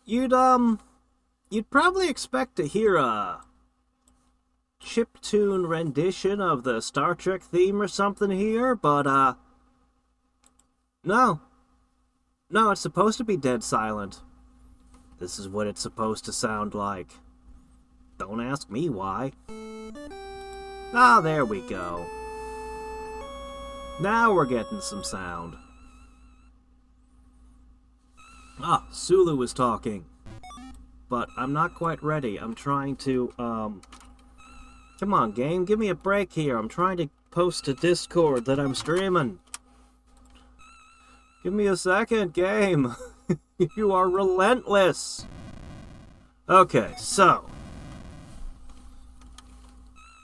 you'd probably expect to hear a chiptune rendition of the Star Trek theme or something here, but, no. No, it's supposed to be dead silent. This is what it's supposed to sound like. Don't ask me why. Ah, there we go. Now we're getting some sound. Ah, Sulu is talking. But I'm not quite ready. I'm trying to, Come on, game, give me a break here. I'm trying to post to Discord that I'm streaming. Give me a second, game. You are relentless. Okay, so.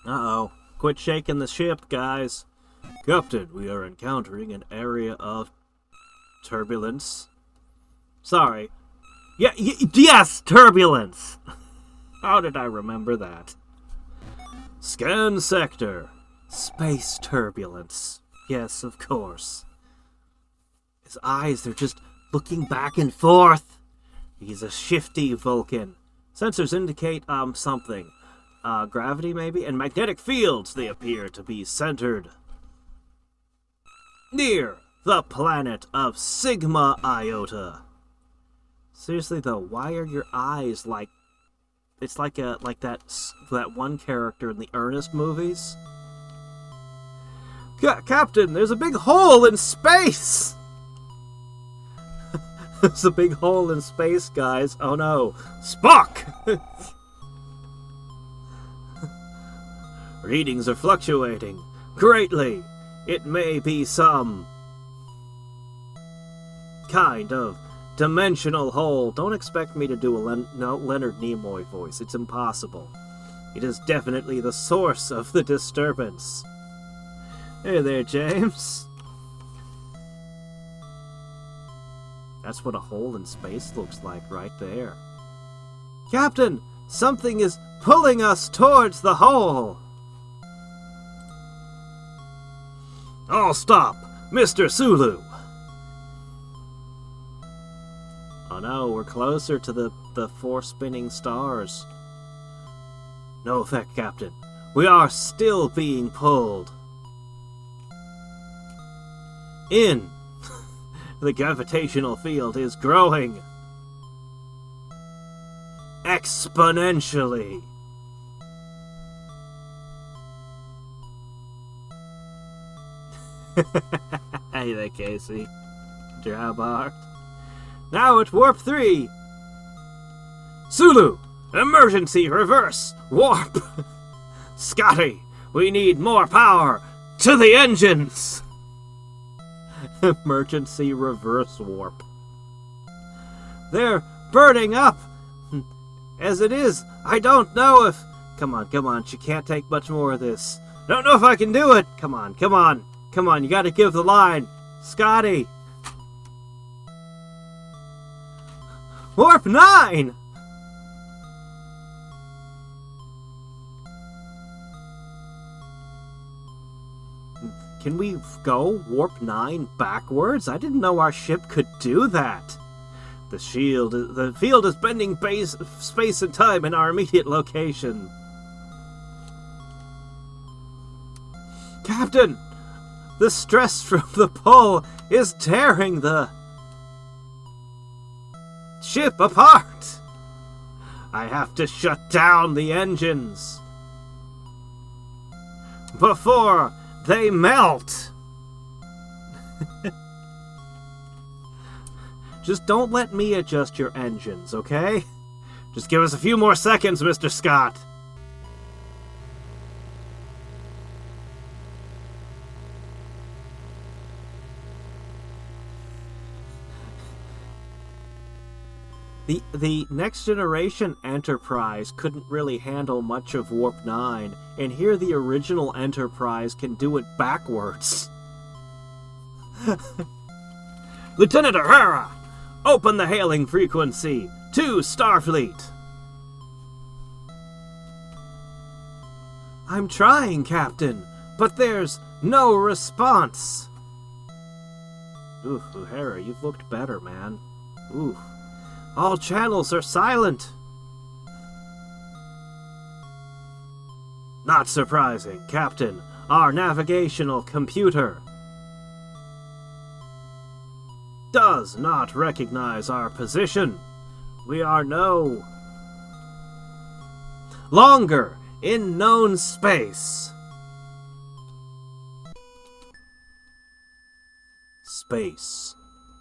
Uh-oh. Quit shaking the ship, guys. Captain, we are encountering an area of turbulence. Sorry. Yeah, yes, turbulence! How did I remember that? Scan sector. Space turbulence. Yes, of course. His eyes, they're just looking back and forth. He's a shifty Vulcan. Sensors indicate, something. Gravity, maybe? And magnetic fields, they appear to be centered near the planet of Sigma Iota. Seriously, though, why are your eyes like... It's like that one character in the Ernest movies. Captain, there's a big hole in space! There's a big hole in space, guys. Oh no. Spock! Readings are fluctuating greatly. It may be some kind of dimensional hole. Don't expect me to do a Leonard Nimoy voice. It's impossible. It is definitely the source of the disturbance. Hey there, James. That's what a hole in space looks like right there. Captain, something is pulling us towards the hole. I'll stop, Mr. Sulu. Oh no, we're closer to the four spinning stars. No effect, Captain. We are still being pulled. In. The gravitational field is growing. Exponentially. Hey there, Casey. Drabart. Now at warp 3. Sulu, emergency reverse warp. Scotty, we need more power to the engines. Emergency reverse warp. They're burning up. As it is, I don't know if... Come on, she can't take much more of this. Don't know if I can do it. Come on, you gotta give the line. Scotty. Warp 9! Can we go warp 9 backwards? I didn't know our ship could do that. The field is bending space and time in our immediate location. Captain, the stress from the pull is tearing the ship apart. I have to shut down the engines before they melt. Just don't let me adjust your engines, okay? Just give us a few more seconds, Mr. Scott. The Next Generation Enterprise couldn't really handle much of Warp 9, and here the original Enterprise can do it backwards. Lieutenant O'Hara, open the hailing frequency to Starfleet. I'm trying, Captain, but there's no response. Ooh, O'Hara, you've looked better, man. Ooh. All channels are silent. Not surprising, Captain. Our navigational computer does not recognize our position. We are no longer in known space. Space,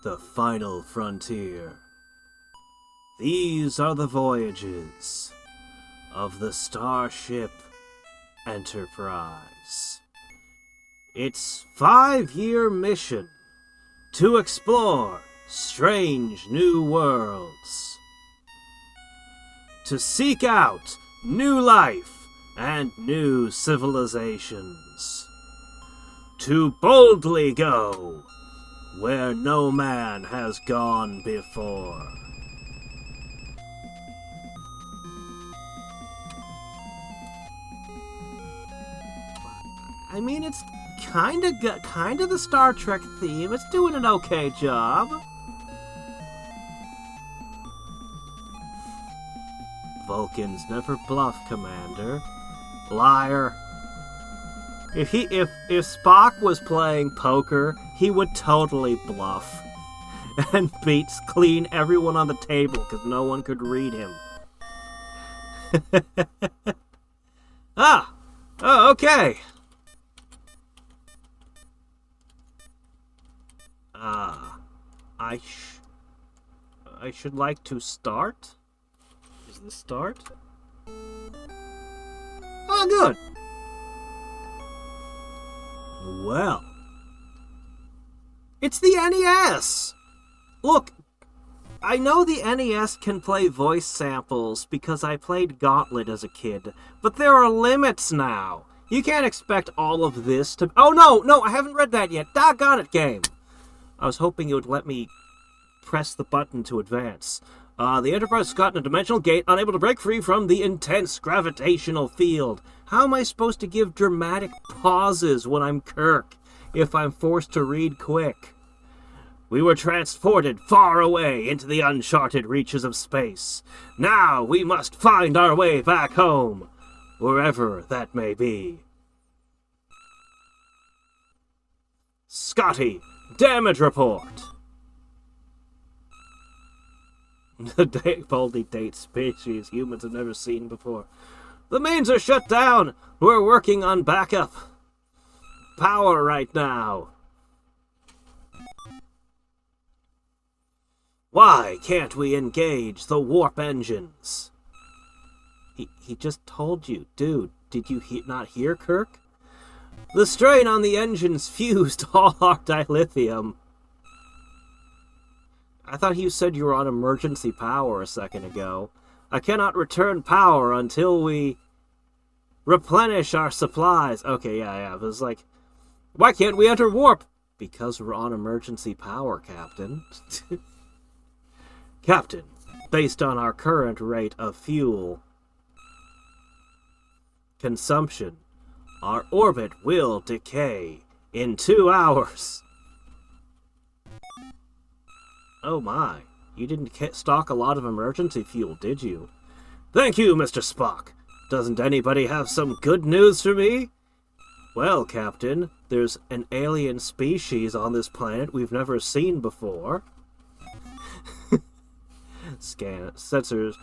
the final frontier. These are the voyages of the Starship Enterprise. Its 5-year mission to explore strange new worlds, to seek out new life and new civilizations, to boldly go where no man has gone before. I mean, it's kind of the Star Trek theme. It's doing an okay job. Vulcans never bluff, Commander. Liar. If Spock was playing poker, he would totally bluff and clean everyone on the table because no one could read him. Oh, okay. I should like to start. Is this start? Oh, good. Well, it's the NES. Look, I know the NES can play voice samples because I played Gauntlet as a kid, but there are limits now. You can't expect all of this to... Oh, no, I haven't read that yet. Doggone it, game. I was hoping you would let me press the button to advance. The Enterprise is caught in a dimensional gate, unable to break free from the intense gravitational field. How am I supposed to give dramatic pauses when I'm Kirk, if I'm forced to read quick? We were transported far away into the uncharted reaches of space. Now we must find our way back home, wherever that may be. Scotty, damage report. The boldly date species humans have never seen before. The mains are shut down. We're working on backup power right now. Why can't we engage the warp engines? He just told you. Dude, did you not hear, Kirk? The strain on the engines fused all our dilithium. I thought you said you were on emergency power a second ago. I cannot return power until we replenish our supplies. Okay, yeah. It was like, why can't we enter warp? Because we're on emergency power, Captain. Captain, based on our current rate of fuel consumption, our orbit will decay in 2 hours. Oh my, you didn't stock a lot of emergency fuel, did you? Thank you, Mr. Spock. Doesn't anybody have some good news for me? Well, Captain, there's an alien species on this planet we've never seen before. Sensors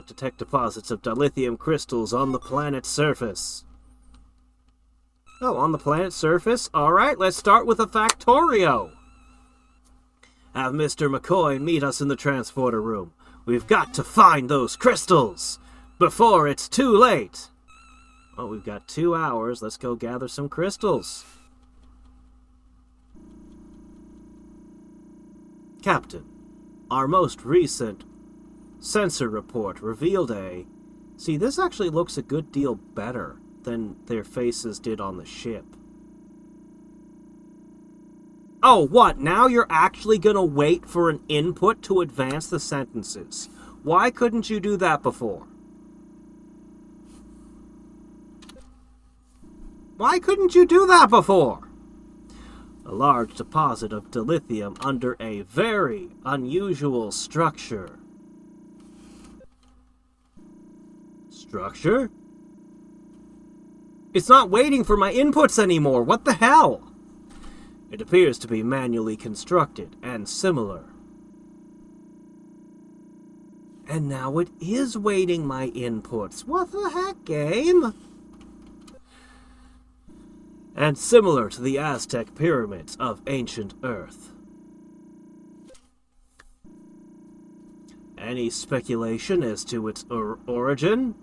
detect deposits of dilithium crystals on the planet's surface. Oh, on the planet's surface? Alright, let's start with a factorio. Have Mr. McCoy meet us in the transporter room. We've got to find those crystals before it's too late. Oh, we've got 2 hours. Let's go gather some crystals. Captain, our most recent sensor report revealed a... See, this actually looks a good deal better than their faces did on the ship. Oh, what? Now you're actually gonna wait for an input to advance the sentences. Why couldn't you do that before? Why couldn't you do that before? A large deposit of dilithium under a very unusual structure. Structure? It's not waiting for my inputs anymore. What the hell? It appears to be manually constructed and similar. And now it is waiting my inputs. What the heck, game? And similar to the Aztec pyramids of ancient Earth. Any speculation as to its origin?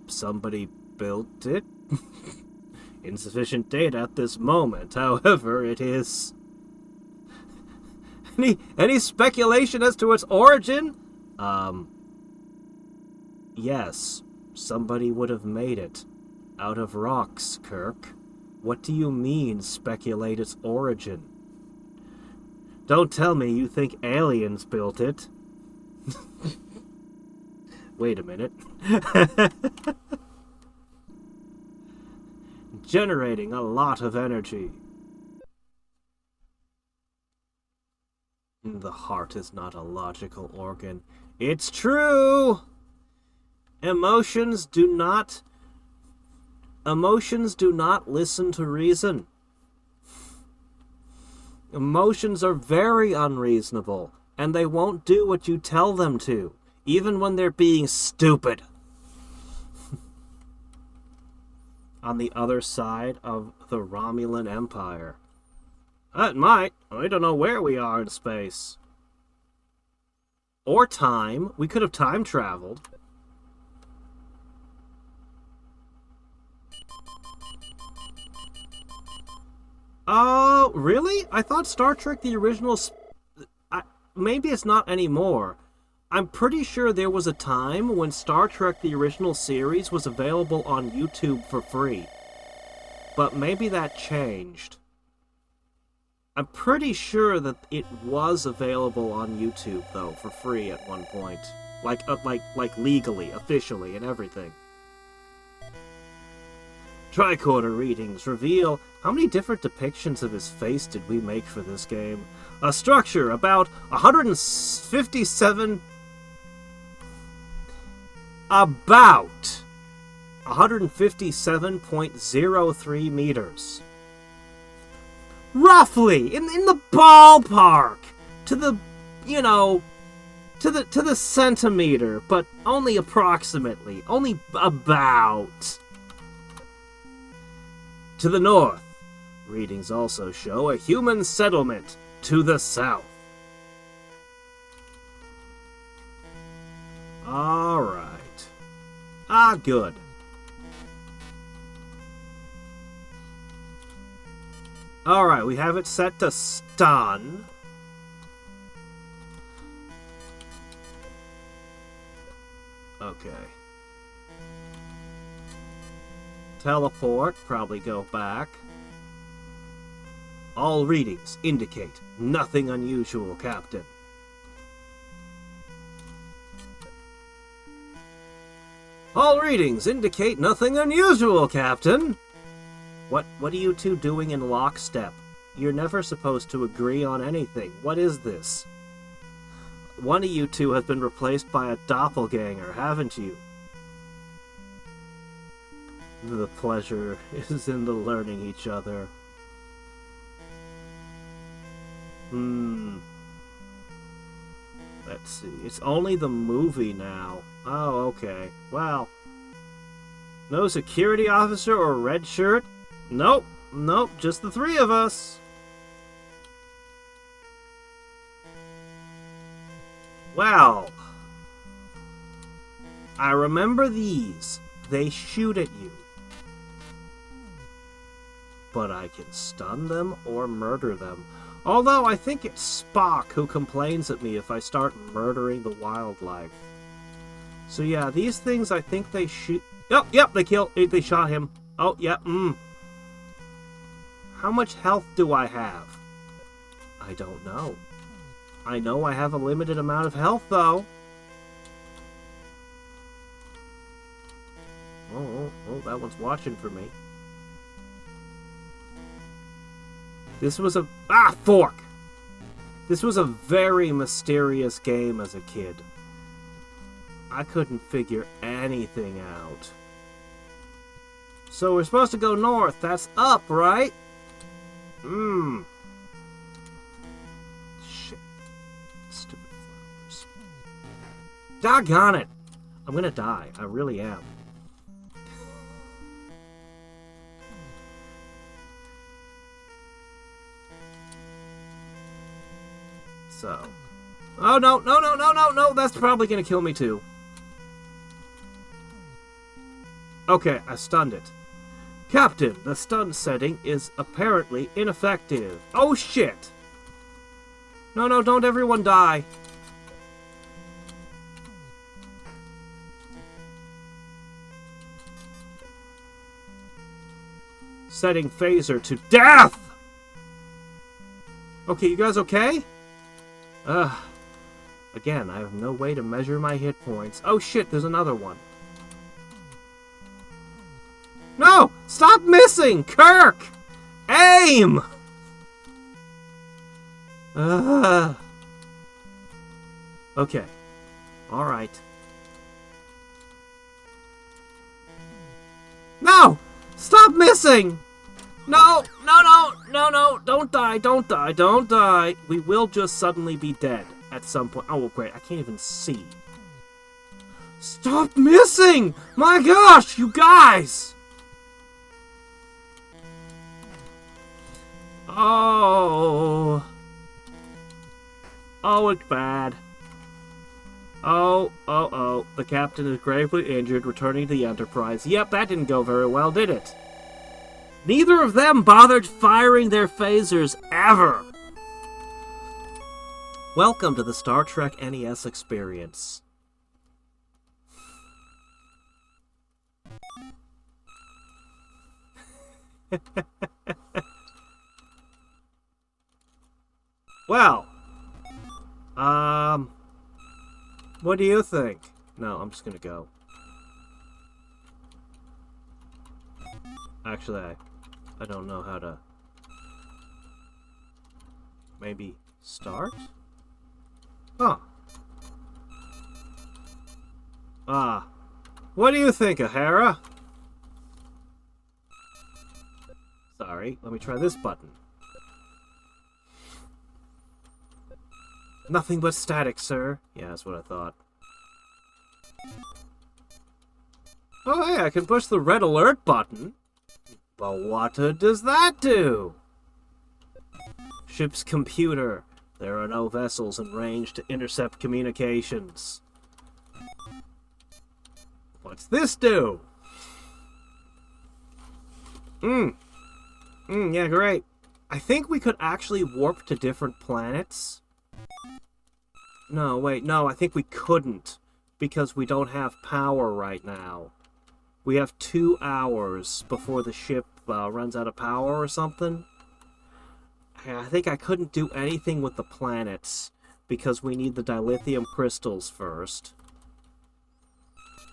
Somebody built it? Insufficient data at this moment, however, it is... Any speculation as to its origin? Yes, somebody would have made it. Out of rocks, Kirk. What do you mean, speculate its origin? Don't tell me you think aliens built it. Wait a minute. Generating a lot of energy. The heart is not a logical organ. It's true! Emotions do not listen to reason. Emotions are very unreasonable, and they won't do what you tell them to, even when they're being stupid. On the other side of the Romulan Empire. It might. I don't know where we are in space. Or time. We could have time traveled. Oh, really? I thought Star Trek the original... maybe it's not anymore. I'm pretty sure there was a time when Star Trek the original series was available on YouTube for free. But maybe that changed. I'm pretty sure that it was available on YouTube, though, for free at one point. Like legally, officially, and everything. Tricorder readings reveal how many different depictions of his face did we make for this game. A structure about 157... About 157.03 meters. Roughly, in the ballpark, to the, you know, to the centimeter, but only approximately, only about. To the north, readings also show a human settlement to the south. All right. Good. Alright, we have it set to stun. Okay. Teleport, probably go back. All readings indicate nothing unusual, Captain. All readings indicate nothing unusual, Captain. What are you two doing in lockstep? You're never supposed to agree on anything. What is this? One of you two has been replaced by a doppelganger, haven't you? The pleasure is in the learning each other. Let's see. It's only the movie now. Oh, okay. Well. No security officer or red shirt? Nope. Nope. Just the three of us. Well. I remember these. They shoot at you. But I can stun them or murder them. Although I think it's Spock who complains at me if I start murdering the wildlife. So yeah, these things I think they shoot... Oh, yep, they shot him. Oh, yep, How much health do I have? I don't know. I know I have a limited amount of health, though. Oh, that one's watching for me. This was a... fork! This was a very mysterious game as a kid. I couldn't figure anything out. So we're supposed to go north. That's up, right? Shit. Stupid flowers. Doggone it! I'm gonna die. I really am. So. Oh, no, no, no, no, no, no! That's probably gonna kill me, too. Okay, I stunned it. Captain, the stun setting is apparently ineffective. Oh, shit! No, no, don't everyone die. Setting phaser to death! Okay, you guys okay? Again, I have no way to measure my hit points. Oh shit, there's another one. No! Stop missing! Kirk! Aim! Okay. Alright. No! Stop missing! No! No, no! No, no! Don't die! Don't die! Don't die! We will just suddenly be dead at some point. Oh, great. I can't even see. Stop missing! My gosh, you guys! Oh. Oh, it's bad. Oh, oh, oh. The captain is gravely injured, returning to the Enterprise. Yep, that didn't go very well, did it? Neither of them bothered firing their phasers ever. Welcome to the Star Trek NES experience. Well, what do you think? No, I'm just gonna go. Actually, I don't know how to... Maybe start? Huh. What do you think, O'Hara? Sorry, let me try this button. Nothing but static, sir. Yeah, that's what I thought. Oh, hey, I can push the red alert button. But what does that do? Ship's computer. There are no vessels in range to intercept communications. What's this do? Yeah, great. I think we could actually warp to different planets. No, wait, no, I think we couldn't. Because we don't have power right now. We have 2 hours before the ship runs out of power or something. I think I couldn't do anything with the planets because we need the dilithium crystals first.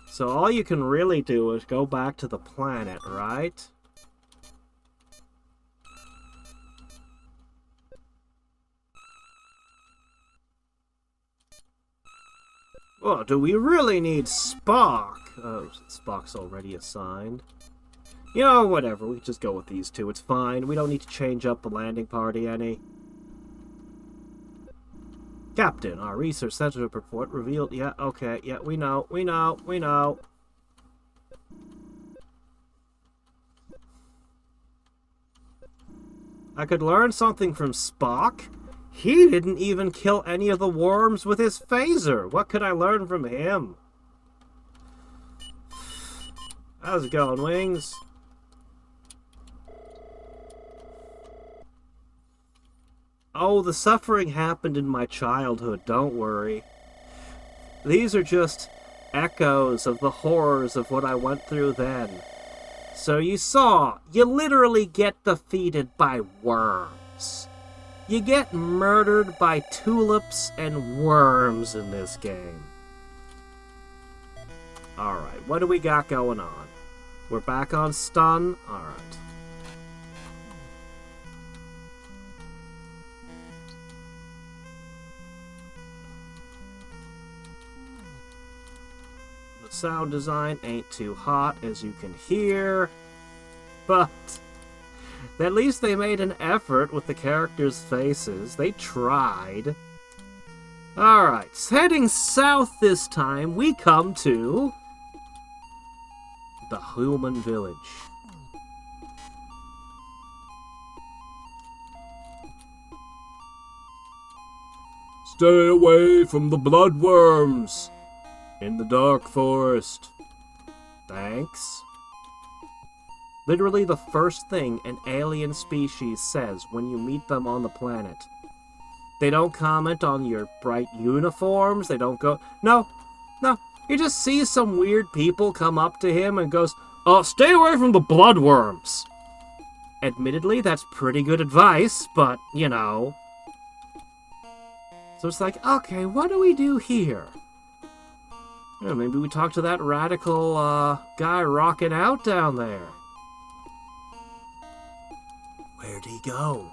So all you can really do is go back to the planet, right? Oh, do we really need Spock? Oh, Spock's already assigned. You know, whatever. We can just go with these two. It's fine. We don't need to change up the landing party any. Captain, our research center report revealed... Yeah, okay. Yeah, we know. We know. We know. I could learn something from Spock. He didn't even kill any of the worms with his phaser. What could I learn from him? How's it going, Wings? Oh, the suffering happened in my childhood, don't worry. These are just echoes of the horrors of what I went through then. So you saw, you literally get defeated by worms. You get murdered by tulips and worms in this game. Alright, what do we got going on? We're back on stun? Alright. sound design ain't too hot, as you can hear. But at least they made an effort with the characters' faces. They tried. Alright, heading south this time, we come to the human village. Stay away from the bloodworms in the dark forest. Thanks. Literally the first thing an alien species says when you meet them on the planet. They don't comment on your bright uniforms. They don't go... No. You just see some weird people come up to him and goes, "Oh, stay away from the bloodworms." Admittedly, that's pretty good advice, but, you know. So it's like, okay, what do we do here? Maybe we talk to that radical guy rocking out down there. Where'd he go?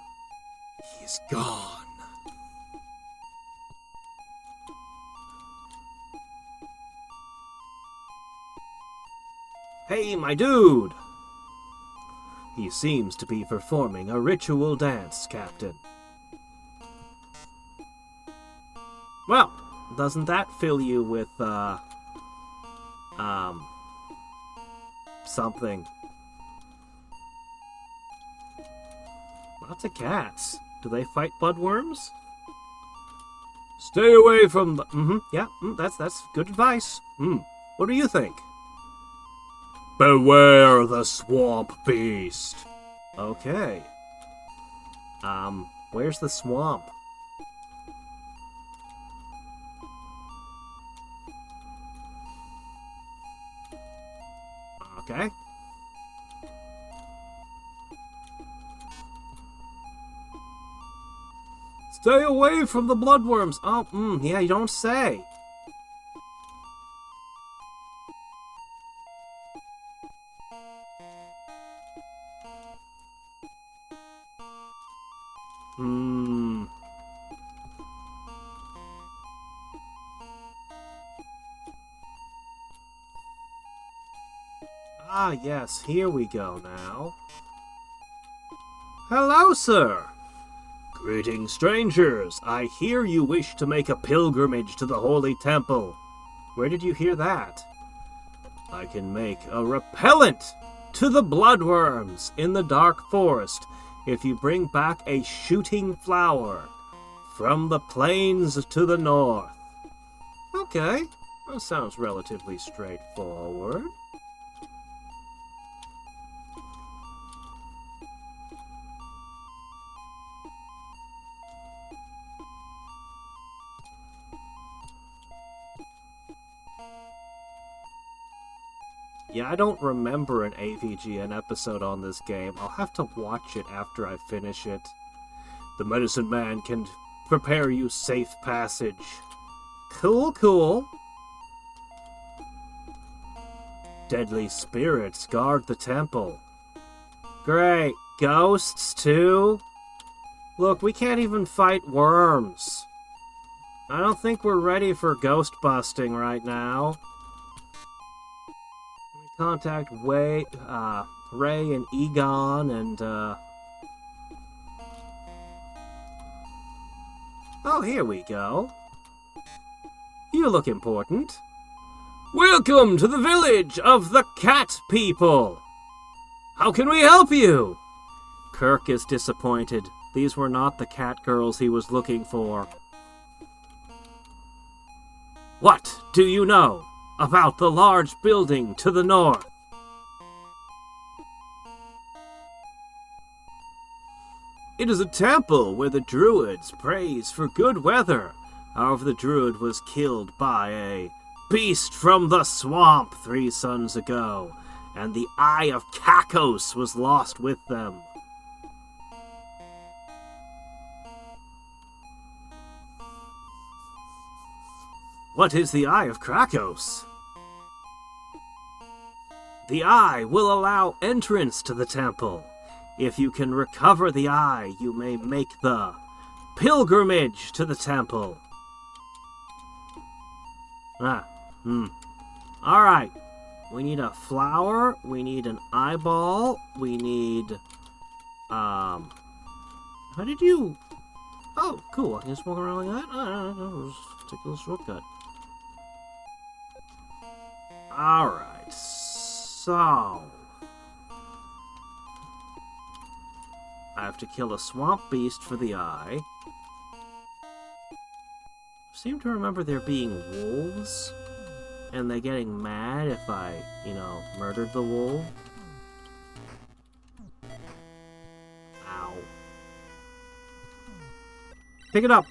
He's gone. Hey, my dude! He seems to be performing a ritual dance, Captain. Well, doesn't that fill you with, something? Lots of cats. Do they fight bloodworms? Stay away from the... that's good advice. What do you think? Beware the swamp beast. Okay. Where's the swamp? Okay. Stay away from the bloodworms. Oh, yeah, you don't say. Ah, yes, here we go now. Hello, sir. Greetings, strangers. I hear you wish to make a pilgrimage to the Holy Temple. Where did you hear that? I can make a repellent to the bloodworms in the dark forest if you bring back a shooting flower from the plains to the north. Okay, that sounds relatively straightforward. Yeah, I don't remember an AVGN episode on this game. I'll have to watch it after I finish it. The medicine man can prepare you safe passage. Cool. Deadly spirits guard the temple. Great. Ghosts, too? Look, we can't even fight worms. I don't think we're ready for ghost busting right now. Contact Ray and Egon and, Oh, here we go. You look important. Welcome to the village of the cat people. How can we help you? Kirk is disappointed. These were not the cat girls he was looking for. What do you know about the large building to the north? It is a temple where the druids praise for good weather. However, the druid was killed by a beast from the swamp 3 suns ago, and the Eye of Kakos was lost with them. What is the Eye of Krakos? The eye will allow entrance to the temple. If you can recover the eye, you may make the pilgrimage to the temple. Alright. We need a flower. We need an eyeball. We need... How did you... Oh, cool. I can just walk around like that? Just take a little shortcut. Alright. So... I have to kill a swamp beast for the eye. I seem to remember there being wolves, and they getting mad if I, murdered the wolf. Ow. Pick it up!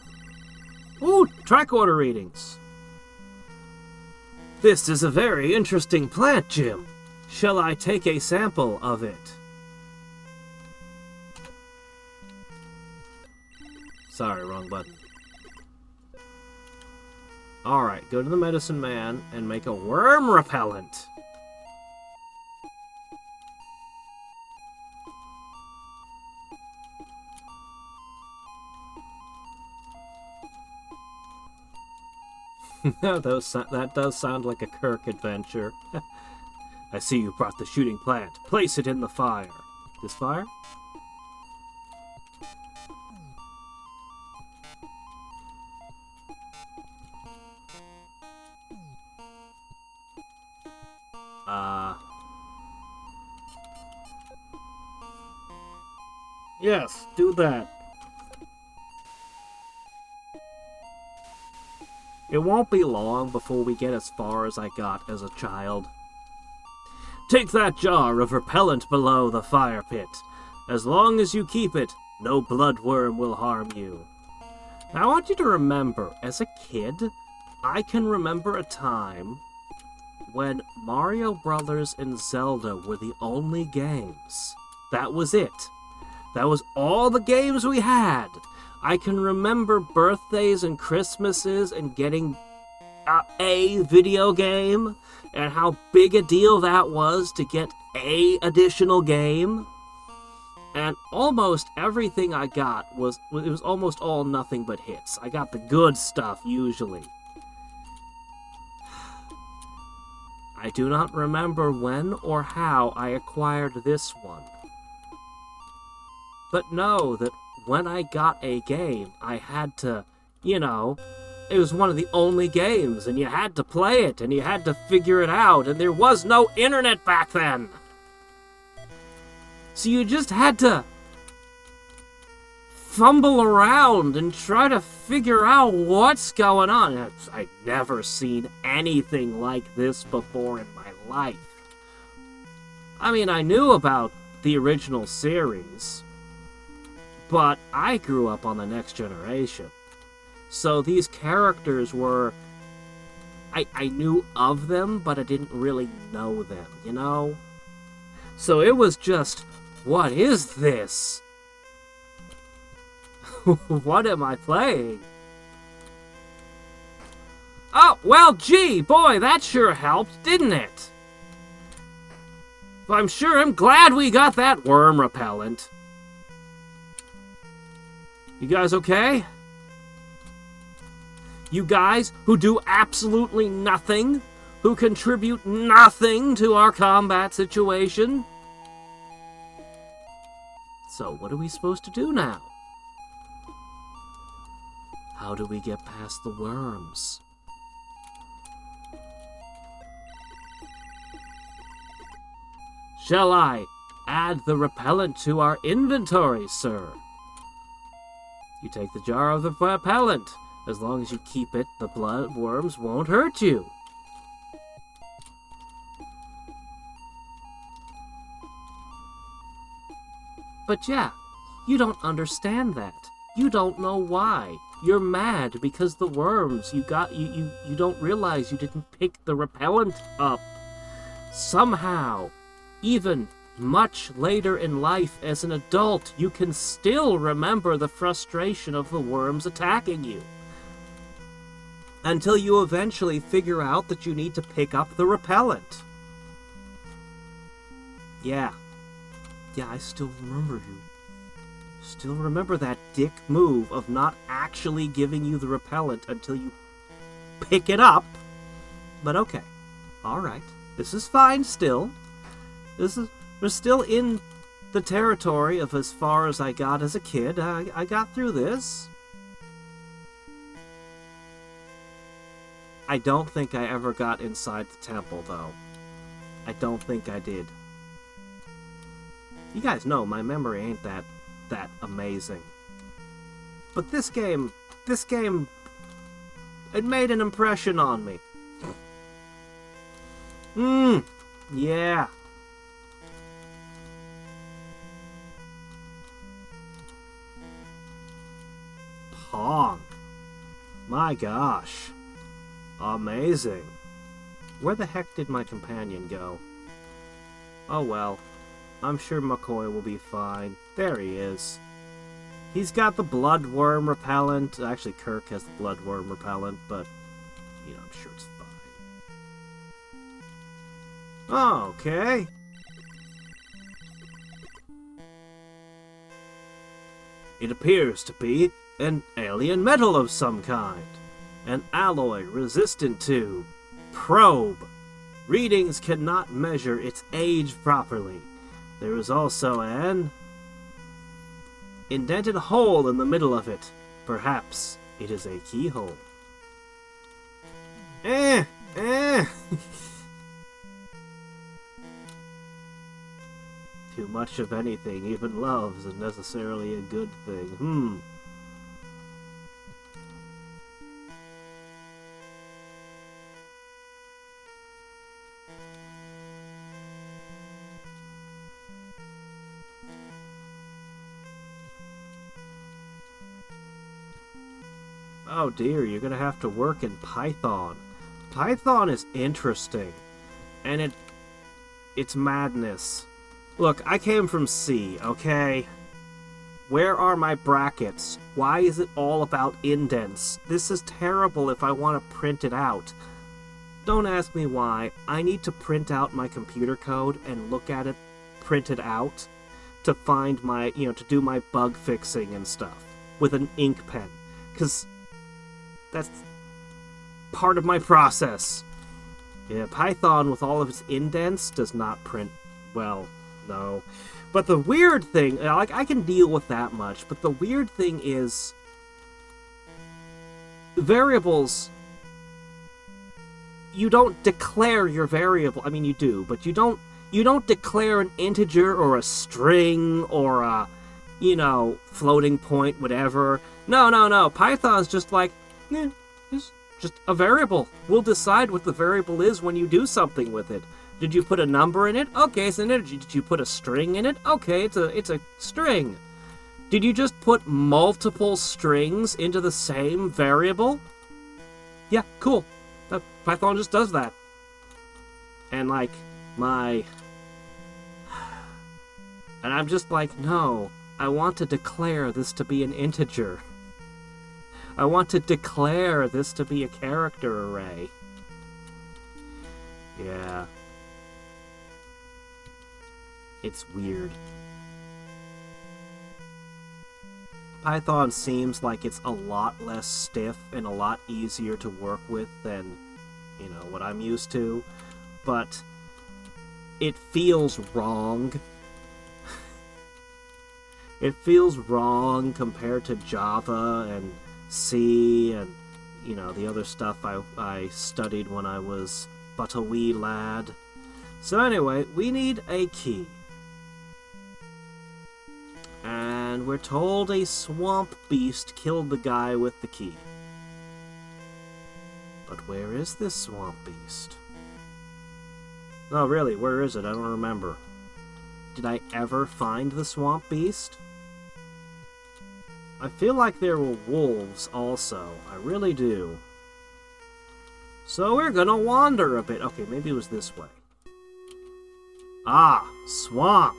Ooh, track order readings! This is a very interesting plant, Jim. Shall I take a sample of it? Sorry, wrong button. Alright, go to the medicine man and make a worm repellent. That does sound like a Kirk adventure. I see you brought the shooting plant. Place it in the fire. This fire? Yes, do that. It won't be long before we get as far as I got as a child. Take that jar of repellent below the fire pit. As long as you keep it, no bloodworm will harm you. Now I want you to remember, as a kid, I can remember a time when Mario Brothers and Zelda were the only games. That was it. That was all the games we had. I can remember birthdays and Christmases and getting a video game and how big a deal that was to get a additional game. And almost everything I got was almost all nothing but hits. I got the good stuff usually. I do not remember when or how I acquired this one. But know that when I got a game, I had to, it was one of the only games, and you had to play it, and you had to figure it out, and there was no internet back then. So you just had to fumble around and try to figure out what's going on. I'd never seen anything like this before in my life. I mean, I knew about the original series, but I grew up on the next generation. So these characters were... I knew of them, but I didn't really know them, So it was just, what is this? What am I playing? Oh, well, gee, boy, that sure helped, didn't it? I'm glad we got that worm repellent. You guys okay? You guys who do absolutely nothing, who contribute nothing to our combat situation? So what are we supposed to do now? How do we get past the worms? Shall I add the repellent to our inventory, sir? You take the jar of the repellent. As long as you keep it, the bloodworms won't hurt you. But yeah, you don't understand that. You don't know why. You're mad because the worms you don't realize you didn't pick the repellent up. Somehow, even much later in life as an adult, you can still remember the frustration of the worms attacking you. Until you eventually figure out that you need to pick up the repellent. Yeah, I still remember you. Still remember that dick move of not actually giving you the repellent until you pick it up. But okay. Alright. This is fine still. We're still in the territory of as far as I got as a kid. I got through this. I don't think I ever got inside the temple, though. I don't think I did. You guys know my memory ain't that amazing. But this game, it made an impression on me. Yeah. Pong. My gosh. Amazing. Where the heck did my companion go? Oh well. I'm sure McCoy will be fine. There he is. He's got the bloodworm repellent. Actually, Kirk has the bloodworm repellent, but, you know, I'm sure it's fine. Okay. It appears to be an alien metal of some kind. An alloy resistant to probe. Readings cannot measure its age properly. There is also an indented hole in the middle of it. Perhaps it is a keyhole. Too much of anything, even love, isn't necessarily a good thing. Oh dear, you're gonna have to work in Python. Python is interesting. And it's madness. Look, I came from C, okay? Where are my brackets? Why is it all about indents? This is terrible if I want to print it out. Don't ask me why. I need to print out my computer code and look at it, print it out, to find my, to do my bug fixing and stuff with an ink pen. Because that's part of my process. Yeah, Python with all of its indents does not print well, no. But the weird thing, like, I can deal with that much, but the weird thing is variables, you don't declare your variable. I mean, you do, but you don't declare an integer or a string or a, floating point, whatever. No. Python's just like, just a variable. We'll decide what the variable is when you do something with it. Did you put a number in it? Okay, it's an integer. Did you put a string in it? Okay, it's a string. Did you just put multiple strings into the same variable? Yeah, cool. Python just does that. And like, and I'm just like, no, I want to declare this to be an integer. I want to declare this to be a character array. Yeah. It's weird. Python seems like it's a lot less stiff and a lot easier to work with than, what I'm used to. But it feels wrong. It feels wrong compared to Java and C and, the other stuff I studied when I was but a wee lad. So anyway, we need a key. And we're told a swamp beast killed the guy with the key. But where is this swamp beast? No, really, where is it? I don't remember. Did I ever find the swamp beast? I feel like there were wolves also. I really do. So we're gonna wander a bit. Okay, maybe it was this way. Ah, swamp.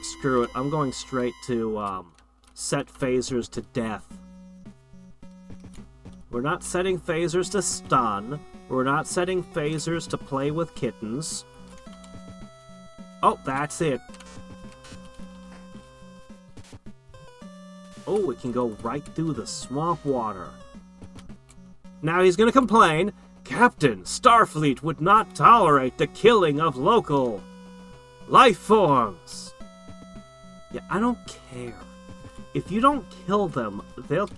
Screw it. I'm going straight to set phasers to death. We're not setting phasers to stun. We're not setting phasers to play with kittens. Oh, that's it. Oh, it can go right through the swamp water. Now he's gonna complain. Captain, Starfleet would not tolerate the killing of local life forms. Yeah, I don't care. If you don't kill them, they'll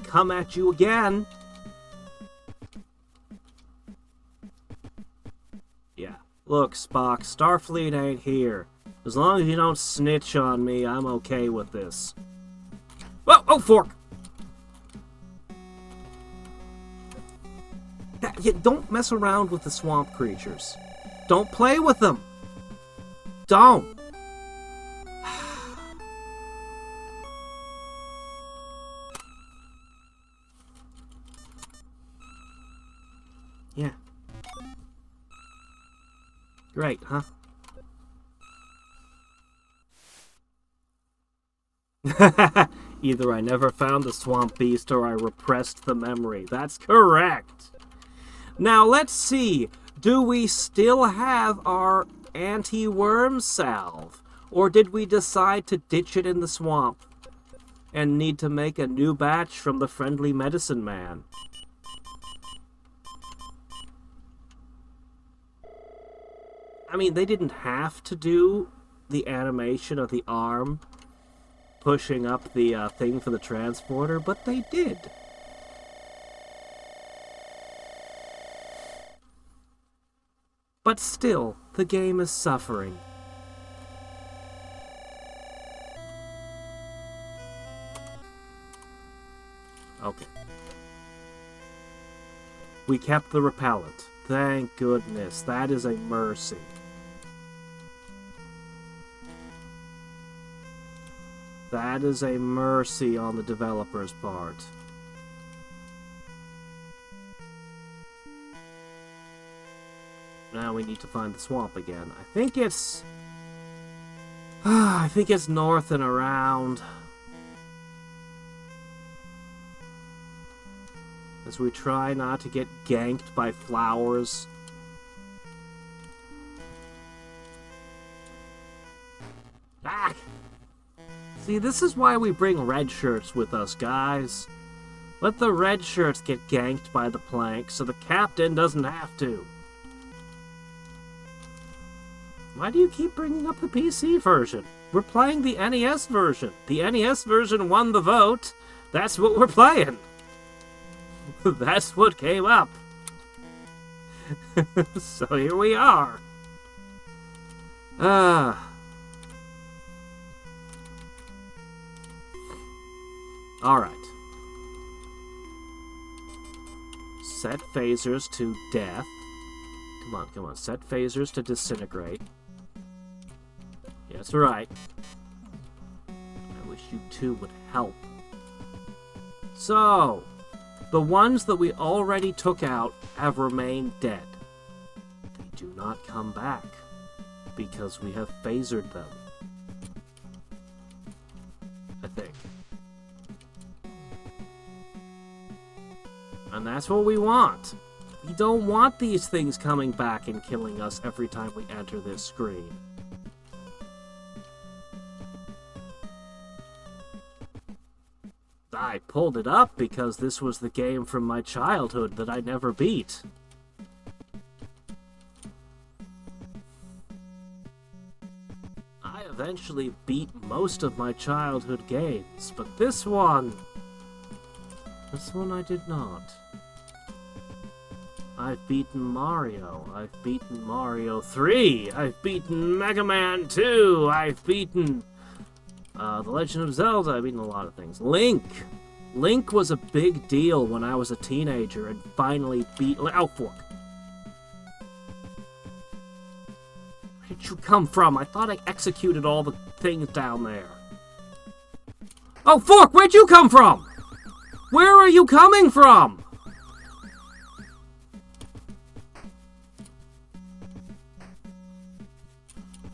come at you again. Yeah. Look, Spock, Starfleet ain't here. As long as you don't snitch on me, I'm okay with this. Whoa! Oh, fork! Don't mess around with the swamp creatures. Don't play with them. Don't. Yeah. Great, huh? Either I never found the swamp beast or I repressed the memory. That's correct. Now, let's see. Do we still have our anti-worm salve? Or did we decide to ditch it in the swamp and need to make a new batch from the friendly medicine man? I mean, they didn't have to do the animation of the arm pushing up the thing for the transporter, but they did. But still, the game is suffering. Okay. We kept the repellent. Thank goodness. That is a mercy. That is a mercy on the developer's part. Now we need to find the swamp again. I think it's north and around. As we try not to get ganked by flowers. Ah! See, this is why we bring red shirts with us, guys. Let the red shirts get ganked by the plank so the captain doesn't have to. Why do you keep bringing up the PC version? We're playing the NES version. The NES version won the vote. That's what we're playing. That's what came up. So here we are. Alright. Set phasers to death. Come on, come on. Set phasers to disintegrate. That's right. I wish you two would help. So, the ones that we already took out have remained dead. They do not come back because we have phasered them. I think. And that's what we want. We don't want these things coming back and killing us every time we enter this screen. I pulled it up because this was the game from my childhood that I never beat. I eventually beat most of my childhood games, but this one I did not. I've beaten Mario. I've beaten Mario 3. I've beaten Mega Man 2. I've beaten The Legend of Zelda. I've beaten a lot of things. Link. Link was a big deal when I was a teenager and finally beat... Oh, fork. Where did you come from? I thought I executed all the things down there. Oh, fork! Where'd you come from? Where are you coming from?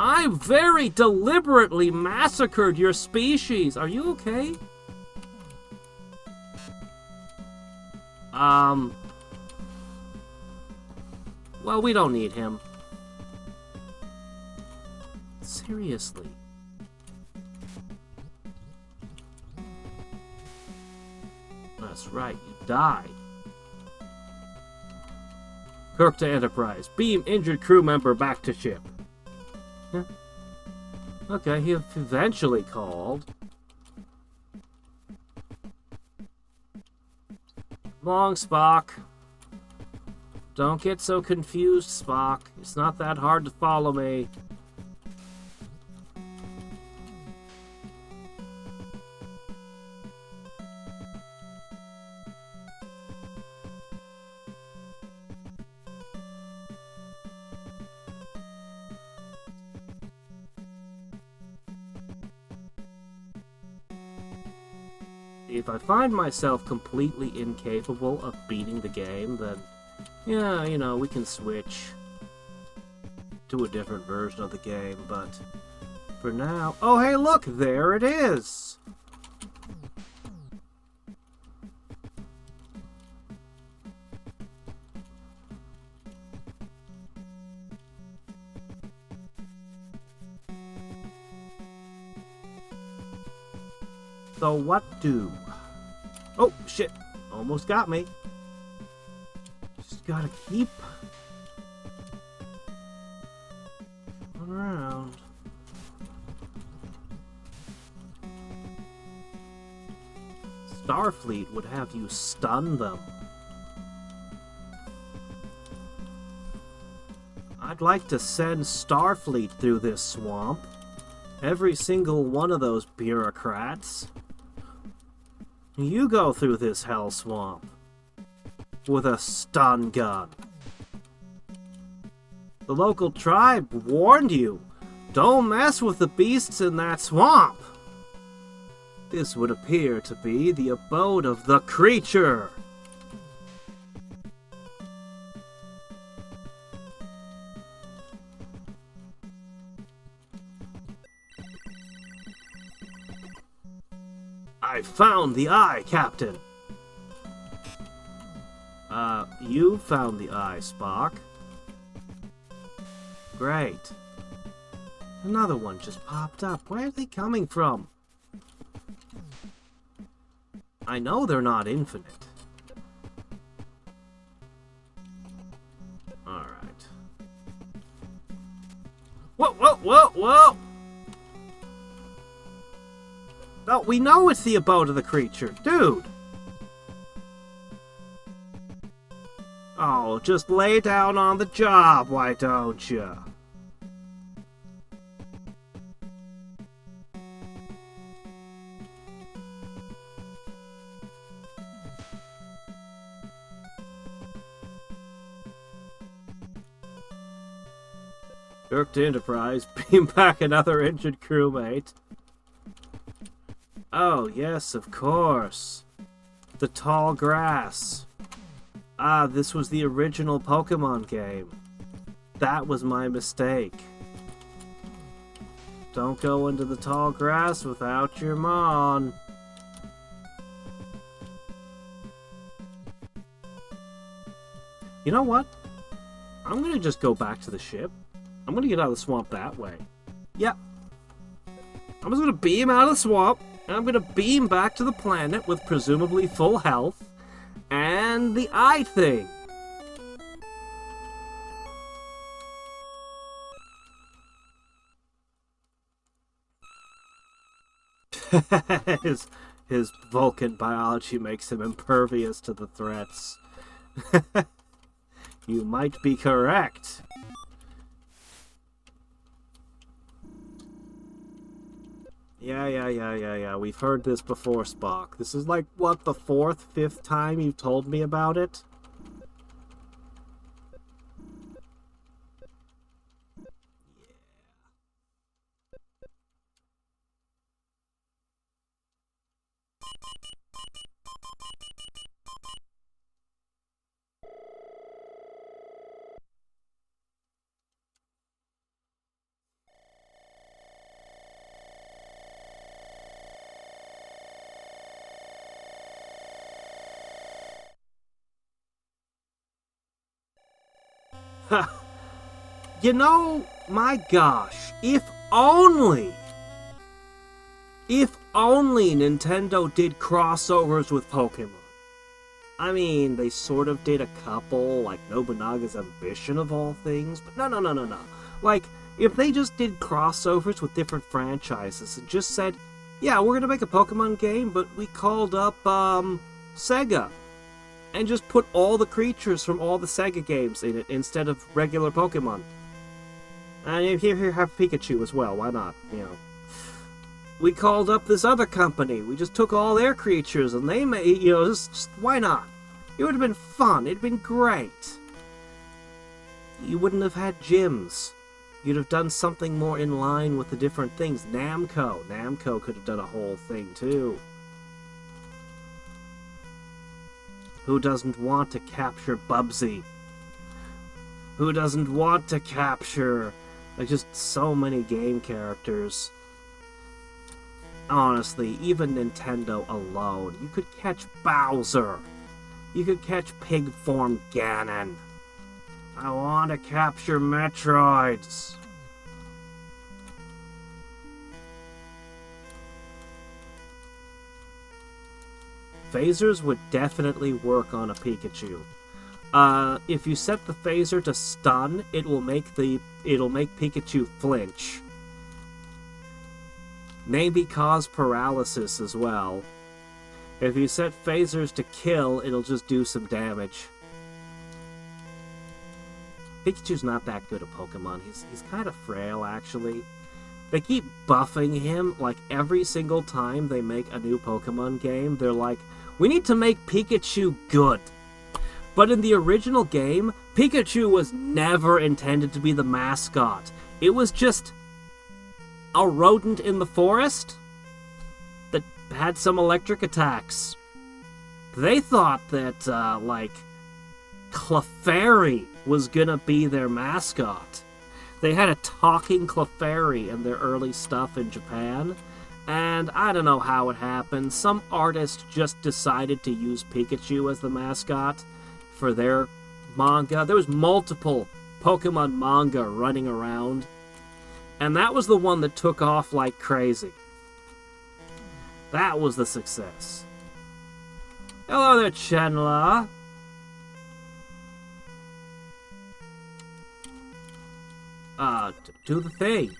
I very deliberately massacred your species. Are you okay? Well, we don't need him. Seriously. That's right, you died. Kirk to Enterprise. Beam injured crew member back to ship. Huh? Okay, he eventually called. Long, Spock. Don't get so confused, Spock. It's not that hard to follow me. If I find myself completely incapable of beating the game, then, yeah, you know, we can switch to a different version of the game, but for now... Oh, hey, look! There it is! So what do? Oh, shit. Almost got me. Just gotta keep going around. Starfleet would have you stun them. I'd like to send Starfleet through this swamp. Every single one of those bureaucrats. You go through this hell swamp with a stun gun. The local tribe warned you. Don't mess with the beasts in that swamp. This would appear to be the abode of the creature. I found the eye, Captain. You found the eye, Spock. Great. Another one just popped up. Where are they coming from? I know they're not infinite. Alright. Whoa, whoa, whoa, whoa! No, we know it's the abode of the creature. Dude! Oh, just lay down on the job, why don't you? Kirk to Enterprise, beam back another injured crewmate. Oh, yes, of course. The tall grass. Ah, this was the original Pokemon game. That was my mistake. Don't go into the tall grass without your Mon. You know what? I'm gonna just go back to the ship. I'm gonna get out of the swamp that way. Yep. I'm just gonna beam out of the swamp, and I'm gonna beam back to the planet with presumably full health, and the eye thing. his Vulcan biology makes him impervious to the threats. You might be correct. Yeah. We've heard this before, Spock. This is like, what, the 4th, 5th time you've told me about it? You know, my gosh, if only Nintendo did crossovers with Pokemon. I mean, they sort of did a couple, like Nobunaga's Ambition of all things, but no. Like, if they just did crossovers with different franchises and just said, yeah, we're gonna make a Pokemon game, but we called up, Sega, and just put all the creatures from all the Sega games in it instead of regular Pokemon. And here have Pikachu as well, why not, you know. We called up this other company, we just took all their creatures and they made, you know, just why not? It would have been fun, it'd been great. You wouldn't have had gyms. You'd have done something more in line with the different things. Namco could have done a whole thing too. Who doesn't want to capture Bubsy? Who doesn't want to capture, like, just so many game characters? Honestly, even Nintendo alone, you could catch Bowser. You could catch Pig Form Ganon. I want to capture Metroids. Phasers would definitely work on a Pikachu. If you set the phaser to stun, it'll make Pikachu flinch. Maybe cause paralysis as well. If you set phasers to kill, it'll just do some damage. Pikachu's not that good a Pokemon. He's kind of frail, actually. They keep buffing him, like, every single time they make a new Pokemon game. They're like, we need to make Pikachu good. But in the original game, Pikachu was never intended to be the mascot. It was just a rodent in the forest that had some electric attacks. They thought that, like, Clefairy was gonna be their mascot. They had a talking Clefairy in their early stuff in Japan, and I don't know how it happened. Some artist just decided to use Pikachu as the mascot for their manga. There was multiple Pokemon manga running around, and that was the one that took off like crazy. That was the success. Hello there, Chenla. Do the thing.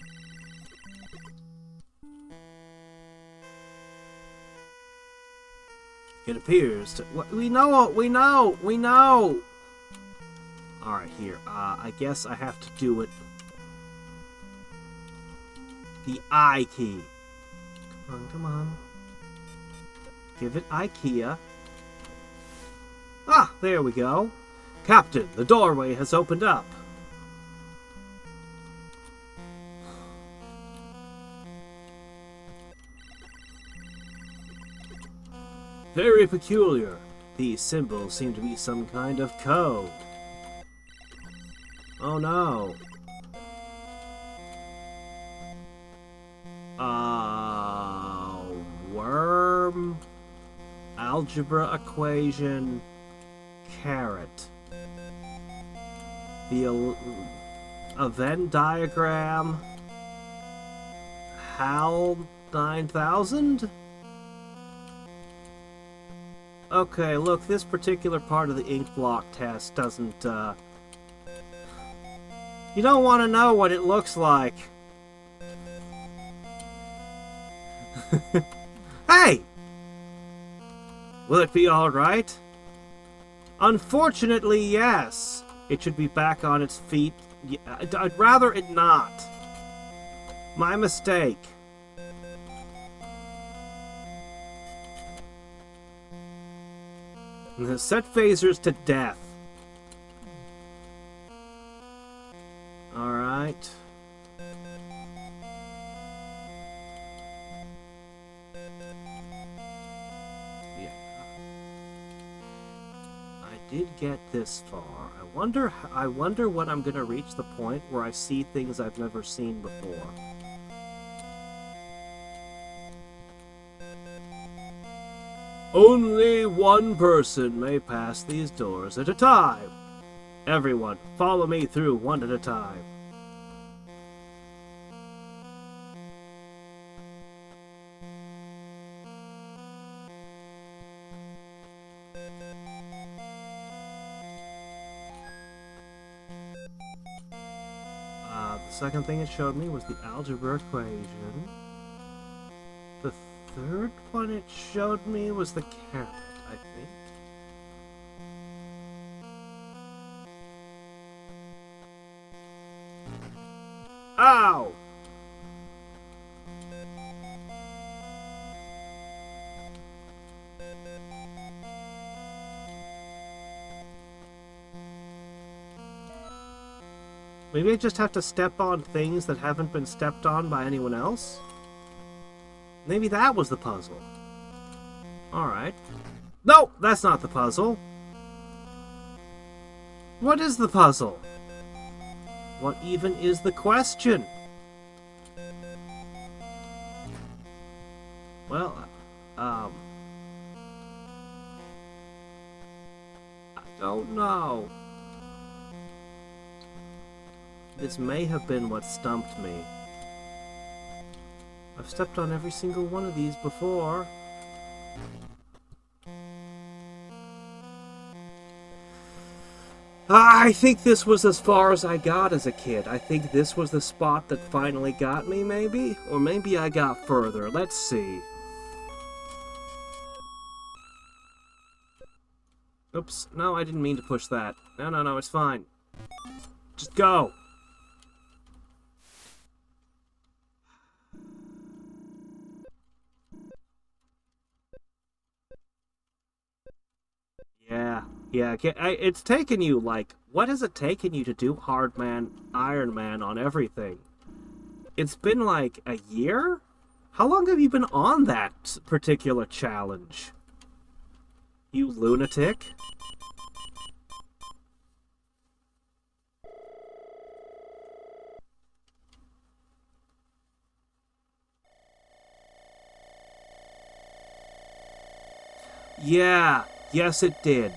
It appears to... We know! Alright, here. I guess I have to do it. The I key. Come on. Give it IKEA. Ah, there we go. Captain, the doorway has opened up. Very peculiar. These symbols seem to be some kind of code. Oh no. Worm, algebra equation, carrot. The event diagram, HAL 9000? Okay, look, this particular part of the ink block test doesn't, You don't want to know what it looks like. Hey! Will it be alright? Unfortunately, yes. It should be back on its feet. I'd rather it not. My mistake. Set phasers to death. Alright. Yeah. I did get this far. I wonder when I'm gonna reach the point where I see things I've never seen before. Only one person may pass these doors at a time. Everyone, follow me through one at a time. second thing it showed me was the algebra equation. The third one it showed me was the carrot, I think. Ow! Maybe I just have to step on things that haven't been stepped on by anyone else? Maybe that was the puzzle. Alright. No, that's not the puzzle. What is the puzzle? What even is the question? Well, I don't know. This may have been what stumped me. I've stepped on every single one of these before. I think this was as far as I got as a kid. I think this was the spot that finally got me, maybe? Or maybe I got further. Let's see. Oops. No, I didn't mean to push that. No, it's fine. Just go! Yeah, it's taken you, like, what has it taken you to do Hard Man, Iron Man on everything? It's been, like, a year? How long have you been on that particular challenge? You lunatic? Yeah, yes it did.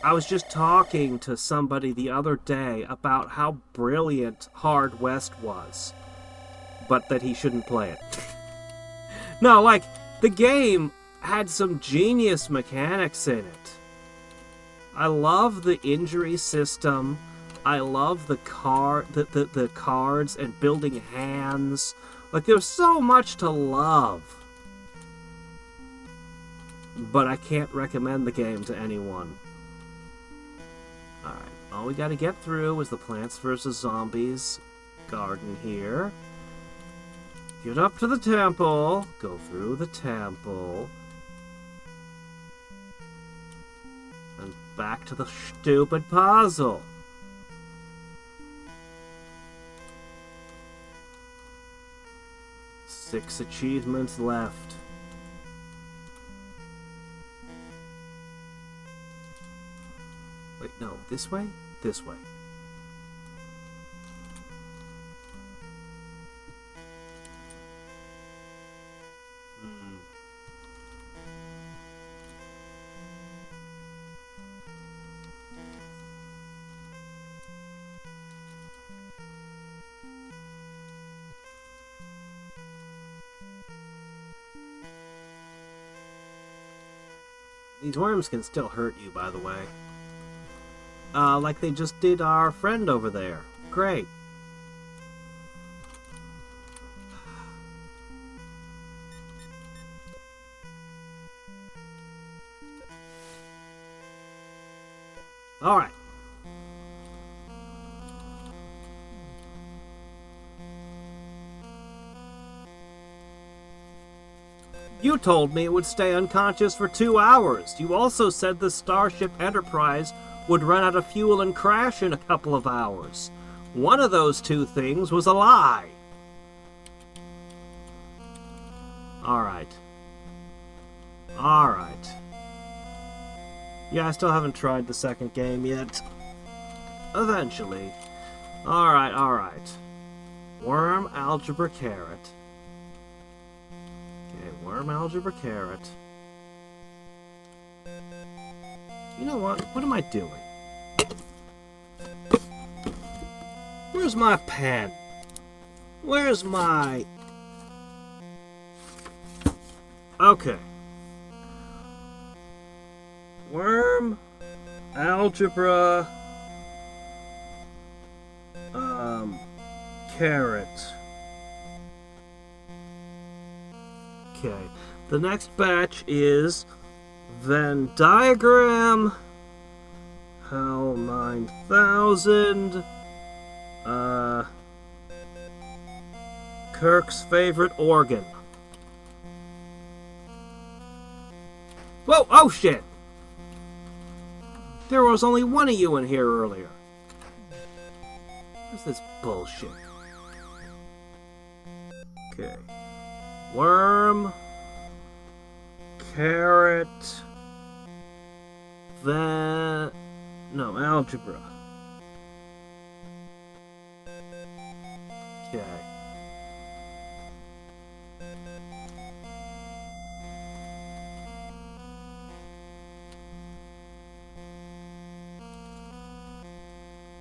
I was just talking to somebody the other day about how brilliant Hard West was, but that he shouldn't play it. No, like, the game had some genius mechanics in it. I love the injury system. I love the cards and building hands. Like, there's so much to love. But I can't recommend the game to anyone. Alright, all we gotta get through is the Plants vs. Zombies garden here. Get up to the temple, go through the temple, and back to the stupid puzzle. Six achievements left. Wait, no, this way? This way. These worms can still hurt you, by the way. Like they just did our friend over there. Great. Alright. You told me it would stay unconscious for 2 hours. You also said the Starship Enterprise would run out of fuel and crash in a couple of hours. One of those two things was a lie. Alright. Alright. Yeah, I still haven't tried the second game yet. Eventually. Alright, alright. Worm, algebra, carrot. Okay, worm, algebra, carrot. You know what? What am I doing? Where's my pen? Where's my... Okay. Worm, algebra, Carrot. Okay. The next batch is Venn diagram. HAL 9000. Kirk's favorite organ. Whoa! Oh shit! There was only one of you in here earlier. What's this bullshit? Okay. Worm. Carrot. No, algebra. Okay.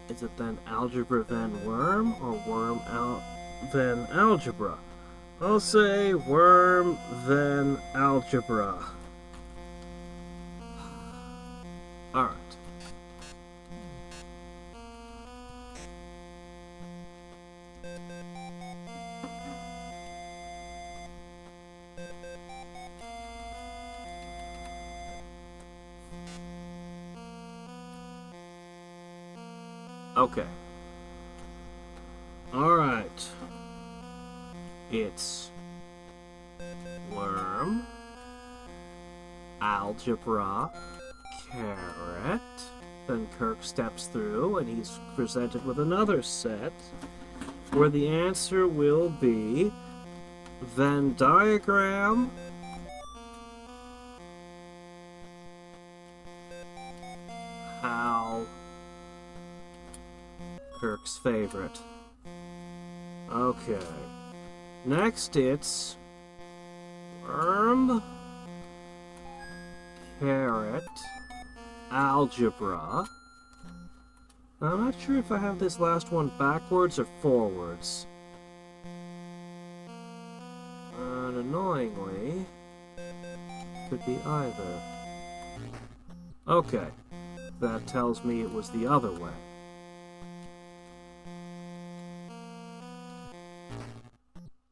Is it then algebra then worm, or worm then algebra? I'll say worm then algebra. Alright. Okay. Alright. It's worm, algebra, carrot. Then Kirk steps through and he's presented with another set where the answer will be Venn diagram, HAL Kirk's favorite. Okay. Next it's worm, carrot, algebra. I'm not sure if I have this last one backwards or forwards. And annoyingly, could be either. Okay. That tells me it was the other way.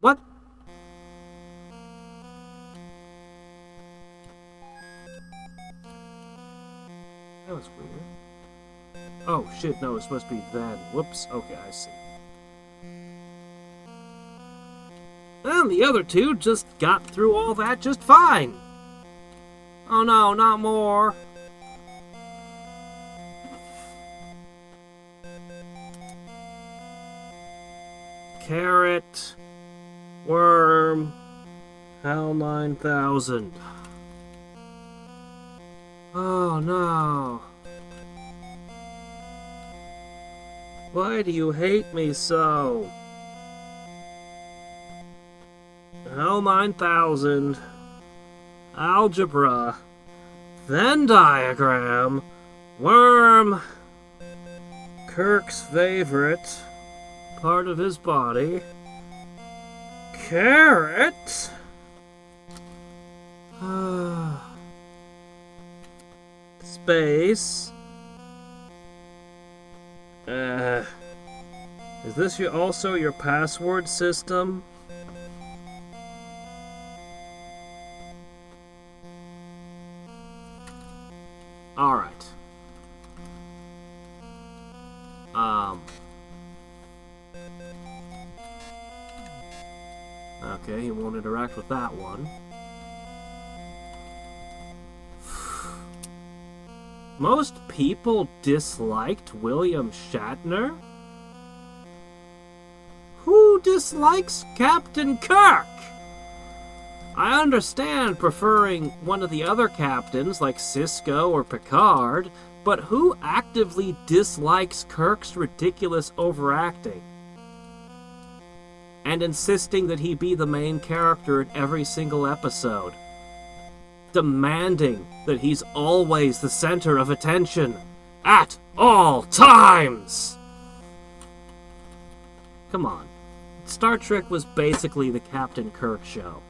What? That was weird. Oh, shit, no, it's supposed to be then. Whoops, okay, I see. And the other two just got through all that just fine. Oh no, not more. Carrot, worm, HAL 9000. Oh no. Why do you hate me so? HAL 9000, algebra, Venn diagram, worm, Kirk's favorite part of his body, carrot, space. Is this also your password system? Alright. Okay, he won't interact with that one. Most people disliked William Shatner? Who dislikes Captain Kirk? I understand preferring one of the other captains like Sisko or Picard, but who actively dislikes Kirk's ridiculous overacting? And insisting that he be the main character in every single episode. Demanding that he's always the center of attention. At all times! Come on. Star Trek was basically the Captain Kirk show.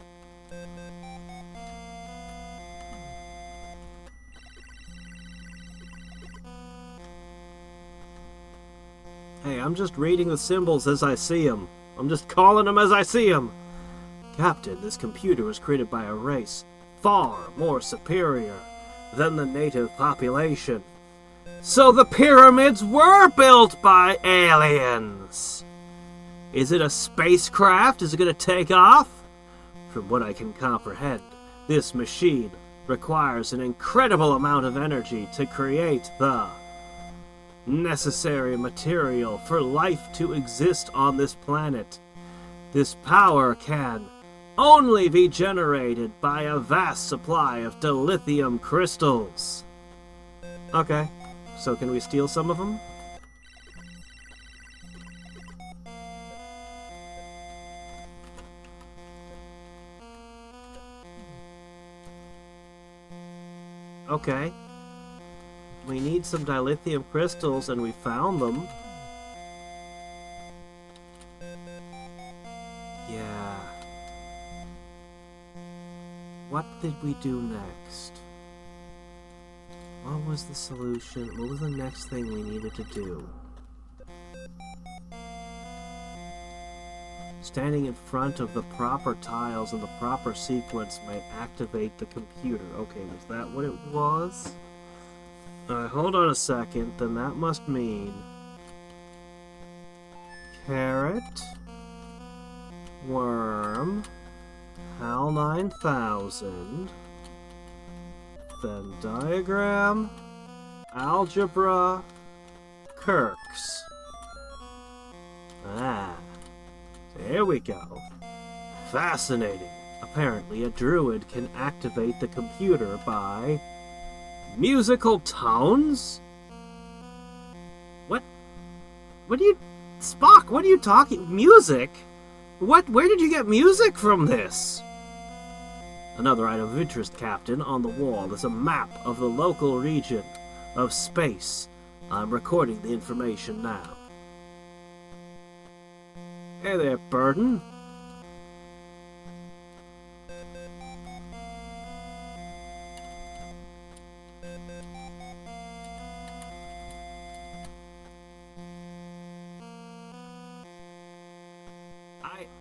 Hey, I'm just reading the symbols as I see them. I'm just calling them as I see them. Captain, this computer was created by a race far more superior than the native population. So the pyramids were built by aliens. Is it a spacecraft? Is it going to take off? From what I can comprehend, this machine requires an incredible amount of energy to create the necessary material for life to exist on this planet. This power can only be generated by a vast supply of dilithium crystals. Okay, so can we steal some of them? Okay. We need some dilithium crystals, and we found them. Yeah. What did we do next? What was the solution? What was the next thing we needed to do? Standing in front of the proper tiles in the proper sequence may activate the computer. Okay, was that what it was? Hold on a second. Then that must mean carrot, worm, HAL 9000, Venn diagram, algebra, Kirks. Ah. There we go. Fascinating. Apparently, a druid can activate the computer by musical tones? What? What are you... Spock, what are you talking... Music? What? Where did you get music from this? Another item of interest, Captain. On the wall is a map of the local region of space. I'm recording the information now. Hey there, Burden.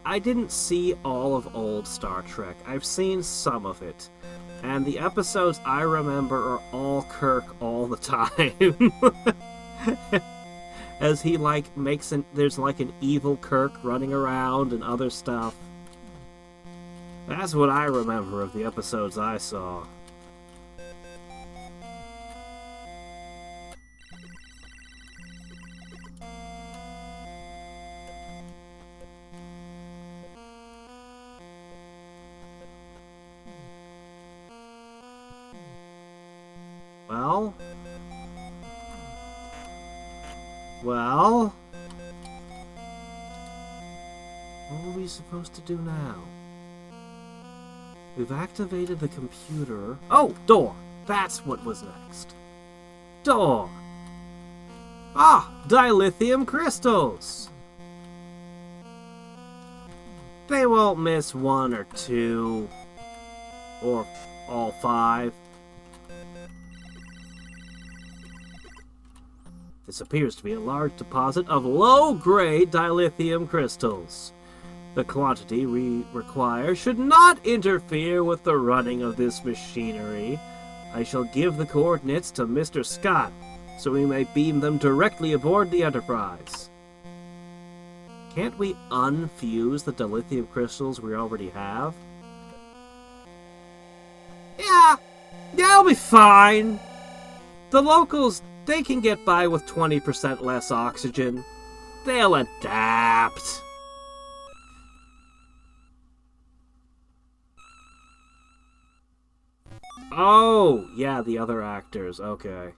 I didn't see all of old Star Trek. I've seen some of it. And the episodes I remember are all Kirk all the time. As he, makes there's, an evil Kirk running around and other stuff. That's what I remember of the episodes I saw. Well, what are we supposed to do now? We've activated the computer. Oh, door! That's what was next. Door! Ah, dilithium crystals! They won't miss one or two, or all five. This appears to be a large deposit of low-grade dilithium crystals. The quantity we require should not interfere with the running of this machinery. I shall give the coordinates to Mr. Scott, so we may beam them directly aboard the Enterprise. Can't we unfuse the dilithium crystals we already have? Yeah, it'll be fine. The locals, they can get by with 20% less oxygen. They'll adapt. Oh, yeah, the other actors. Okay.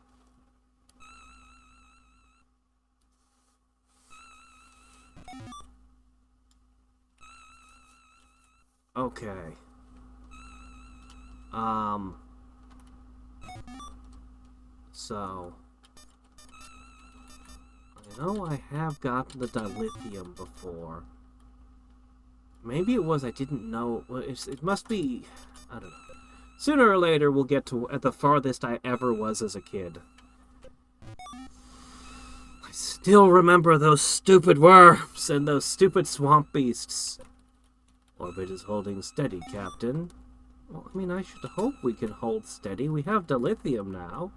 Okay. So... I know I have gotten the dilithium before. Maybe it was I didn't know... It must be... I don't know. Sooner or later, we'll get to at the farthest I ever was as a kid. I still remember those stupid worms and those stupid swamp beasts. Orbit is holding steady, Captain. Well, I mean, I should hope we can hold steady. We have dilithium now.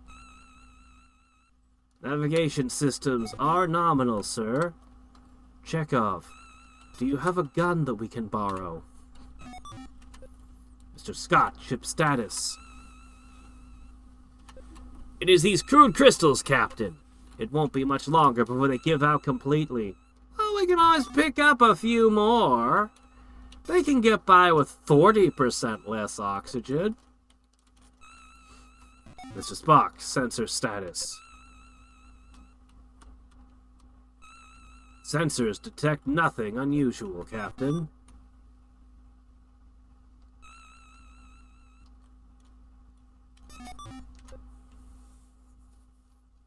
Navigation systems are nominal, sir. Chekhov, do you have a gun that we can borrow? Mr. Scott, ship status. It is these crude crystals, Captain. It won't be much longer before they give out completely. Oh, we can always pick up a few more. They can get by with 40% less oxygen. Mr. Spock, sensor status. Sensors detect nothing unusual, Captain.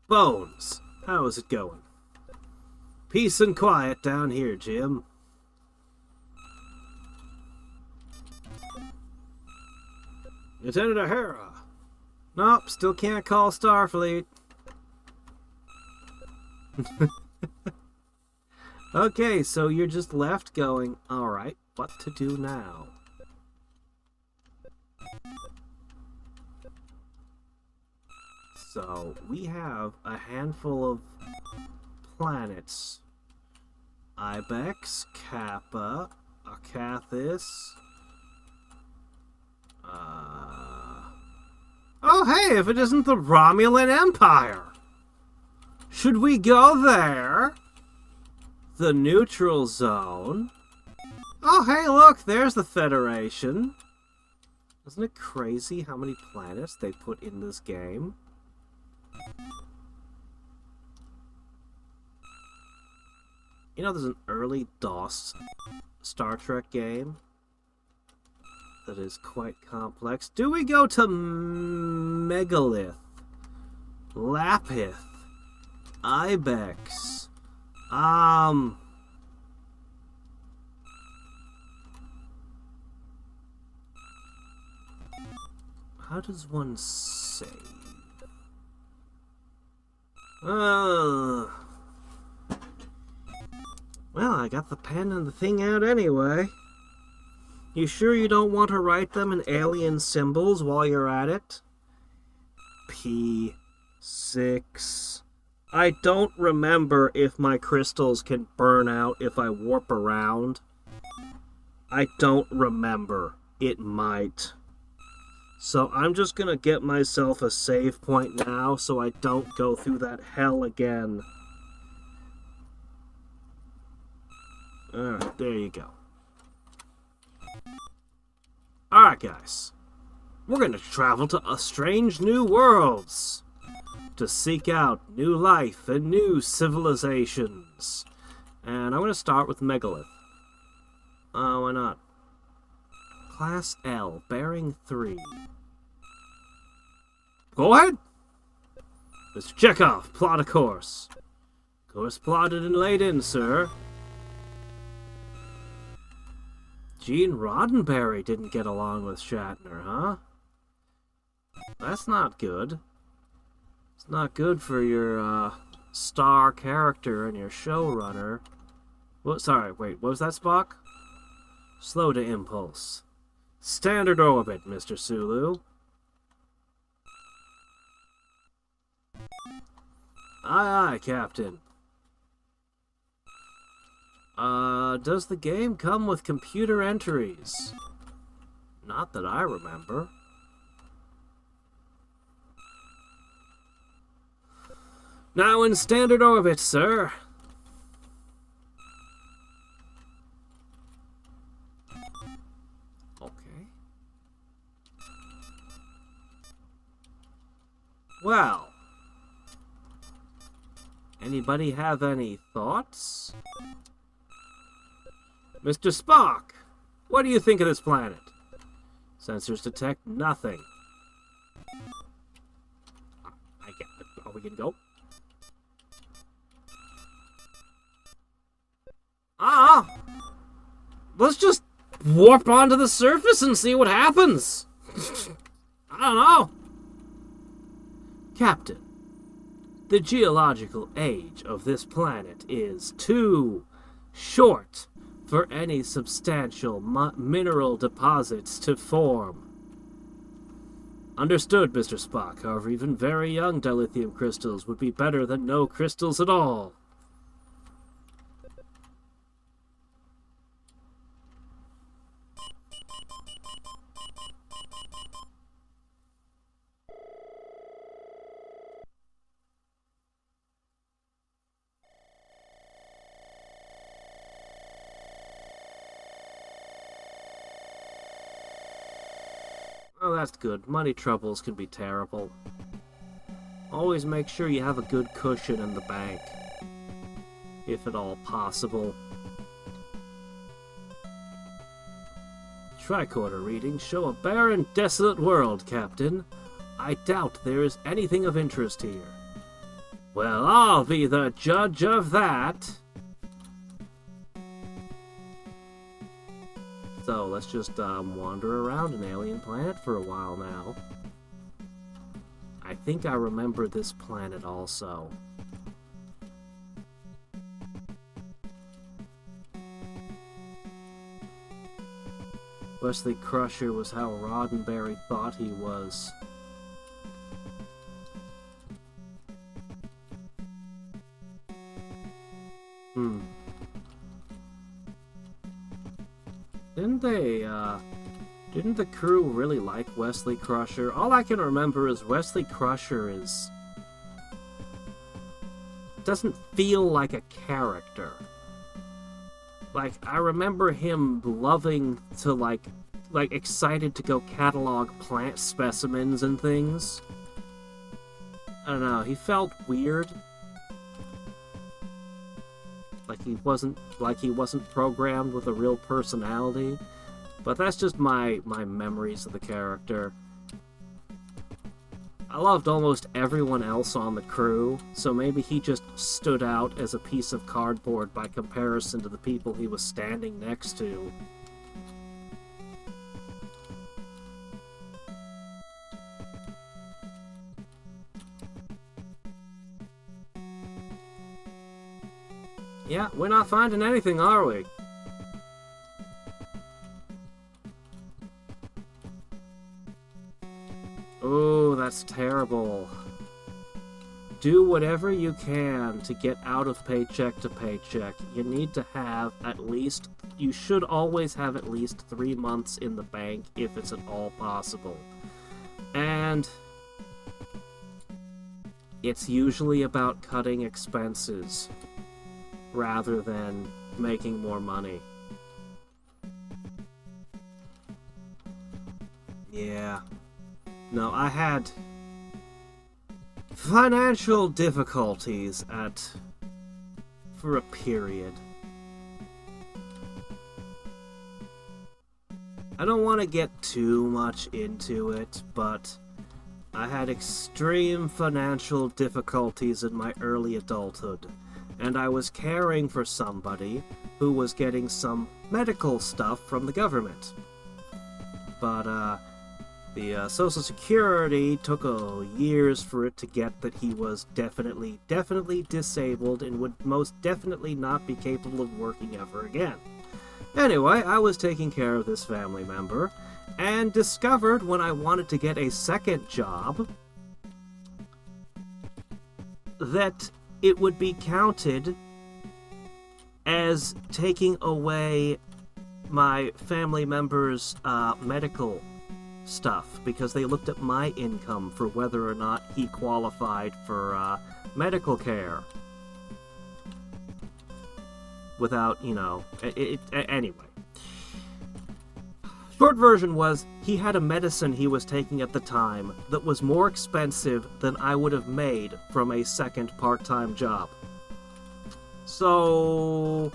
Bones, how is it going? Peace and quiet down here, Jim. Lieutenant O'Hara. Nope, still can't call Starfleet. Okay, so you're just left going, alright, what to do now? So, we have a handful of planets. Ibex, Kappa, Akathis. Oh hey, if it isn't the Romulan Empire! Should we go there? The neutral zone? Oh hey, look, there's the Federation. Isn't it crazy how many planets they put in this game? You know, there's an early DOS Star Trek game that is quite complex. Do we go to Megalith, Lapith, Ibex? How does one save? Well, I got the pen and the thing out anyway. You sure you don't want to write them in alien symbols while you're at it? P6. I don't remember if my crystals can burn out if I warp around. I don't remember. It might. So I'm just gonna get myself a save point now so I don't go through that hell again. Alright, there you go. Alright, guys. We're gonna travel to a strange new worlds to seek out new life and new civilizations. And I'm gonna start with Megalith. Why not? Class L, bearing 3. Go ahead! Mr. Chekhov, plot a course. Course plotted and laid in, sir. Gene Roddenberry didn't get along with Shatner, huh? That's not good. It's not good for your, star character and your showrunner. What? Sorry, wait, what was that, Spock? Slow to impulse. Standard orbit, Mr. Sulu. Aye, aye, Captain. Does the game come with computer entries? Not that I remember. Now in standard orbit, sir. Okay. Well. Anybody have any thoughts? Mr. Spock, what do you think of this planet? Sensors detect nothing. I get it. Oh, we can go? Let's just warp onto the surface and see what happens. I don't know. Captain, The geological age of this planet is too short for any substantial mineral deposits to form. Understood, Mr. Spock. However, even very young dilithium crystals would be better than no crystals at all. Oh, that's good. Money troubles can be terrible. Always make sure you have a good cushion in the bank, if at all possible. Tricorder readings show a barren, desolate world, Captain. I doubt there is anything of interest here. Well, I'll be the judge of that. So let's just wander around an alien planet for a while now. I think I remember this planet also. Wesley Crusher was how Roddenberry thought he was. Didn't the crew really like Wesley Crusher? All I can remember is Wesley Crusher doesn't feel like a character. Like, I remember him loving to, like excited to go catalog plant specimens and things. I don't know, he felt weird. Like he wasn't programmed with a real personality. But that's just my memories of the character. I loved almost everyone else on the crew, so maybe he just stood out as a piece of cardboard by comparison to the people he was standing next to. Yeah, we're not finding anything, are we? Oh, that's terrible. Do whatever you can to get out of paycheck to paycheck. You need to have you should always have at least 3 months in the bank if it's at all possible. And it's usually about cutting expenses rather than making more money. Yeah. No, I had financial difficulties for a period. I don't want to get too much into it, but I had extreme financial difficulties in my early adulthood, and I was caring for somebody who was getting some medical stuff from the government. But, the Social Security took years for it to get that he was definitely disabled and would most definitely not be capable of working ever again. Anyway, I was taking care of this family member and discovered when I wanted to get a second job that it would be counted as taking away my family member's medical stuff, because they looked at my income for whether or not he qualified for medical care. Without, anyway. Short version was, he had a medicine he was taking at the time that was more expensive than I would have made from a second part-time job. So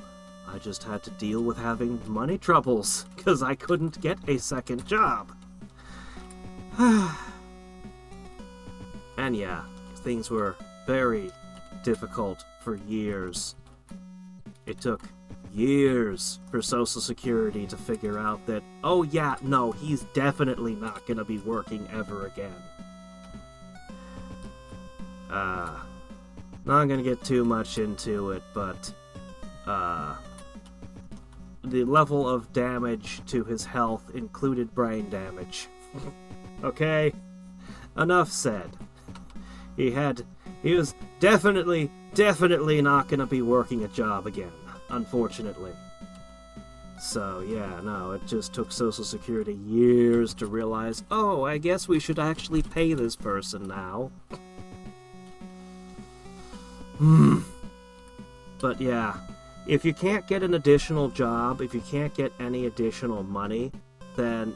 I just had to deal with having money troubles, because I couldn't get a second job. And yeah, things were very difficult for years. It took years for Social Security to figure out that, oh yeah, no, he's definitely not gonna be working ever again. Not gonna get too much into it, but the level of damage to his health included brain damage. Okay? Enough said. He was definitely not gonna be working a job again, unfortunately. So, yeah, no, it just took Social Security years to realize, oh, I guess we should actually pay this person now. But yeah, if you can't get an additional job, if you can't get any additional money, then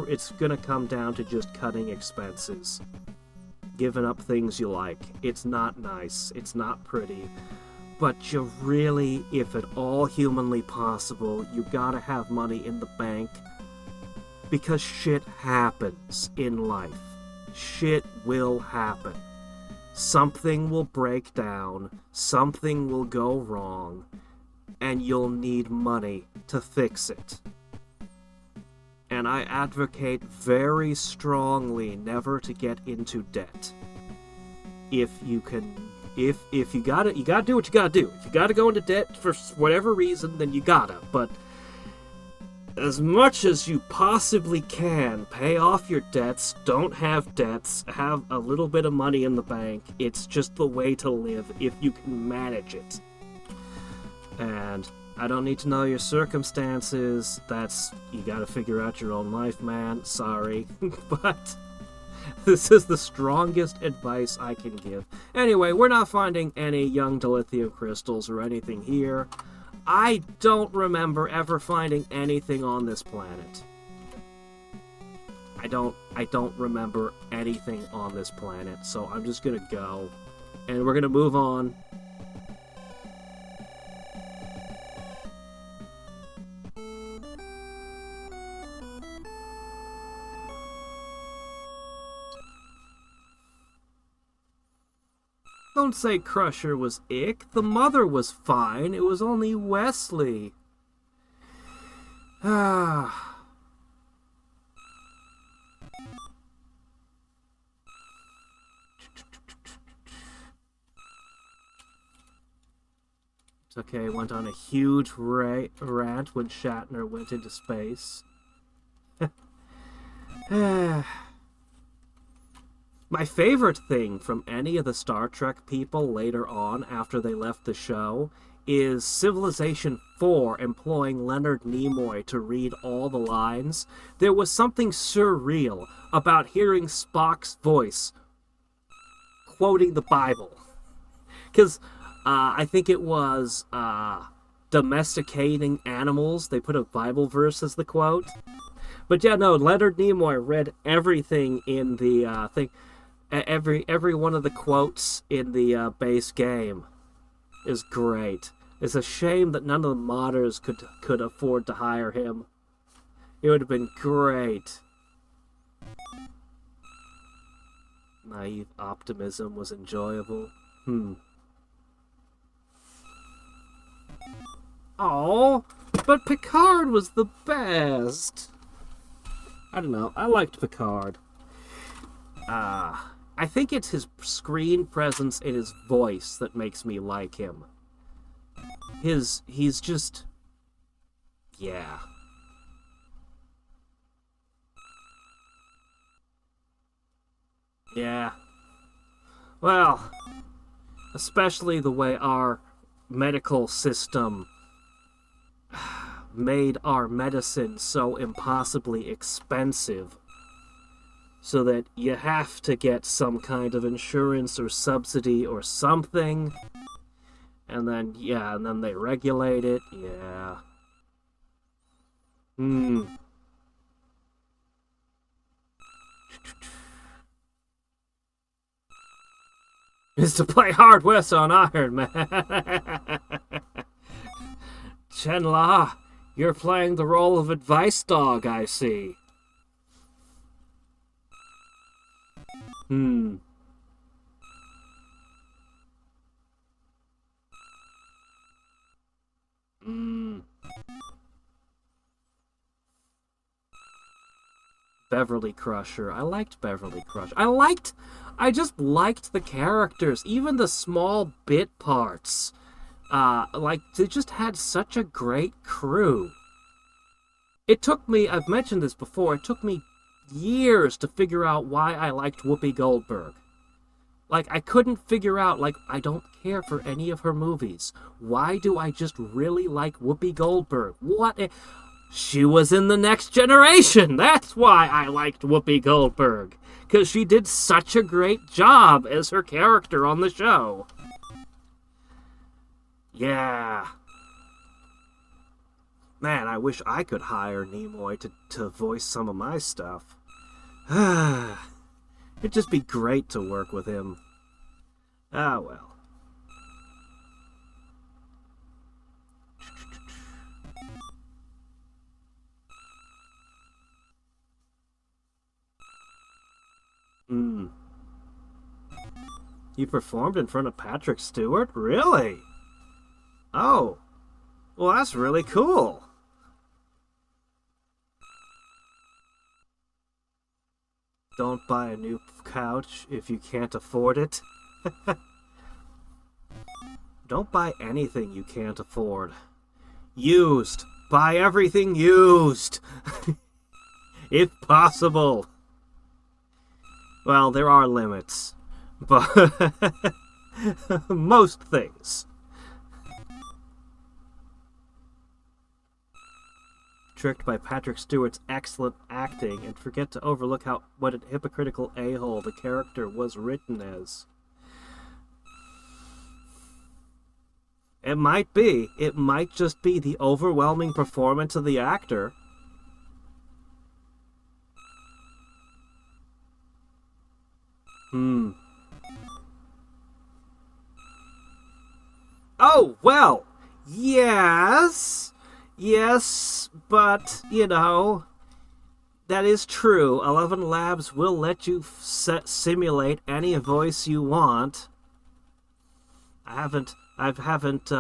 it's gonna come down to just cutting expenses. Giving up things you like. It's not nice. It's not pretty. But you really, if at all humanly possible, you gotta have money in the bank. Because shit happens in life. Shit will happen. Something will break down, something will go wrong, and you'll need money to fix it. And I advocate very strongly never to get into debt. If you gotta do what you gotta do. If you gotta go into debt for whatever reason, then you gotta. But as much as you possibly can, pay off your debts, don't have debts, have a little bit of money in the bank. It's just the way to live if you can manage it. And I don't need to know your circumstances. You gotta figure out your own life, man. Sorry. But this is the strongest advice I can give. Anyway, we're not finding any young dilithium crystals or anything here. I don't remember ever finding anything on this planet. I don't remember anything on this planet, so I'm just gonna go. And we're gonna move on. Don't say Crusher was ick. The mother was fine. It was only Wesley. Ah. It's okay, went on a huge rant when Shatner went into space. My favorite thing from any of the Star Trek people later on, after they left the show, is Civilization 4 employing Leonard Nimoy to read all the lines. There was something surreal about hearing Spock's voice quoting the Bible. Because I think it was domesticating animals. They put a Bible verse as the quote. But yeah, no, Leonard Nimoy read everything in the thing. Every one of the quotes in the base game is great. It's a shame that none of the modders could afford to hire him. It would have been great. Naive optimism was enjoyable. Oh, but Picard was the best. I don't know. I liked Picard. I think it's his screen presence and his voice that makes me like him. He's just... yeah. Yeah. Well, especially the way our medical system made our medicine so impossibly expensive. So that you have to get some kind of insurance or subsidy or something. And then, yeah, and then they regulate it. Yeah. Is to play Hard West on Iron Man. Chen-La, you're playing the role of advice dog, I see. Beverly Crusher. I liked Beverly Crusher. I liked I just liked the characters, even the small bit parts. Like, they just had such a great crew. It took me, I've mentioned this before, it took me years to figure out why I liked Whoopi Goldberg. Like, I couldn't figure out, like, I don't care for any of her movies. Why do I just really like Whoopi Goldberg? She was in The Next Generation! That's why I liked Whoopi Goldberg! Because she did such a great job as her character on the show. Yeah. Man, I wish I could hire Nimoy to voice some of my stuff. It'd just be great to work with him. Ah, well. You performed in front of Patrick Stewart? Really? Oh. Well, that's really cool. Don't buy a new couch if you can't afford it. Don't buy anything you can't afford. Used. Buy everything used. If possible. Well, there are limits. But most things. Tricked by Patrick Stewart's excellent acting and forget to overlook what a hypocritical a-hole the character was written as. It might be. It might just be the overwhelming performance of the actor. Oh, well, yes. Yes, but, you know, that is true. 11 Labs will let you simulate any voice you want. I haven't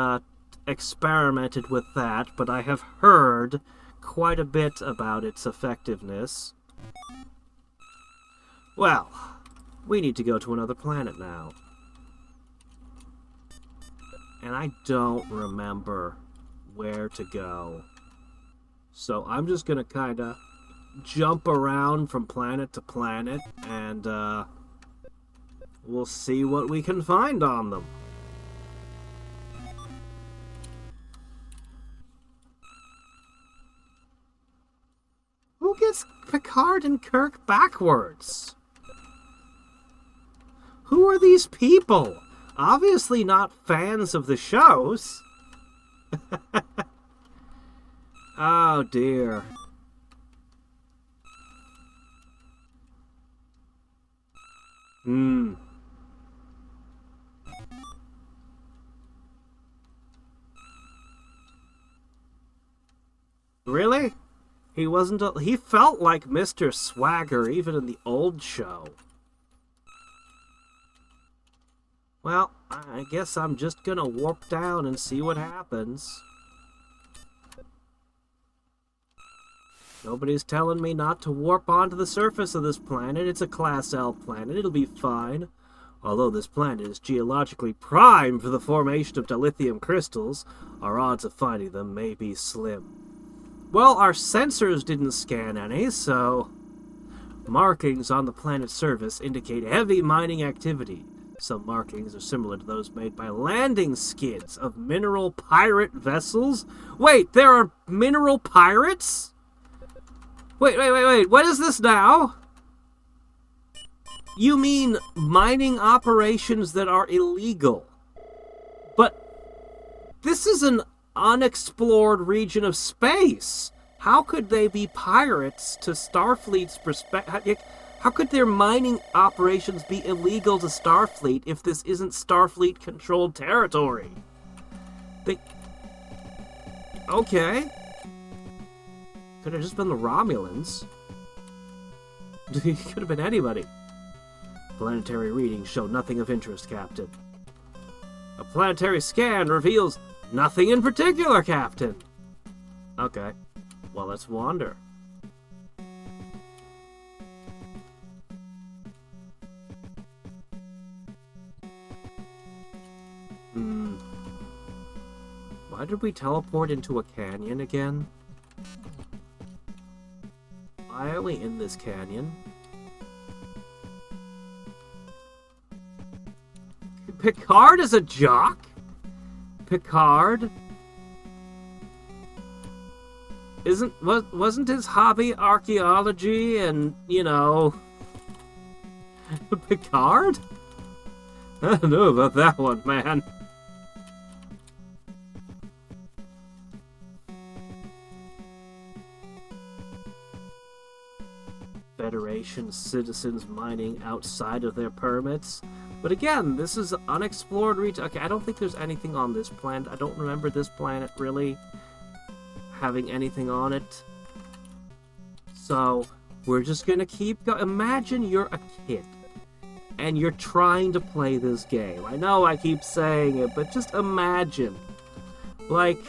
experimented with that, but I have heard quite a bit about its effectiveness. Well, we need to go to another planet now. And I don't remember where to go. So I'm just gonna kinda jump around from planet to planet and we'll see what we can find on them. Who gets Picard and Kirk backwards? Who are these people? Obviously not fans of the shows. Oh dear. Really? He felt like Mr. Swagger even in the old show. Well, I guess I'm just gonna warp down and see what happens. Nobody's telling me not to warp onto the surface of this planet. It's a Class L planet. It'll be fine. Although this planet is geologically prime for the formation of dilithium crystals, our odds of finding them may be slim. Well, our sensors didn't scan any, so... Markings on the planet's surface indicate heavy mining activity. Some markings are similar to those made by landing skids of mineral pirate vessels. Wait, there are mineral pirates? Wait, what is this now? You mean mining operations that are illegal? But this is an unexplored region of space. How could they be pirates to Starfleet's perspective? How could their mining operations be illegal to Starfleet if this isn't Starfleet-controlled territory? Okay. Could have just been the Romulans. It could have been anybody. Planetary readings show nothing of interest, Captain. A planetary scan reveals nothing in particular, Captain. Okay. Well, let's wander. Why did we teleport into a canyon again? Why are we in this canyon? Picard is a jock? Picard? Wasn't his hobby archaeology and, you know... Picard? I don't know about that one, man. Federation citizens mining outside of their permits. But again, this is unexplored region. Okay, I don't think there's anything on this planet. I don't remember this planet really having anything on it. So, we're just gonna keep going. Imagine you're a kid and you're trying to play this game. I know I keep saying it, but just imagine. Like...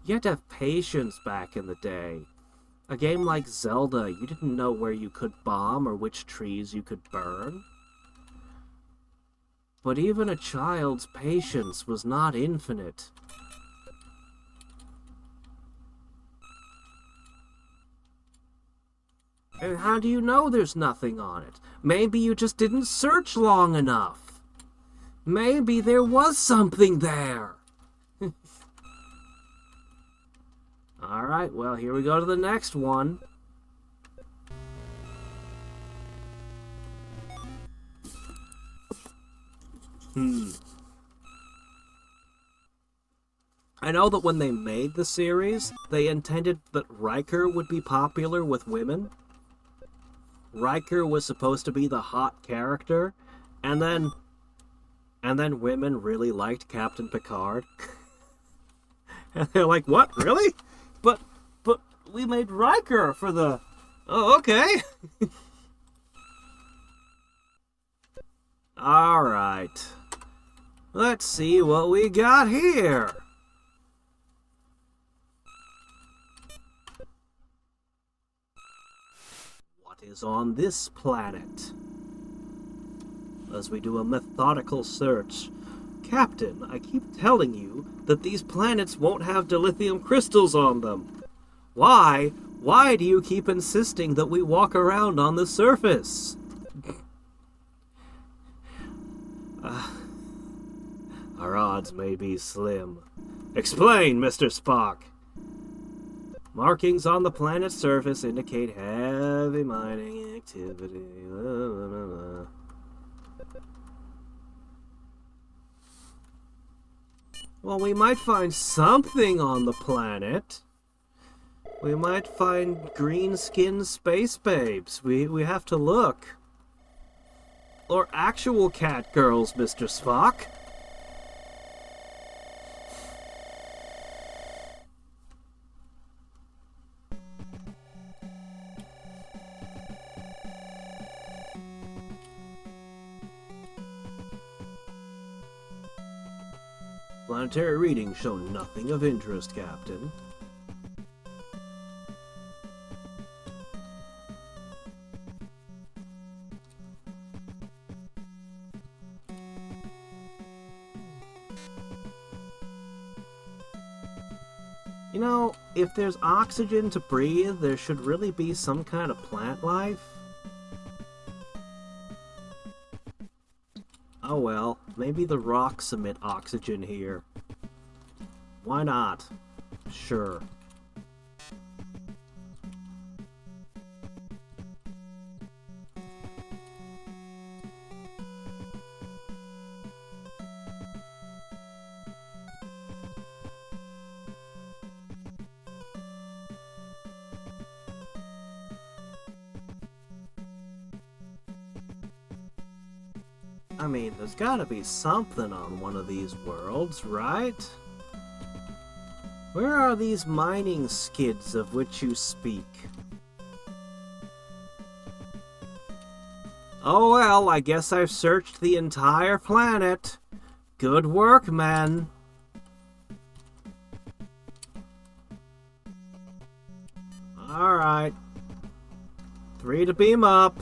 you had to have patience back in the day. A game like Zelda, you didn't know where you could bomb or which trees you could burn. But even a child's patience was not infinite. And how do you know there's nothing on it? Maybe you just didn't search long enough. Maybe there was something there. Alright, well, here we go to the next one. I know that when they made the series, they intended that Riker would be popular with women. Riker was supposed to be the hot character, and then women really liked Captain Picard. And they're like, what, really? But we made Riker for the... Oh, okay. Alright. Let's see what we got here. What is on this planet? As we do a methodical search. Captain, I keep telling you that these planets won't have dilithium crystals on them. Why? Why do you keep insisting that we walk around on the surface? Our odds may be slim. Explain, Mr. Spock. Markings on the planet's surface indicate heavy mining activity. Well, we might find something on the planet. We might find green-skinned space babes. We have to look. Or actual cat girls, Mr. Spock. Planetary readings show nothing of interest, Captain. You know, if there's oxygen to breathe, there should really be some kind of plant life. Oh well, maybe the rocks emit oxygen here. Why not? Sure. I mean, there's gotta be something on one of these worlds, right? Where are these mining skids of which you speak? Oh well, I guess I've searched the entire planet. Good work, men. Alright. 3 to beam up.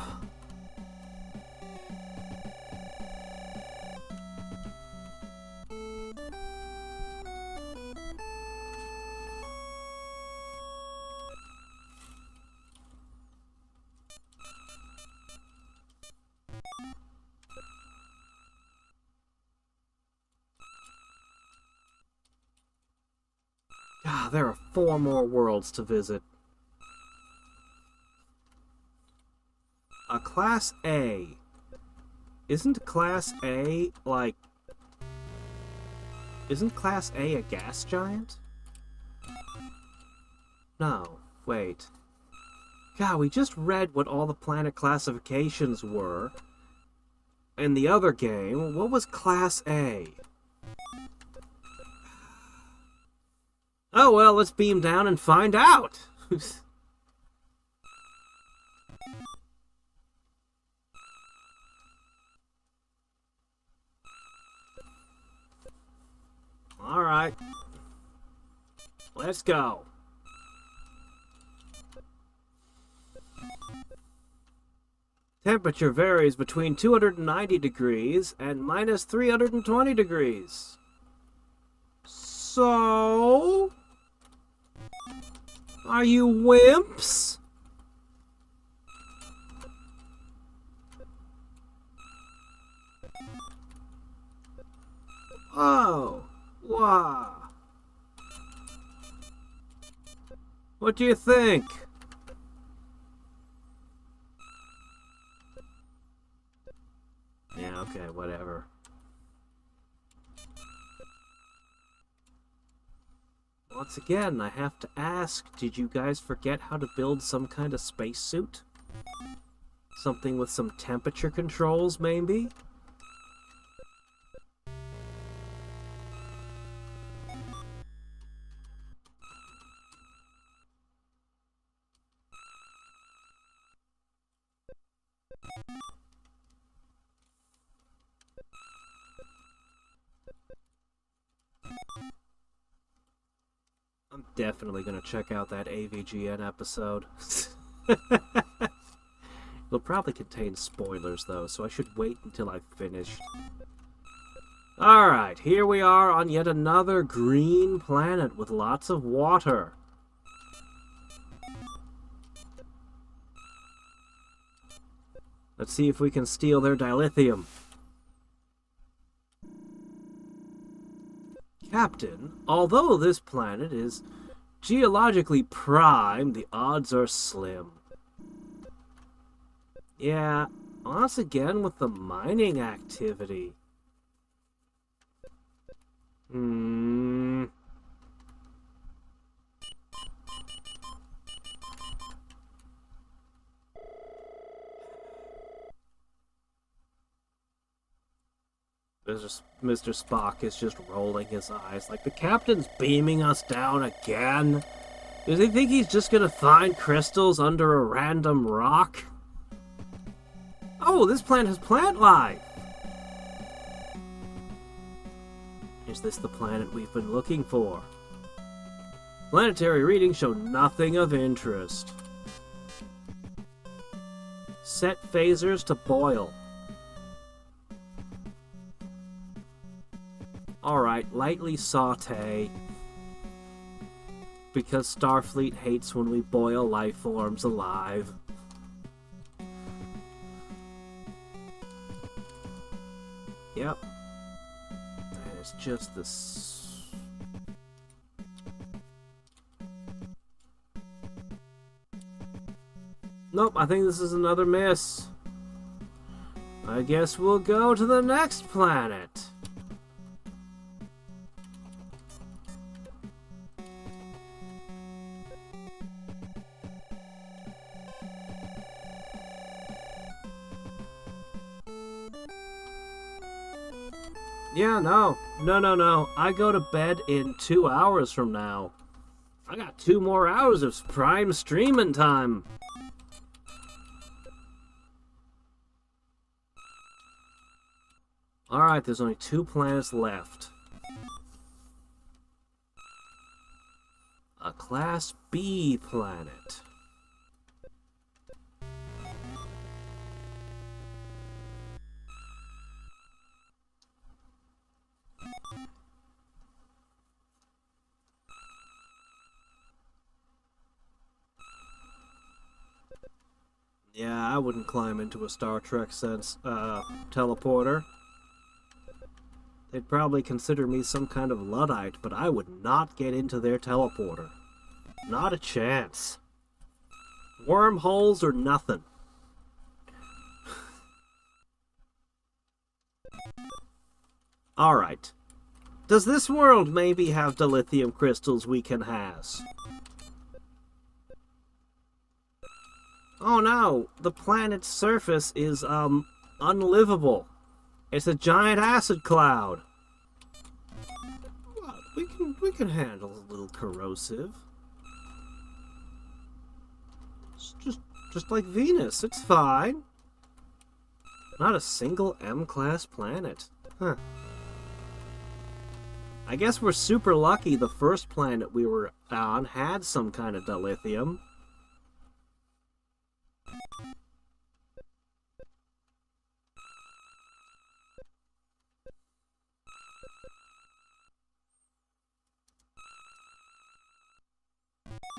there are 4 more worlds to visit. Class A. Isn't Class A, like... Isn't Class A a gas giant? No, wait. God, we just read what all the planet classifications were. In the other game, what was Class A? Oh well, let's beam down and find out! Alright. Let's go. Temperature varies between 290 degrees and minus 320 degrees. So... Are you wimps? Oh, wow. What do you think? Yeah, okay, whatever. Once again, I have to ask, did you guys forget how to build some kind of spacesuit? Something with some temperature controls, maybe? I'm definitely gonna check out that AVGN episode. It'll probably contain spoilers, though, so I should wait until I've finished. Alright, here we are on yet another green planet with lots of water. Let's see if we can steal their dilithium. Captain, although this planet is geologically prime, the odds are slim. Yeah, once again with the mining activity. Mr. Spock is just rolling his eyes like the captain's beaming us down again. Does he think he's just gonna find crystals under a random rock? Oh, this plant has plant life! Is this the planet we've been looking for? Planetary readings show nothing of interest. Set phasers to boil. Alright, lightly saute. Because Starfleet hates when we boil life forms alive. Yep. And it's just this. Nope, I think this is another miss. I guess we'll go to the next planet. Yeah, no. No. I go to bed in 2 hours from now. I got 2 more hours of prime streaming time. Alright, there's only 2 planets left. A Class B planet. Yeah, I wouldn't climb into a Star Trek sense teleporter. They'd probably consider me some kind of Luddite, but I would not get into their teleporter. Not a chance. Wormholes or nothing. Alright. Does this world maybe have dilithium crystals we can has? Oh no, the planet's surface is, unlivable. It's a giant acid cloud. Well, we can handle a little corrosive. It's just like Venus, it's fine. Not a single M-class planet. Huh. I guess we're super lucky the first planet we were on had some kind of dilithium.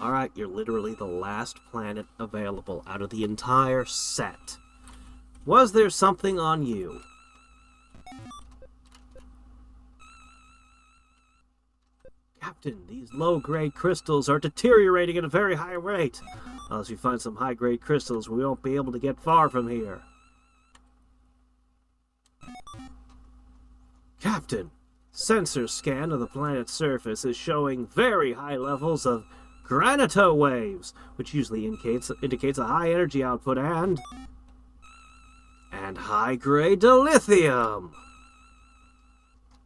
Alright, you're literally the last planet available out of the entire set. Was there something on you? Captain, these low-grade crystals are deteriorating at a very high rate. Unless we find some high-grade crystals, we won't be able to get far from here. Captain, sensor scan of the planet's surface is showing very high levels of granito waves, which usually indicates a high energy output and high-grade dilithium.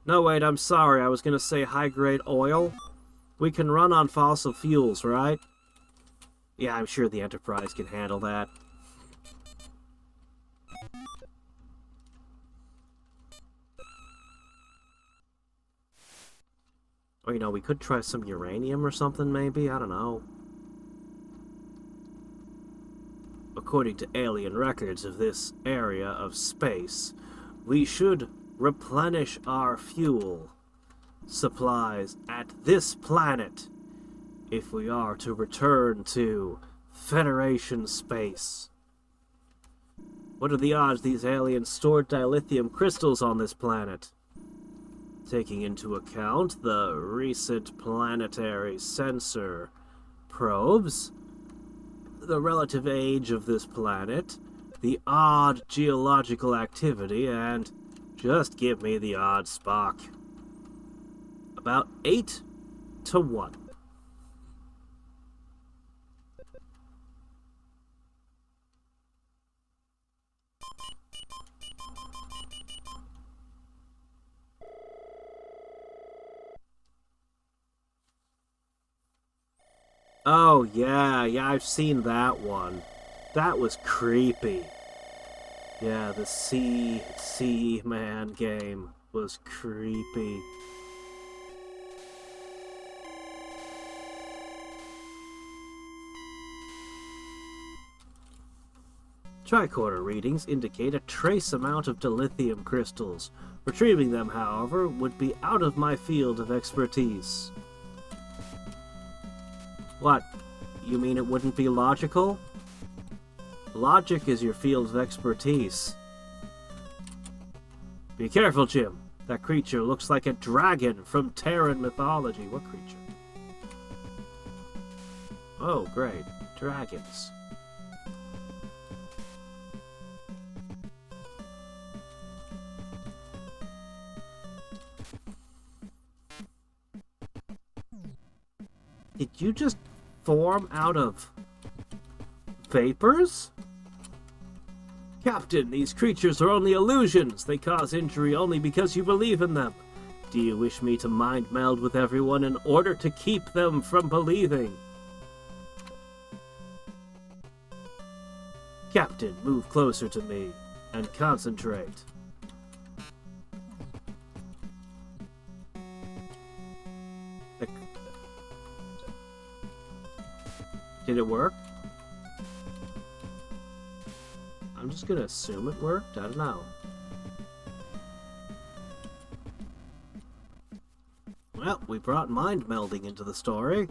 No, wait, I'm sorry. I was going to say high-grade oil. We can run on fossil fuels, right? Yeah, I'm sure the Enterprise can handle that. Or, you know, we could try some uranium or something, maybe? I don't know. According to alien records of this area of space, we should replenish our fuel supplies at this planet if we are to return to Federation space. What are the odds these aliens stored dilithium crystals on this planet? Taking into account the recent planetary sensor probes, the relative age of this planet, the odd geological activity, and just give me the odd Spock. About 8 to 1. Oh, yeah, I've seen that one. That was creepy. Yeah, the Sea Man game was creepy. Tricorder readings indicate a trace amount of dilithium crystals. Retrieving them, however, would be out of my field of expertise. What? You mean it wouldn't be logical? Logic is your field of expertise. Be careful, Jim. That creature looks like a dragon from Terran mythology. What creature? Oh, great. Dragons. Did you just form out of vapors? Captain, these creatures are only illusions. They cause injury only because you believe in them. Do you wish me to mind meld with everyone in order to keep them from believing? Captain, move closer to me and concentrate. Did it work? I'm just gonna assume it worked. I don't know. Well, we brought mind melding into the story.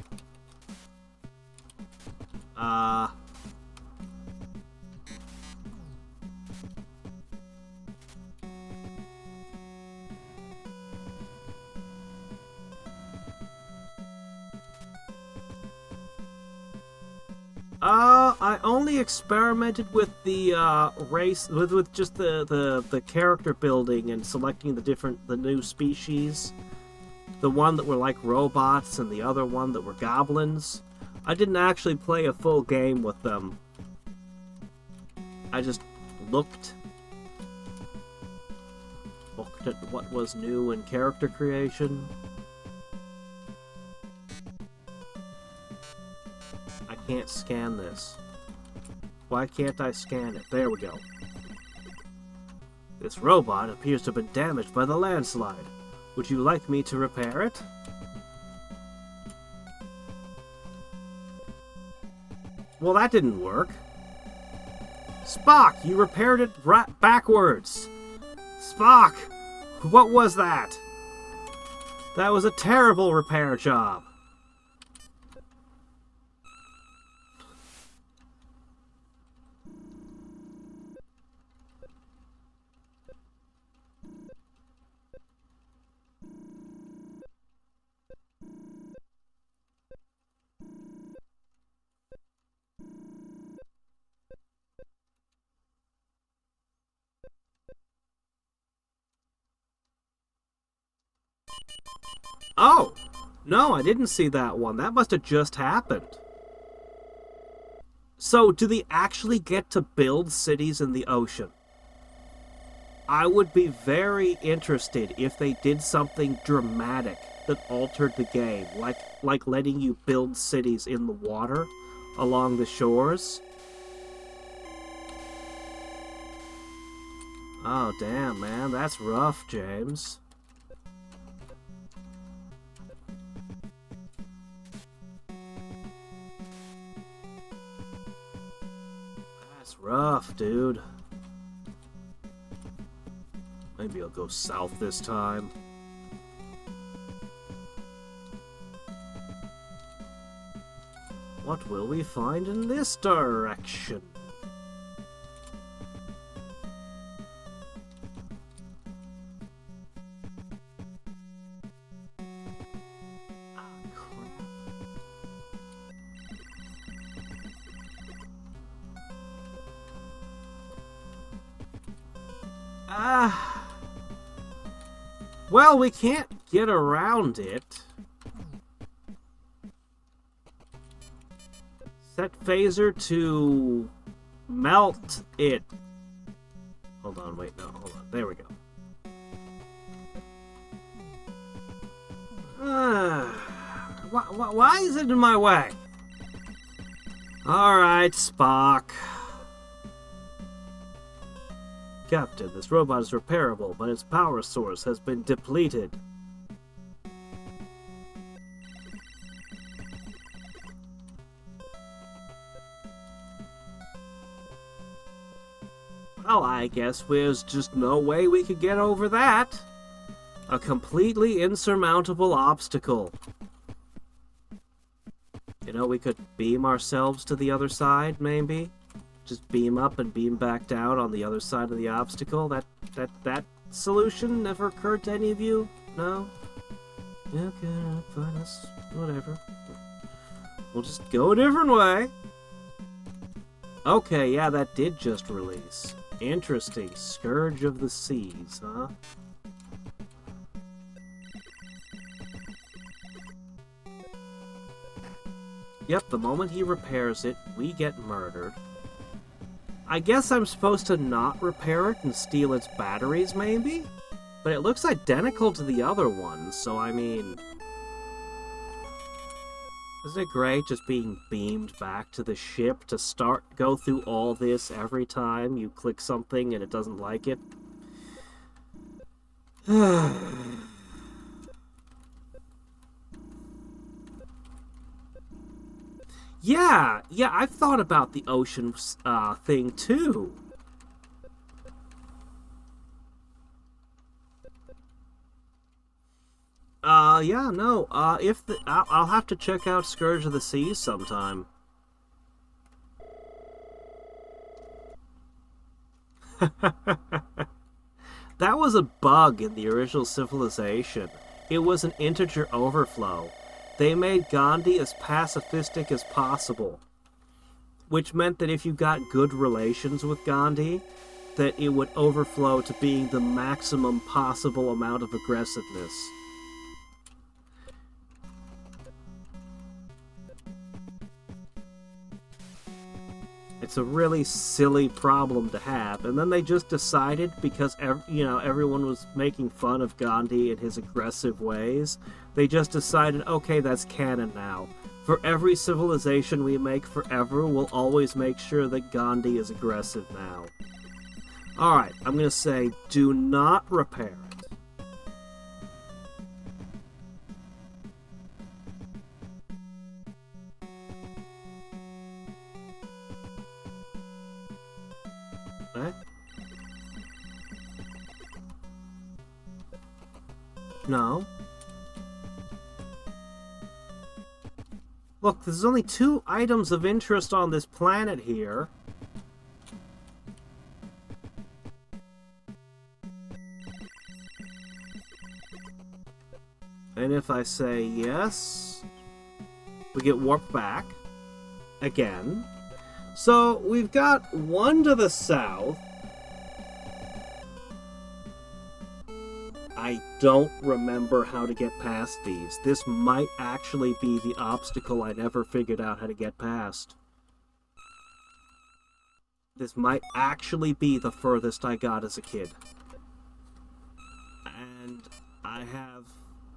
I only experimented with the race with just the character building and selecting the new species. The one that were like robots and the other one that were goblins. I didn't actually play a full game with them. I just looked at what was new in character creation. I can't scan this. Why can't I scan it? There we go. This robot appears to have been damaged by the landslide. Would you like me to repair it? Well, that didn't work. Spock, you repaired it backwards. Spock, what was that? That was a terrible repair job. Oh! No, I didn't see that one. That must have just happened. So, do they actually get to build cities in the ocean? I would be very interested if they did something dramatic that altered the game, like letting you build cities in the water along the shores. Oh, damn, man. That's rough, James. That's rough, dude. Maybe I'll go south this time. What will we find in this direction? Well, we can't get around it. Set phaser to melt it. Hold on, wait, no, hold on. There we go. Why is it in my way? Alright, Spock. Captain, this robot is repairable, but its power source has been depleted. Well, I guess there's just no way we could get over that. A completely insurmountable obstacle. You know, we could beam ourselves to the other side, maybe? Just beam up and beam back down on the other side of the obstacle? That solution never occurred to any of you? No? Yeah, okay, fine, that's whatever. We'll just go a different way. Okay, yeah, that did just release. Interesting. Scourge of the Seas, huh? Yep, the moment he repairs it, we get murdered. I guess I'm supposed to not repair it and steal its batteries, maybe? But it looks identical to the other ones, so I mean... Isn't it great just being beamed back to the ship to go through all this every time you click something and it doesn't like it? Yeah, I've thought about the ocean thing too. Yeah, no, I'll have to check out Scourge of the Seas sometime. That was a bug in the original Civilization. It was an integer overflow. They made Gandhi as pacifistic as possible. which meant that if you got good relations with Gandhi, that it would overflow to being the maximum possible amount of aggressiveness. It's a really silly problem to have, and then they just decided, because everyone was making fun of Gandhi and his aggressive ways, they just decided, okay, that's canon now. For every civilization we make forever, we'll always make sure that Gandhi is aggressive now. Alright, I'm gonna say, do not repair it. No. Look, there's only 2 items of interest on this planet here. And if I say yes, we get warped back again. So we've got 1 to the south. I don't remember how to get past these. This might actually be the obstacle I never figured out how to get past. This might actually be the furthest I got as a kid. And I have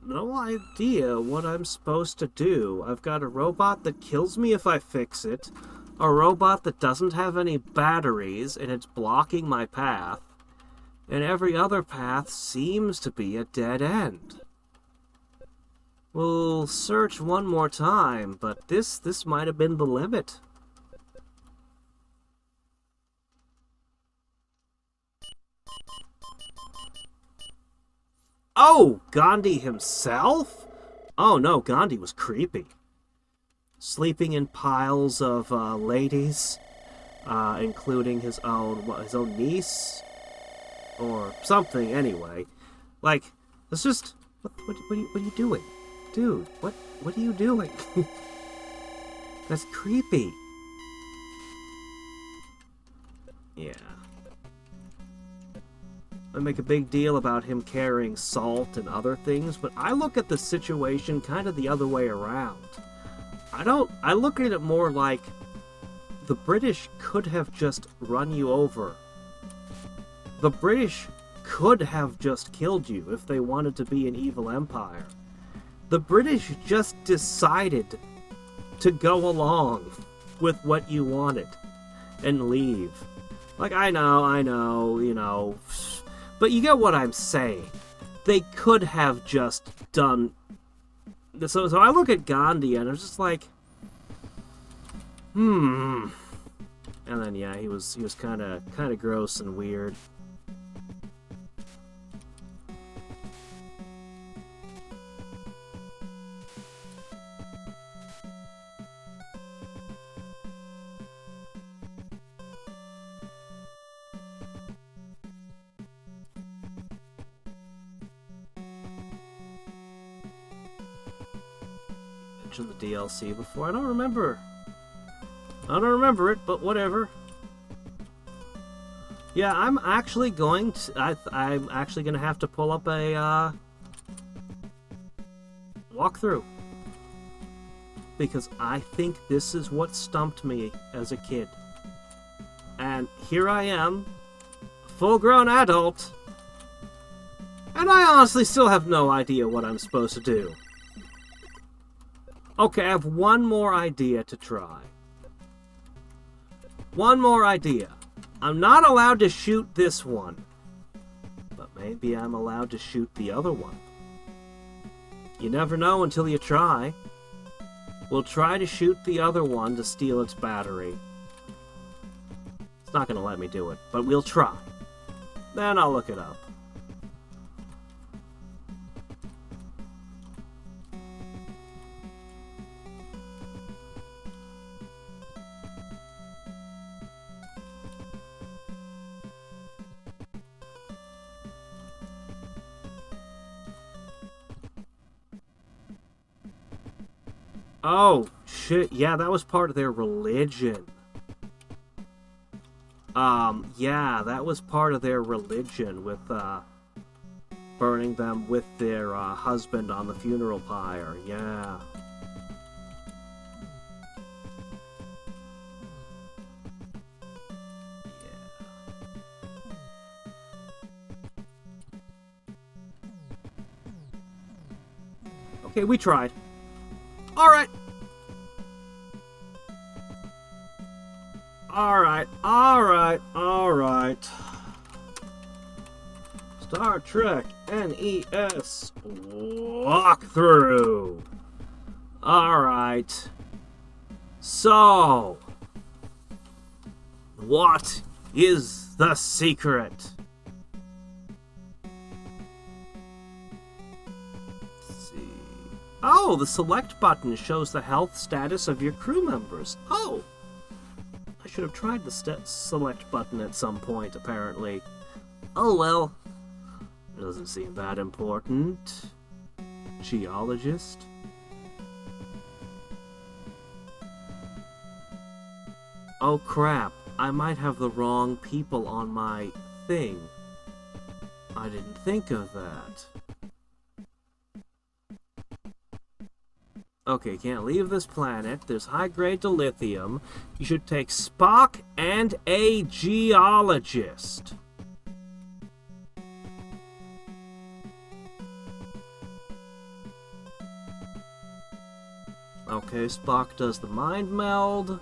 no idea what I'm supposed to do. I've got a robot that kills me if I fix it, a robot that doesn't have any batteries and it's blocking my path, and every other path seems to be a dead end. We'll search one more time, but this might have been the limit. Oh, Gandhi himself? Oh no, Gandhi was creepy. Sleeping in piles of ladies, including his own niece? Or something, anyway. Like, it's just... What are you doing? Dude, what are you doing? That's creepy. Yeah. I make a big deal about him carrying salt and other things, but I look at the situation kind of the other way around. I look at it more like the British could have just run you over. The British could have just killed you if they wanted to be an evil empire. The British just decided to go along with what you wanted and leave. Like, I know, you know, but you get what I'm saying. They could have just done... So I look at Gandhi and I'm just like, And then, yeah, he was kind of gross and weird. The DLC before. I don't remember it, but whatever. Yeah, I'm actually going to... I'm actually going to have to pull up a walkthrough. Because I think this is what stumped me as a kid. And here I am, a full-grown adult, and I honestly still have no idea what I'm supposed to do. Okay, I have one more idea to try. One more idea. I'm not allowed to shoot this one. But maybe I'm allowed to shoot the other one. You never know until you try. We'll try to shoot the other one to steal its battery. It's not going to let me do it, but we'll try. Then I'll look it up. Oh, shit. Yeah, that was part of their religion. Yeah, that was part of their religion with, burning them with their, husband on the funeral pyre, yeah. Okay, we tried. Alright. Alright. Star Trek NES walkthrough. Alright. So, what is the secret? Oh, the select button shows the health status of your crew members. Oh! I should have tried the select button at some point, apparently. Oh well. It doesn't seem that important. Geologist. Oh crap, I might have the wrong people on my thing. I didn't think of that. Okay, can't leave this planet. There's high-grade dilithium. You should take Spock and a geologist. Okay, Spock does the mind meld.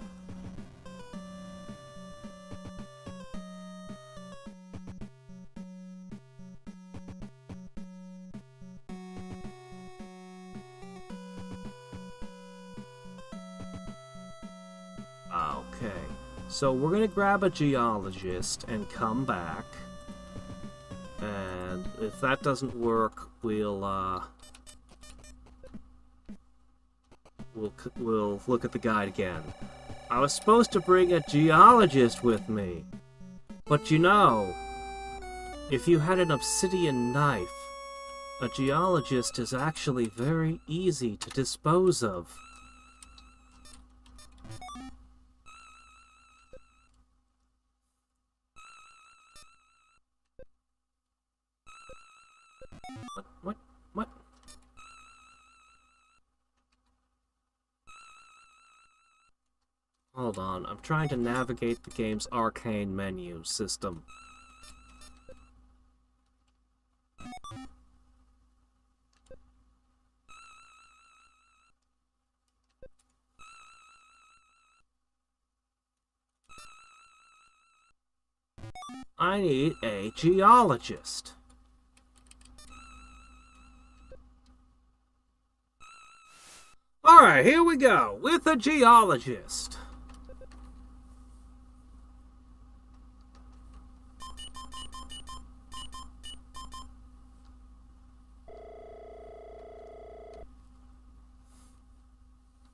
Okay, so we're gonna grab a geologist and come back. And if that doesn't work, we'll look at the guide again. I was supposed to bring a geologist with me, but you know, if you had an obsidian knife, a geologist is actually very easy to dispose of. What? Hold on, I'm trying to navigate the game's arcane menu system. I need a geologist. Alright, here we go, with a geologist.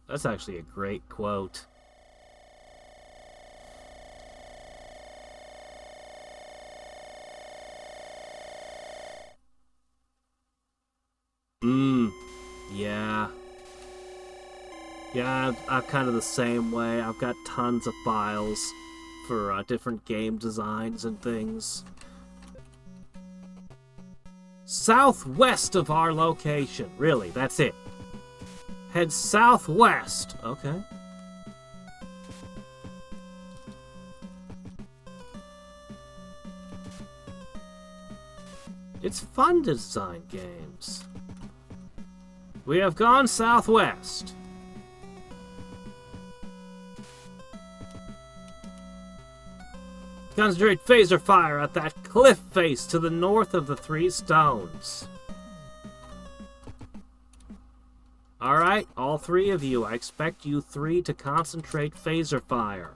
That's actually a great quote. Yeah. Yeah, I'm kind of the same way. I've got tons of files for different game designs and things. Southwest of our location. Really, that's it. Head southwest. Okay. It's fun to design games. We have gone southwest. Concentrate phaser fire at that cliff face to the north of the 3 stones. Alright, all 3 of you. I expect you 3 to concentrate phaser fire.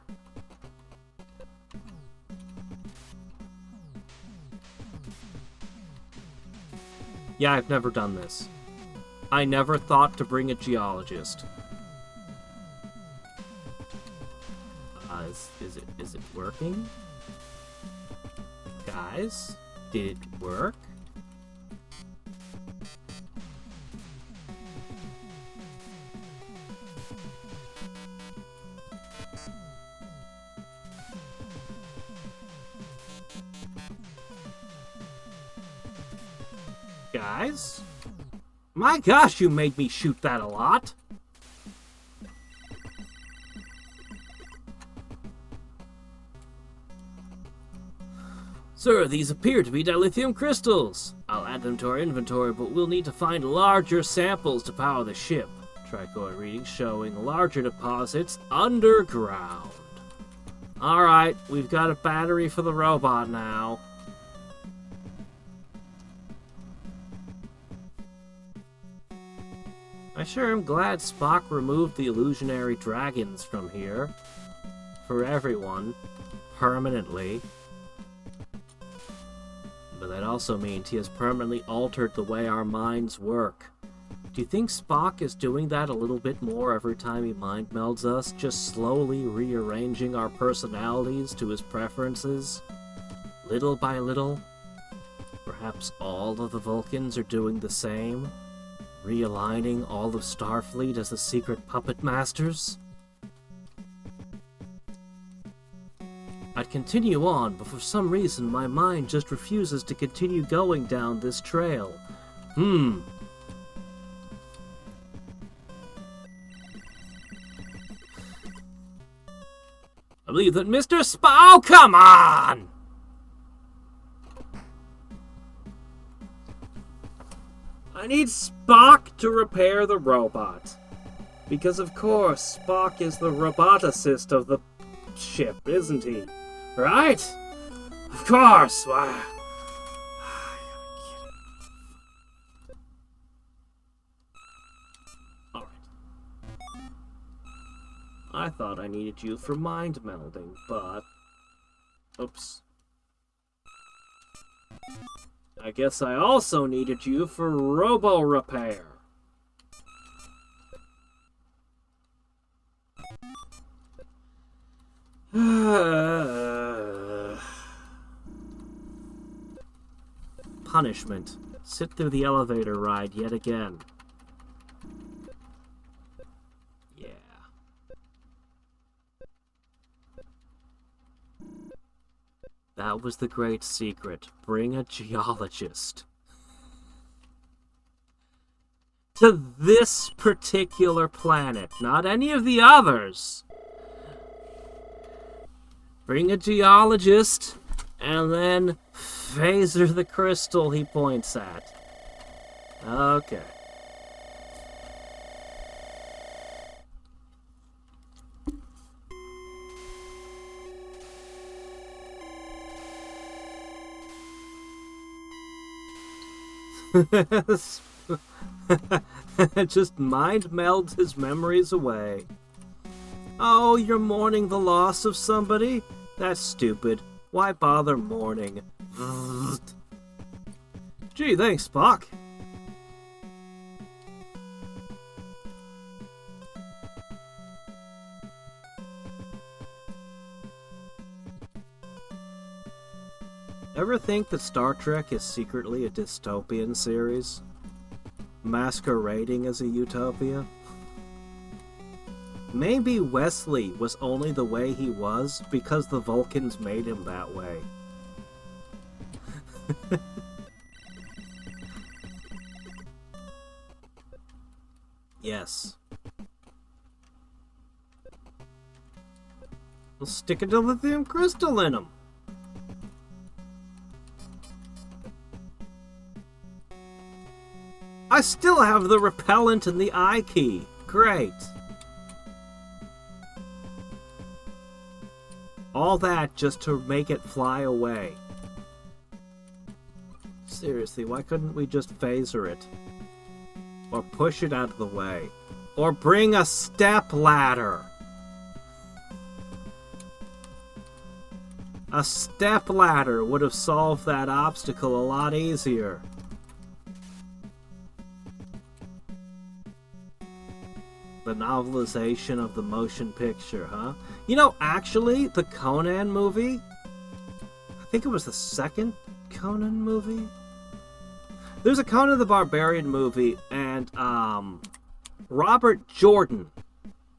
Yeah, I've never done this. I never thought to bring a geologist. Is it working? Guys, did it work? guys. My gosh, you made me shoot that a lot. Sir, these appear to be dilithium crystals. I'll add them to our inventory, but we'll need to find larger samples to power the ship. Tricoid readings showing larger deposits underground. Alright, we've got a battery for the robot now. I sure am glad Spock removed the illusionary dragons from here. For everyone. Permanently. But that also means he has permanently altered the way our minds work. Do you think Spock is doing that a little bit more every time he mind melds us, just slowly rearranging our personalities to his preferences? Little by little? Perhaps all of the Vulcans are doing the same? Realigning all of Starfleet as the secret puppet masters? I'd continue on, but for some reason my mind just refuses to continue going down this trail. I believe that Mr. Oh, come on! I need Spock to repair the robot. Because of course, Spock is the roboticist of the ship, isn't he? Right? Of course! Why? Alright. I thought I needed you for mind melding, but... Oops. I guess I also needed you for robo repair. Punishment. Sit through the elevator ride yet again. Yeah. That was the great secret. Bring a geologist. To this particular planet, not any of the others. Bring a geologist, and then phaser the crystal he points at. Okay. Just mind melds his memories away. Oh, you're mourning the loss of somebody? That's stupid. Why bother mourning? Gee, thanks, Spock. Ever think that Star Trek is secretly a dystopian series? Masquerading as a utopia? Maybe Wesley was only the way he was because the Vulcans made him that way. Yes. We'll stick a dilithium crystal in him. I still have the repellent and the eye key. Great. All that just to make it fly away. Seriously, why couldn't we just phaser it? Or push it out of the way? Or bring a step ladder? A step ladder would have solved that obstacle a lot easier. The novelization of the motion picture, huh? You know, actually, the Conan movie, I think it was the second Conan movie? There's a Conan the Barbarian movie, and, Robert Jordan,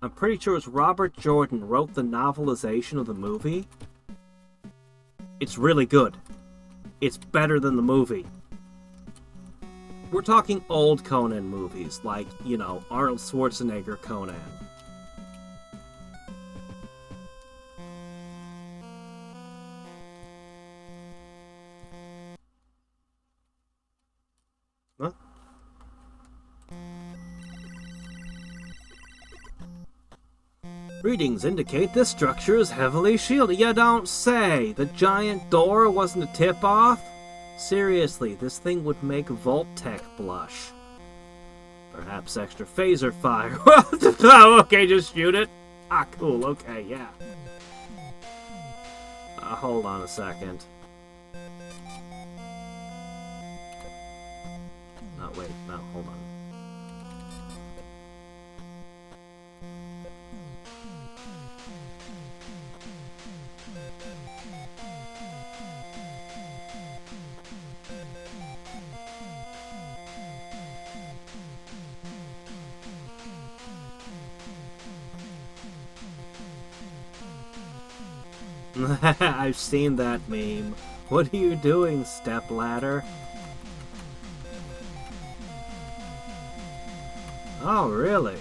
I'm pretty sure it's Robert Jordan, wrote the novelization of the movie. It's really good. It's better than the movie. We're talking old Conan movies, like, you know, Arnold Schwarzenegger Conan. Huh? Readings indicate this structure is heavily shielded. You don't say! The giant door wasn't a tip-off? Seriously, this thing would make Vault-Tec blush. Perhaps extra phaser fire. Oh, okay, just shoot it. Ah, cool, okay, yeah. Hold on a second. No, wait, no, hold on. I've seen that meme. What are you doing, stepladder? Oh, really?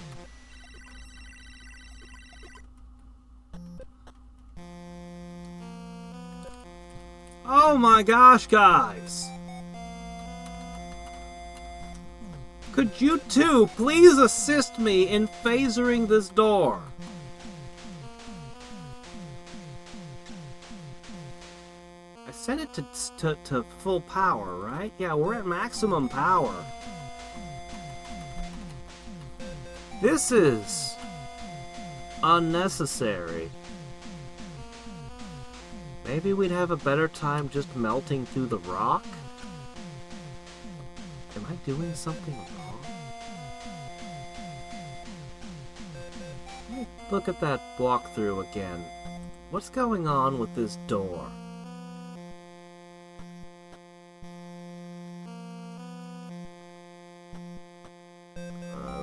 Oh my gosh, guys! Could you two please assist me in phasering this door? I set it to full power, right? Yeah, we're at maximum power. This is unnecessary. Maybe we'd have a better time just melting through the rock? Am I doing something wrong? Let me look at that walkthrough again. What's going on with this door?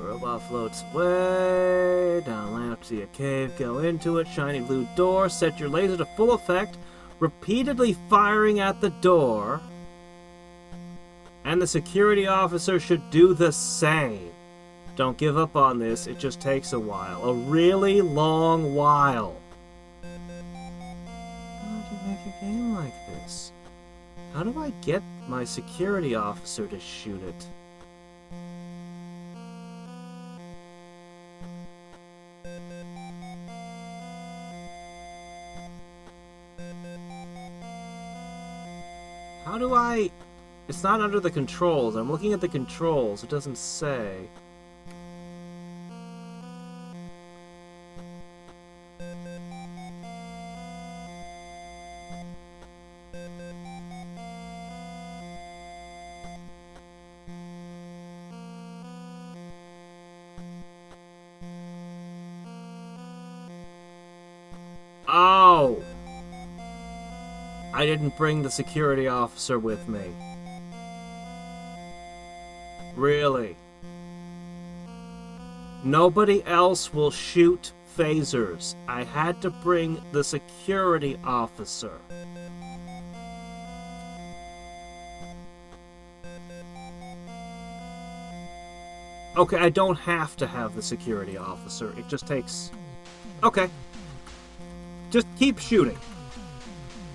Robot floats way down left, see a cave, go into it, shiny blue door, set your laser to full effect, repeatedly firing at the door, and the security officer should do the same. Don't give up on this, it just takes a while. A really long while. Why would you make a game like this? How do I get my security officer to shoot it? How do I... It's not under the controls. I'm looking at the controls. It doesn't say. Oh! I didn't bring the security officer with me. Really? Nobody else will shoot phasers. I had to bring the security officer. Okay, I don't have to have the security officer. It just takes... Okay. Just keep shooting.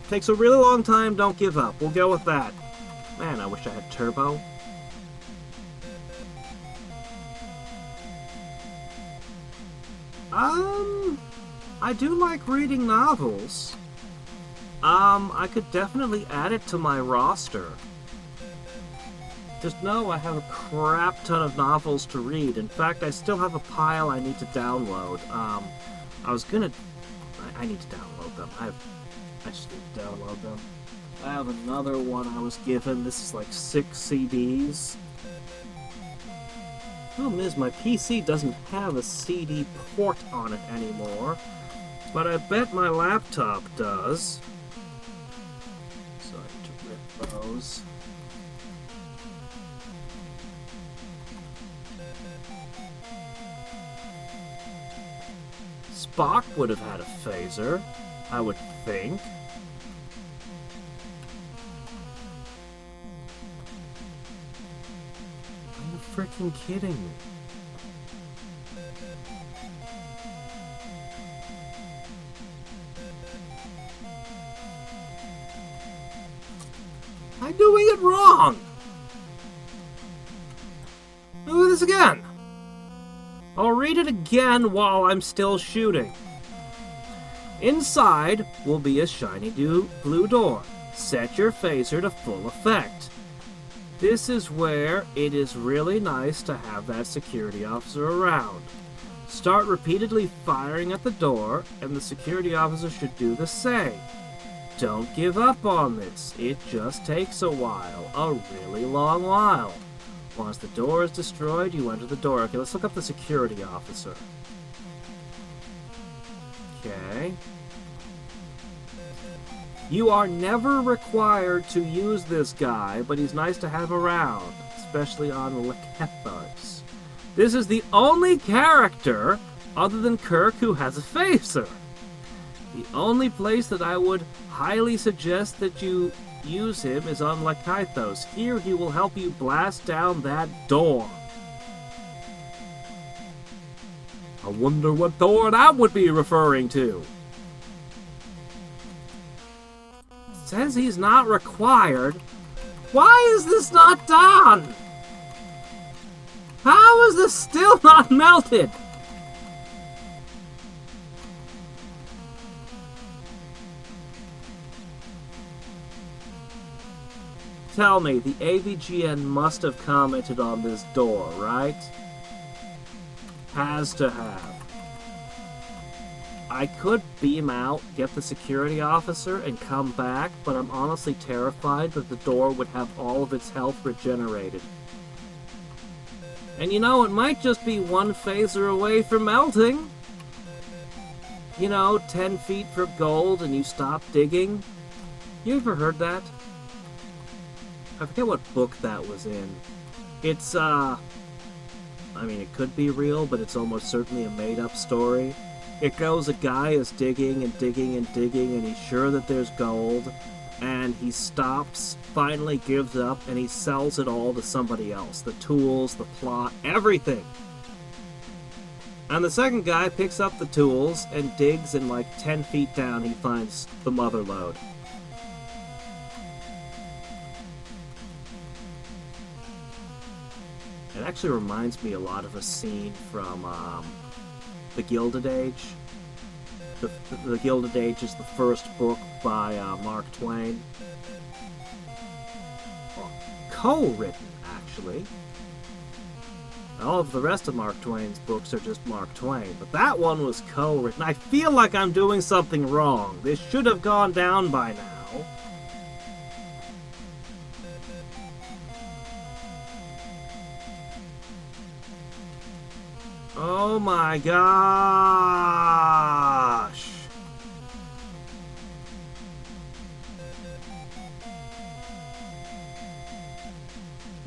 Takes a really long time, don't give up. We'll go with that. Man, I wish I had turbo. I do like reading novels. I could definitely add it to my roster. Just know I have a crap ton of novels to read. In fact, I still have a pile I need to download. I was gonna... I need to download them. I just need to download them. I have another one I was given. This is like 6 CDs. Problem is, my PC doesn't have a CD port on it anymore. But I bet my laptop does. So I need to rip those. Spock would have had a phaser, I would think. freaking kidding me? I'm doing it wrong! Do this again! I'll read it again while I'm still shooting. Inside will be a shiny blue door. Set your phaser to full effect. This is where it is really nice to have that security officer around. Start repeatedly firing at the door, and the security officer should do the same. Don't give up on this. It just takes a while. A really long while. Once the door is destroyed, you enter the door. Okay, let's look up the security officer. Okay. You are never required to use this guy, but he's nice to have around, especially on Lekethos. This is the only character, other than Kirk, who has a phaser. The only place that I would highly suggest that you use him is on Lekethos. Here he will help you blast down that door. I wonder what door that would be referring to. Says he's not required. Why is this not done? How is this still not melted? Tell me, the AVGN must have commented on this door, right? Has to have. I could beam out, get the security officer, and come back, but I'm honestly terrified that the door would have all of its health regenerated. And you know, it might just be one phaser away from melting. You know, 10 feet from gold and you stop digging. You ever heard that? I forget what book that was in. It's, I mean, it could be real, but it's almost certainly a made-up story. It goes, a guy is digging and digging and digging, and he's sure that there's gold, and he stops, finally gives up, and he sells it all to somebody else. The tools, the plot, everything. And the second guy picks up the tools and digs, and like 10 feet down he finds the mother lode. It actually reminds me a lot of a scene from The Gilded Age. The Gilded Age is the first book by Mark Twain. Well, co-written, actually. All of the rest of Mark Twain's books are just Mark Twain, but that one was co-written. I feel like I'm doing something wrong. This should have gone down by now. Oh my gosh!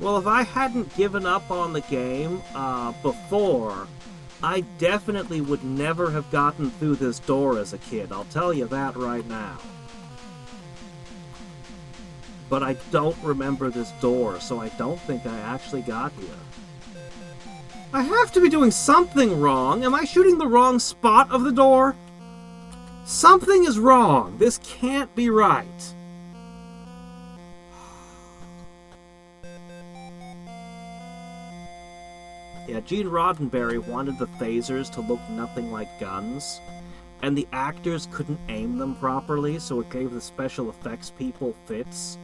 Well, if I hadn't given up on the game before, I definitely would never have gotten through this door as a kid. I'll tell you that right now. But I don't remember this door, so I don't think I actually got here. I have to be doing something wrong. Am I shooting the wrong spot of the door? Something is wrong. This can't be right. Yeah, Gene Roddenberry wanted the phasers to look nothing like guns, and the actors couldn't aim them properly, so it gave the special effects people fits.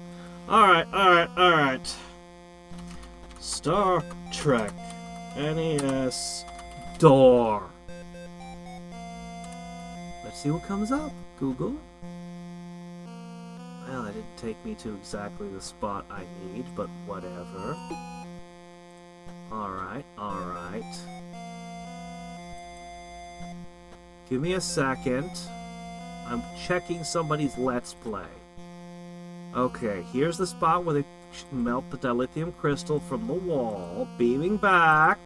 Alright. Star Trek NES door. Let's see what comes up. Google. Well, it didn't take me to exactly the spot I need, but whatever. Alright. Give me a second. I'm checking somebody's Let's Play. Okay, here's the spot where they melt the dilithium crystal from the wall. Beaming back.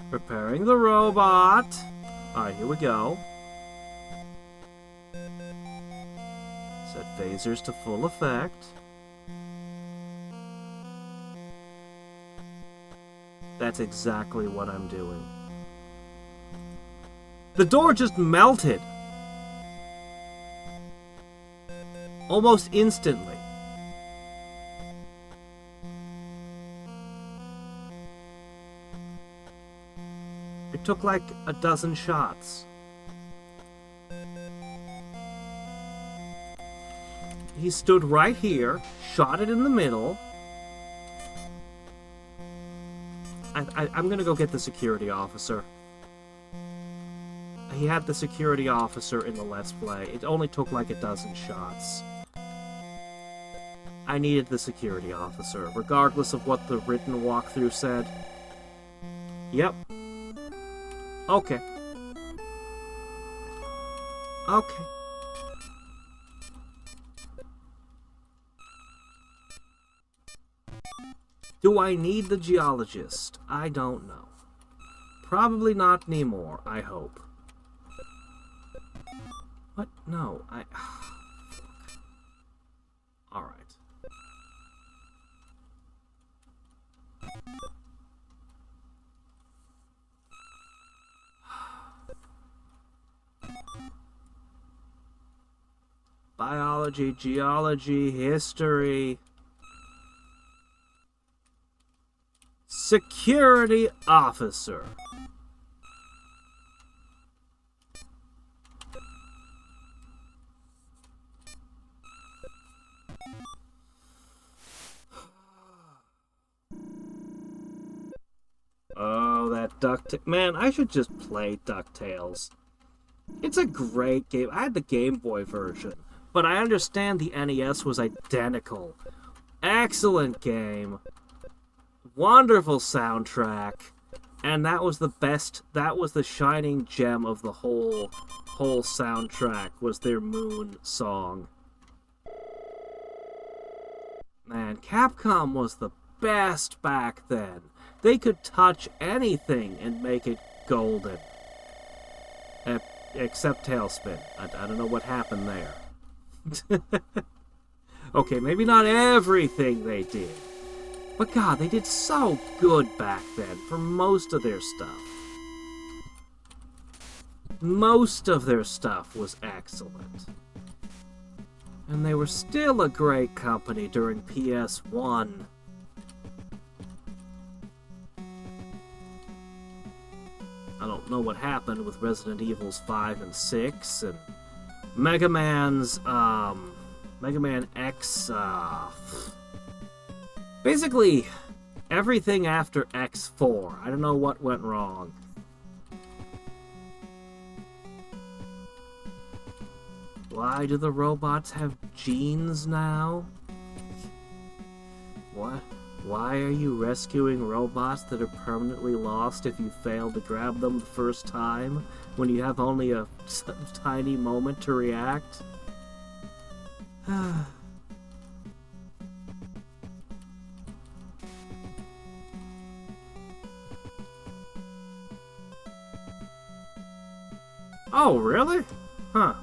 Preparing the robot. Alright, here we go. Set phasers to full effect. That's exactly what I'm doing. The door just melted. Almost instantly. It took like a dozen shots. He stood right here, shot it in the middle. I'm gonna go get the security officer. He had the security officer in the Let's Play. It only took like a dozen shots. I needed the security officer, regardless of what the written walkthrough said. Yep. Okay. Okay. Do I need the geologist? I don't know. Probably not anymore, I hope. What? No, Alright. Biology, geology, history... Security officer. Oh, that Man, I should just play DuckTales. It's a great game. I had the Game Boy version, but I understand the NES was identical. Excellent game. Wonderful soundtrack, and that was the best. That was the shining gem of the whole soundtrack. Was their Moon song. Man, Capcom was the best back then. They could touch anything and make it golden, except Tailspin. I don't know what happened there. Okay, maybe not everything they did. But God, they did so good back then for most of their stuff. Most of their stuff was excellent. And they were still a great company during PS1. I don't know what happened with Resident Evils 5 and 6, and Mega Man's, Mega Man X, basically, everything after X4. I don't know what went wrong. Why do the robots have genes now? What? Why are you rescuing robots that are permanently lost if you fail to grab them the first time, when you have only a tiny moment to react? Oh, really? Huh.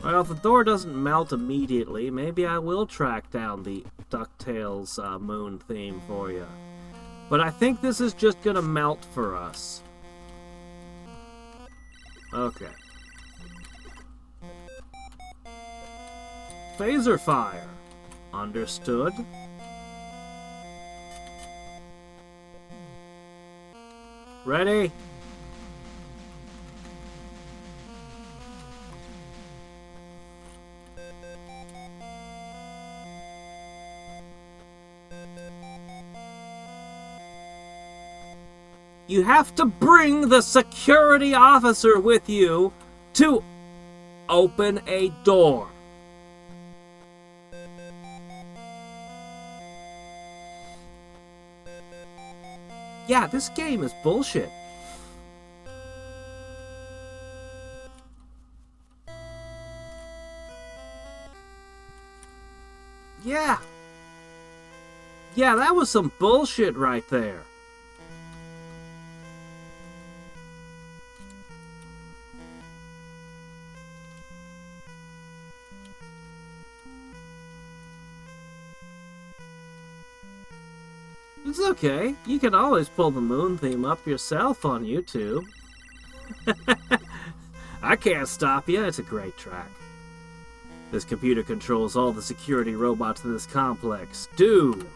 Well, if the door doesn't melt immediately, maybe I will track down the DuckTales Moon theme for you. But I think this is just gonna melt for us. Okay. Phaser fire. Understood. Ready? You have to bring the security officer with you to open a door. Yeah, this game is bullshit. Yeah. Yeah, that was some bullshit right there. It's okay. You can always pull the moon theme up yourself on YouTube. I can't stop you. It's a great track. This computer controls all the security robots in this complex. Do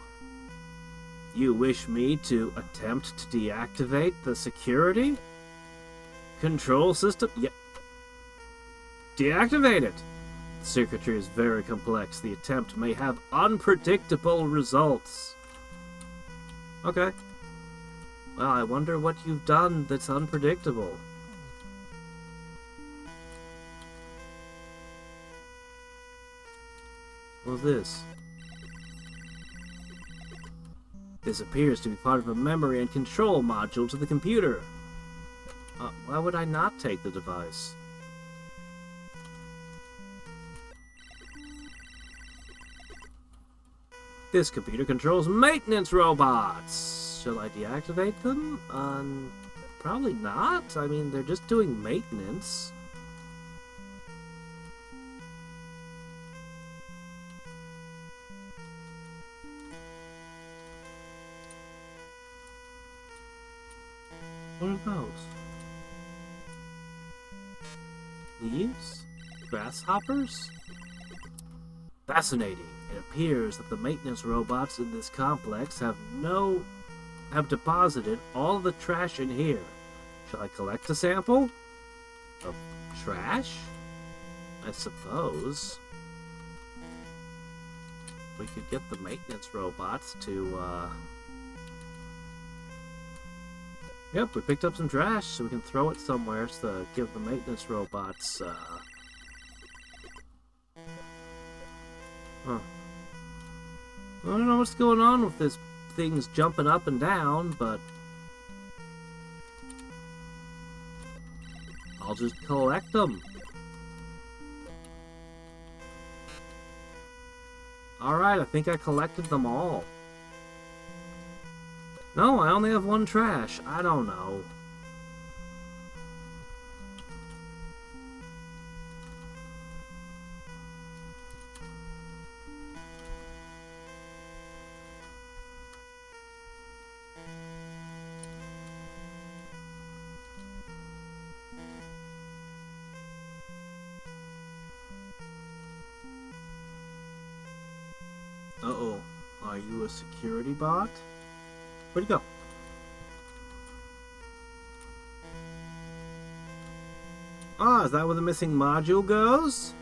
you wish me to attempt to deactivate the security control system? Yep. Deactivate it. The circuitry is very complex. The attempt may have unpredictable results. Okay. Well, I wonder what you've done that's unpredictable. What's this? This appears to be part of a memory and control module to the computer. Why would I not take the device? This computer controls maintenance robots. Shall I deactivate them? Probably not. I mean, they're just doing maintenance. What are those? Leaves? Grasshoppers? Fascinating. It appears that the maintenance robots in this complex have deposited all the trash in here. Shall I collect a sample? Of trash? I suppose. We could get the maintenance robots to, Yep, we picked up some trash, so we can throw it somewhere to give the maintenance robots, Huh. I don't know what's going on with this thing's jumping up and down, but I'll just collect them. Alright, I think I collected them all. No, I only have one trash. I don't know. Uh-oh. Are you a security bot? Where'd he go? Ah, is that where the missing module goes?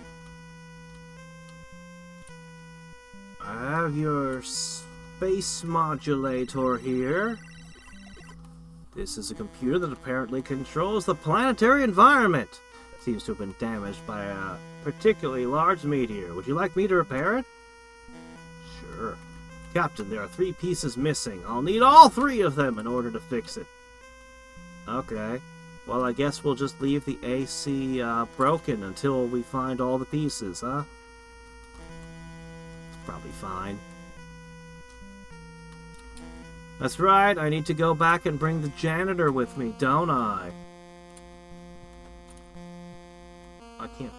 I have your space modulator here. This is a computer that apparently controls the planetary environment. Seems to have been damaged by a particularly large meteor. Would you like me to repair it? Sure. Captain, there are 3 pieces missing. I'll need all 3 of them in order to fix it. Okay. Well, I guess we'll just leave the AC broken until we find all the pieces, huh? It's probably fine. That's right, I need to go back and bring the janitor with me, don't I? I can't...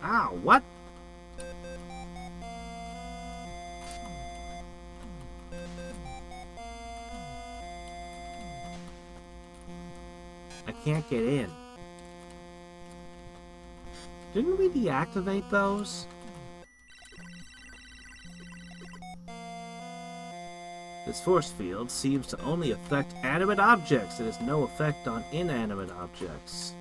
Ow, what? I can't get in. Didn't we deactivate those? This force field seems to only affect animate objects. It has no effect on inanimate objects.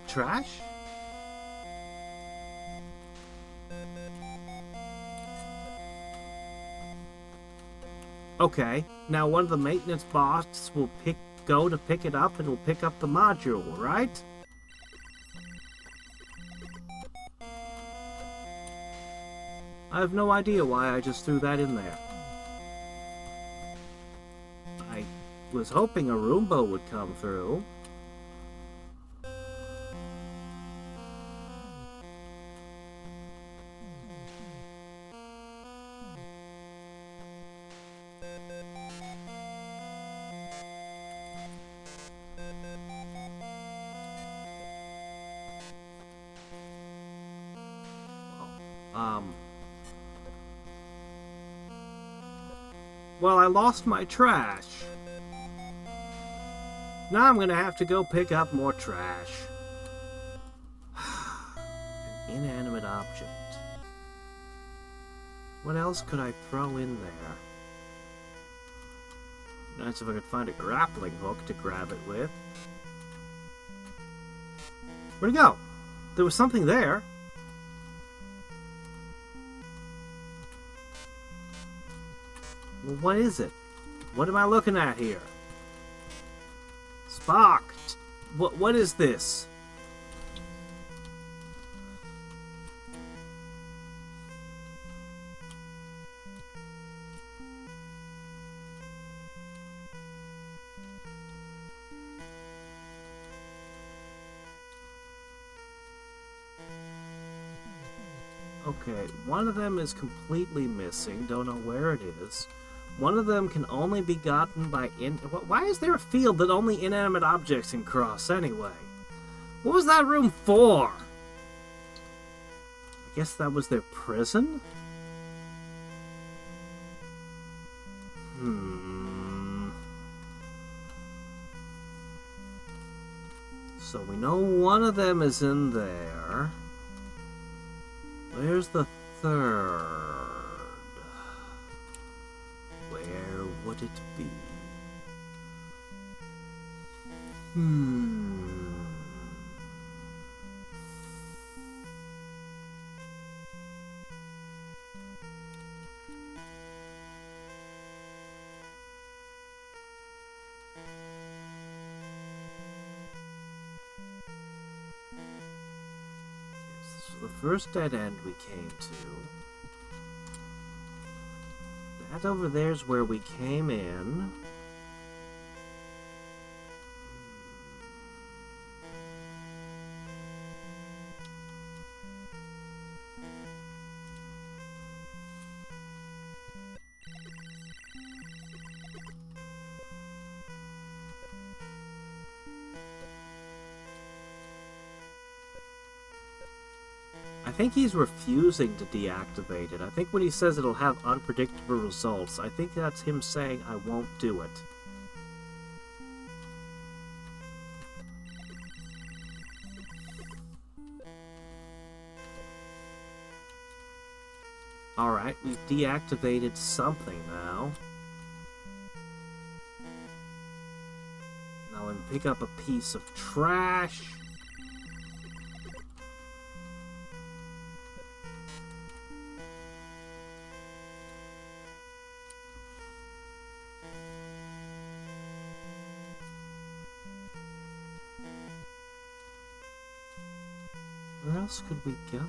Trash? Okay, now one of the maintenance bots will go to pick it up and will pick up the module, right? I have no idea why I just threw that in there. I was hoping a Roomba would come through. Well, I lost my trash. Now I'm gonna have to go pick up more trash. An inanimate object. What else could I throw in there? Nice if I could find a grappling hook to grab it with. Where'd it go? There was something there. Well, what is it? What am I looking at here? Sparked. What is this? Okay, one of them is completely missing. Don't know where it is. One of them can only be gotten by Why is there a field that only inanimate objects can cross, anyway? What was that room for? I guess that was their prison? So we know one of them is in there. Where's the third? Where would it be? The first dead end we came to. That over there's where we came in. I think he's refusing to deactivate it. I think when he says it'll have unpredictable results, I think that's him saying I won't do it. Alright, we've deactivated something now. Now let me pick up a piece of trash. Where else could we go?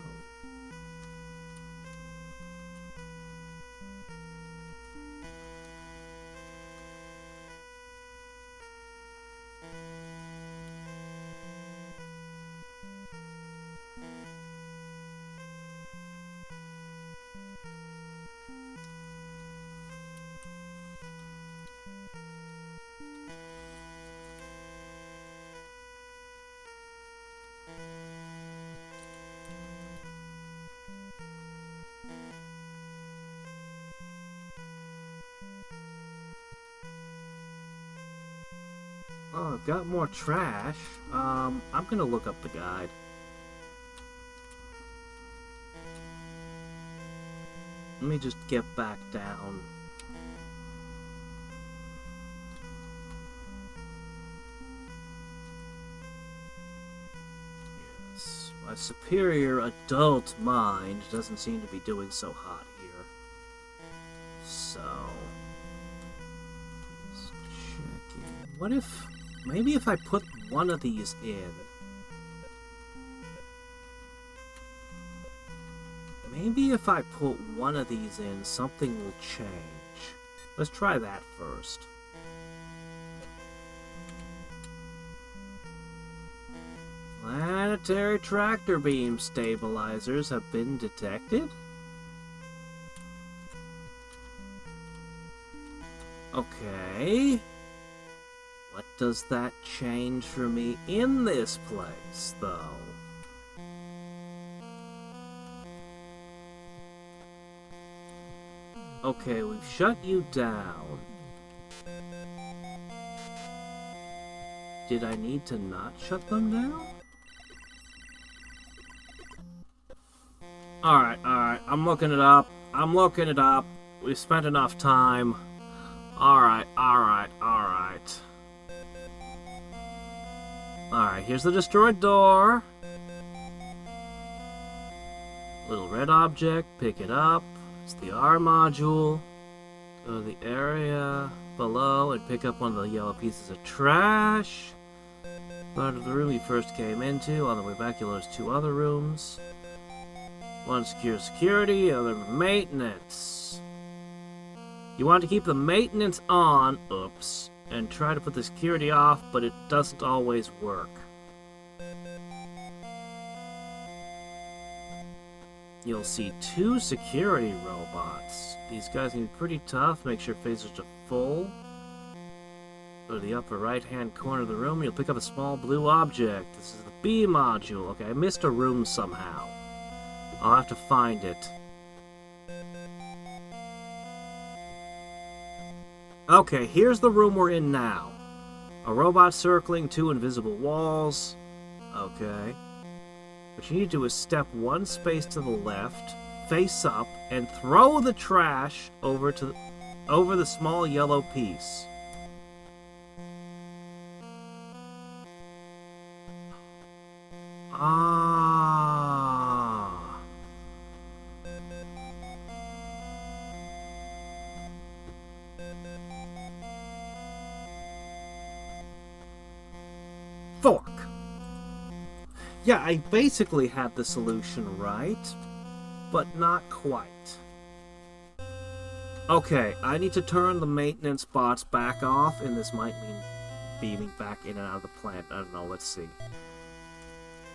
Oh, I've got more trash. I'm gonna look up the guide. Let me just get back down. Yes, my superior adult mind doesn't seem to be doing so hot here. So... just checking. What if... maybe if I put one of these in... maybe if I put one of these in, something will change. Let's try that first. Planetary tractor beam stabilizers have been detected? Okay. What does that change for me in this place, though? Okay, we've shut you down. Did I need to not shut them down? Alright, alright. I'm looking it up. I'm looking it up. We've spent enough time. Alright, alright, alright. Alright, here's the destroyed door. Little red object, pick it up. It's the R module. Go to the area below and pick up one of the yellow pieces of trash. Part of the room you first came into. On the way back, you'll notice two other rooms. One secure security, other maintenance. You want to keep the maintenance on, oops, and try to put the security off, but it doesn't always work. You'll see two security robots. These guys can be pretty tough. Make sure phasers are full. Go to the upper right-hand corner of the room. You'll pick up a small blue object. This is the B module. Okay, I missed a room somehow. I'll have to find it. Okay, here's the room we're in now. A robot circling two invisible walls. Okay. What you need to do is step one space to the left, face up, and throw the trash over the small yellow piece. Ah. Fork. Yeah, I basically had the solution right, but not quite. Okay, I need to turn the maintenance bots back off, and this might mean beaming back in and out of the plant. I don't know, let's see.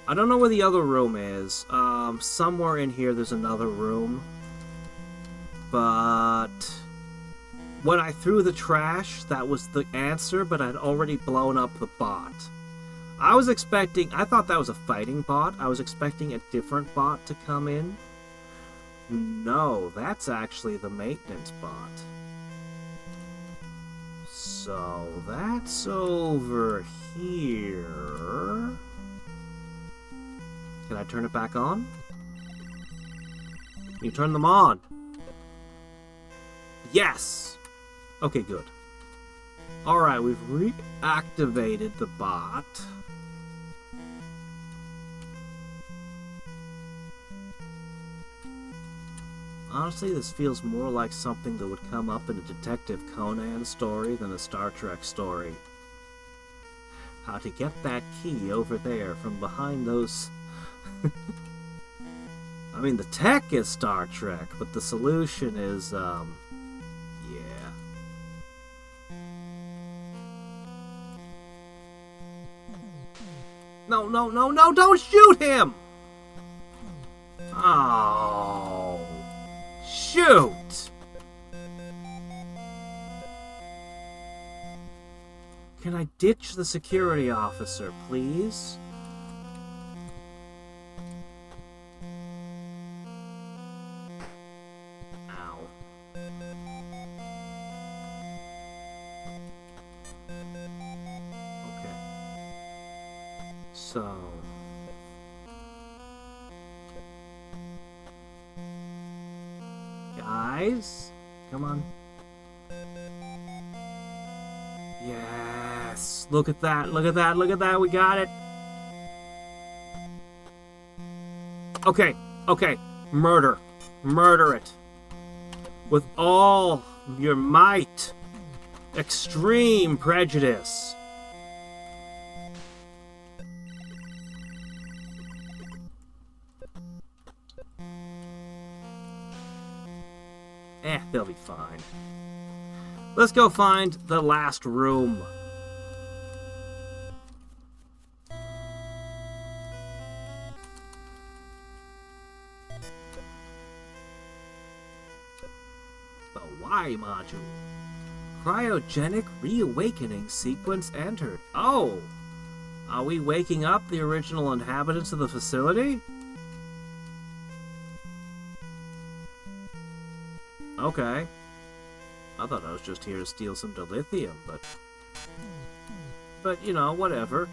I don't know where the other room is. Somewhere in here there's another room. But when I threw the trash, that was the answer, but I'd already blown up the bot. I thought that was a fighting bot. I was expecting a different bot to come in. No, that's actually the maintenance bot. So, that's over here. Can I turn it back on? Can you turn them on? Yes! Okay, good. Alright, we've reactivated the bot. Honestly, this feels more like something that would come up in a Detective Conan story than a Star Trek story. How to get that key over there from behind those... I mean, the tech is Star Trek, but the solution is, yeah. No, no, no, no, don't shoot him! Oh... Shoot! Can I ditch the security officer, please? Ow. Okay. So... Guys, come on. Yes! Look at that, look at that, look at that, we got it! Okay, okay, murder. Murder it. With all your might. Extreme prejudice. They'll be fine. Let's go find the last room. The Y module. Cryogenic reawakening sequence entered. Oh! Are we waking up the original inhabitants of the facility? Okay. I thought I was just here to steal some dilithium, but... But, you know, whatever.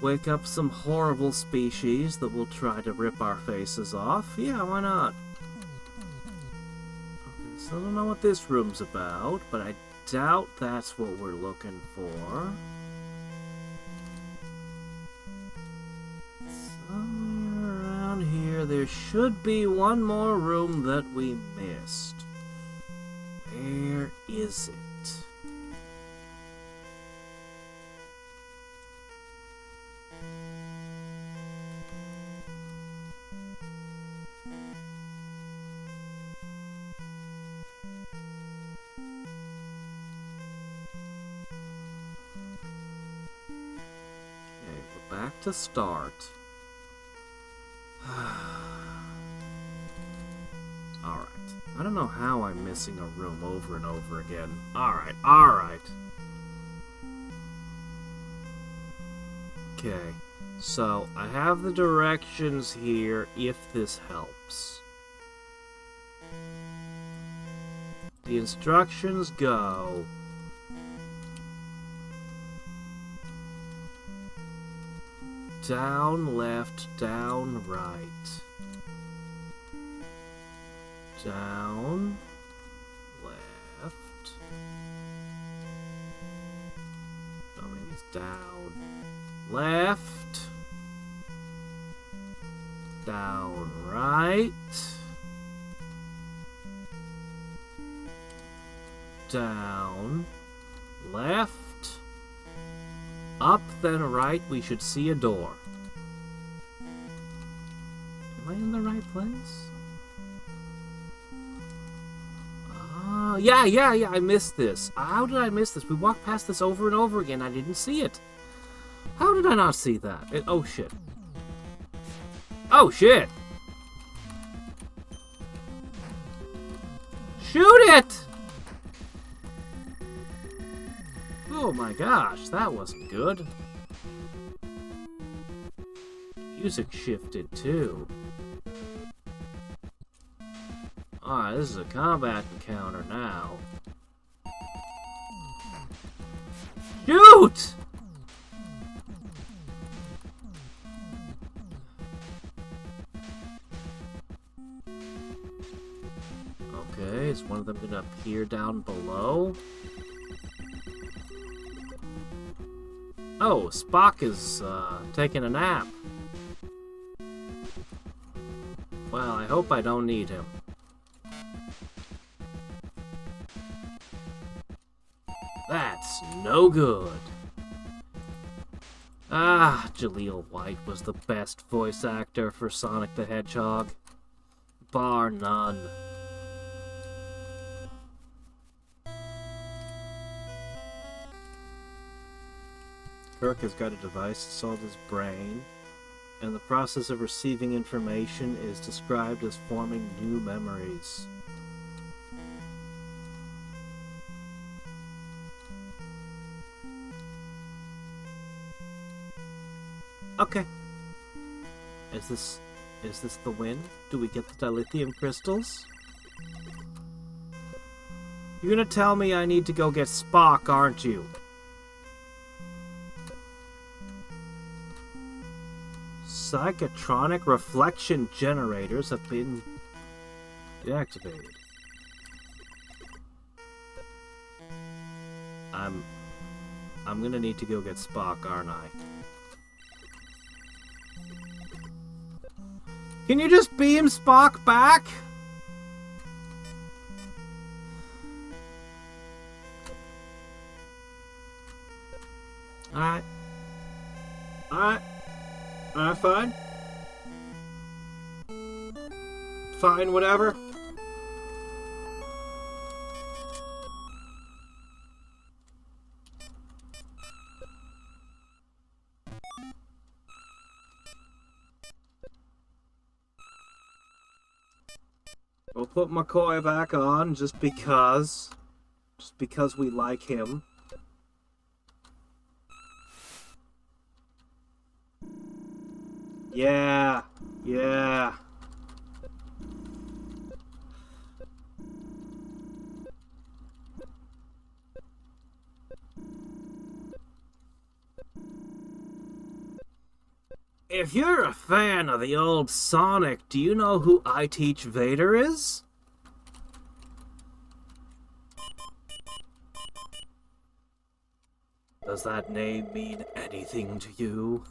Wake up some horrible species that will try to rip our faces off. Yeah, why not? Okay, so I don't know what this room's about, but I doubt that's what we're looking for. Somewhere around here, there should be one more room that we missed. Where is it? Back to start. Alright. I don't know how I'm missing a room over and over again. Alright, alright. Okay. So, I have the directions here if this helps. The instructions go... down, left, down, right. Down, left. Oh, maybe it's down, left, down, right, down, left. Up, then right, we should see a door. Am I in the right place? Yeah, I missed this. How did I miss this? We walked past this over and over again. I didn't see it. How did I not see that? Oh, shit. Oh, shit! Shoot it! Oh my gosh, that wasn't good. Music shifted too. Alright, this is a combat encounter now. Shoot! Okay, is one of them gonna appear down below? Oh, Spock is, taking a nap. Well, I hope I don't need him. That's no good. Ah, Jaleel White was the best voice actor for Sonic the Hedgehog. Bar none. Kirk has got a device installed in his brain, and the process of receiving information is described as forming new memories. Okay. Is this the win? Do we get the dilithium crystals? You're gonna tell me I need to go get Spock, aren't you? Psychotronic reflection generators have been deactivated. I'm gonna need to go get Spock, aren't I? Can you just beam Spock back? Alright. Alright. Fine. Fine, whatever. We'll put McCoy back on just because we like him. Yeah. If you're a fan of the old Sonic, do you know who I Teach Vader is? Does that name mean anything to you?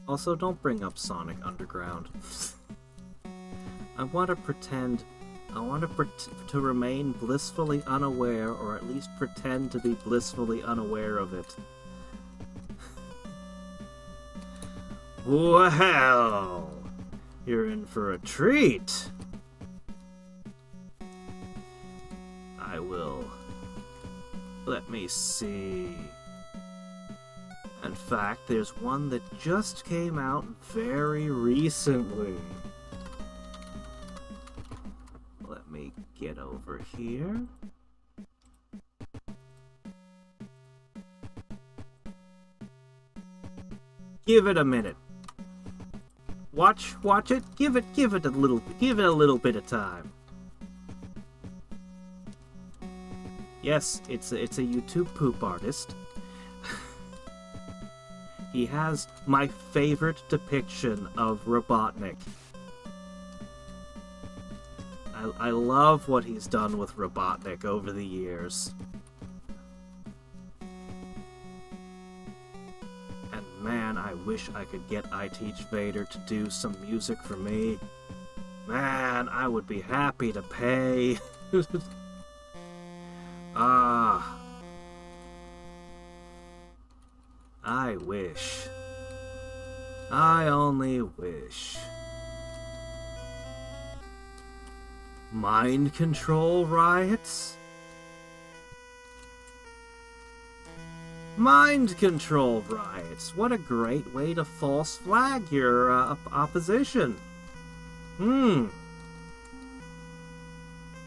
Also, don't bring up Sonic Underground. I want to remain blissfully unaware, or at least pretend to be blissfully unaware of it. Well, you're in for a treat. I will. Let me see. In fact, there's one that just came out very recently. Let me get over here. Give it a minute. Watch it. Give it a little bit of time. Yes, it's a YouTube poop artist. He has my favorite depiction of Robotnik. I love what he's done with Robotnik over the years. And man, I wish I could get I Teach Vader to do some music for me. Man, I would be happy to pay. I wish. I only wish. Mind control riots? Mind control riots. What a great way to false flag your opposition.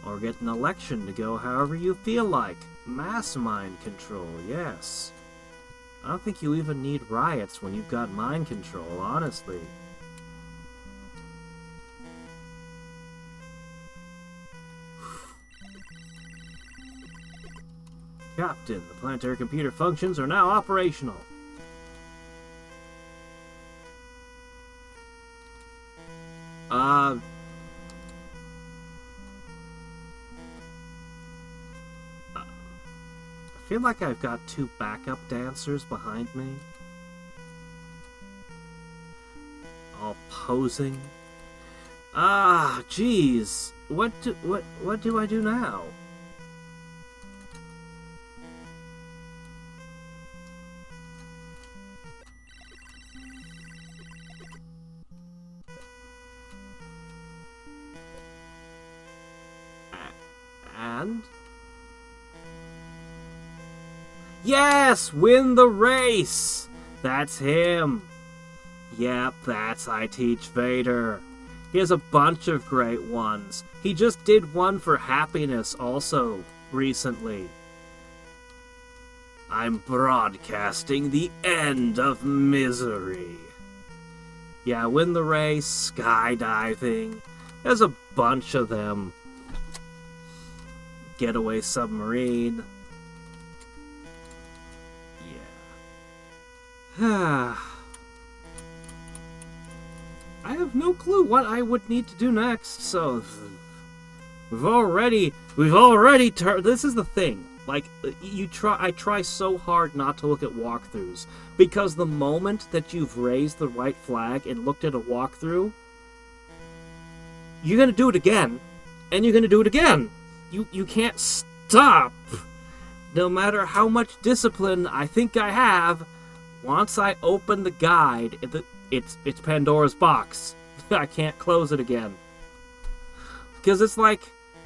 Or get an election to go however you feel like. Mass mind control, yes. I don't think you even need riots when you've got mind control, honestly. Captain, the planetary computer functions are now operational. I feel like I've got two backup dancers behind me. All posing. Jeez. What do I do now? And? Yes! Win the race! That's him! Yep, that's I Teach Vader. He has a bunch of great ones. He just did one for happiness also recently. I'm broadcasting the end of misery. Yeah, win the race, skydiving. There's a bunch of them. Getaway submarine. Yeah. I have no clue what I would need to do next, so we've already this is the thing. Like, I try so hard not to look at walkthroughs, because the moment that you've raised the white flag and looked at a walkthrough, you're gonna do it again, and you're gonna do it again. You can't stop. No matter how much discipline I think I have, once I open the guide, it's Pandora's box. I can't close it again. Because it's like,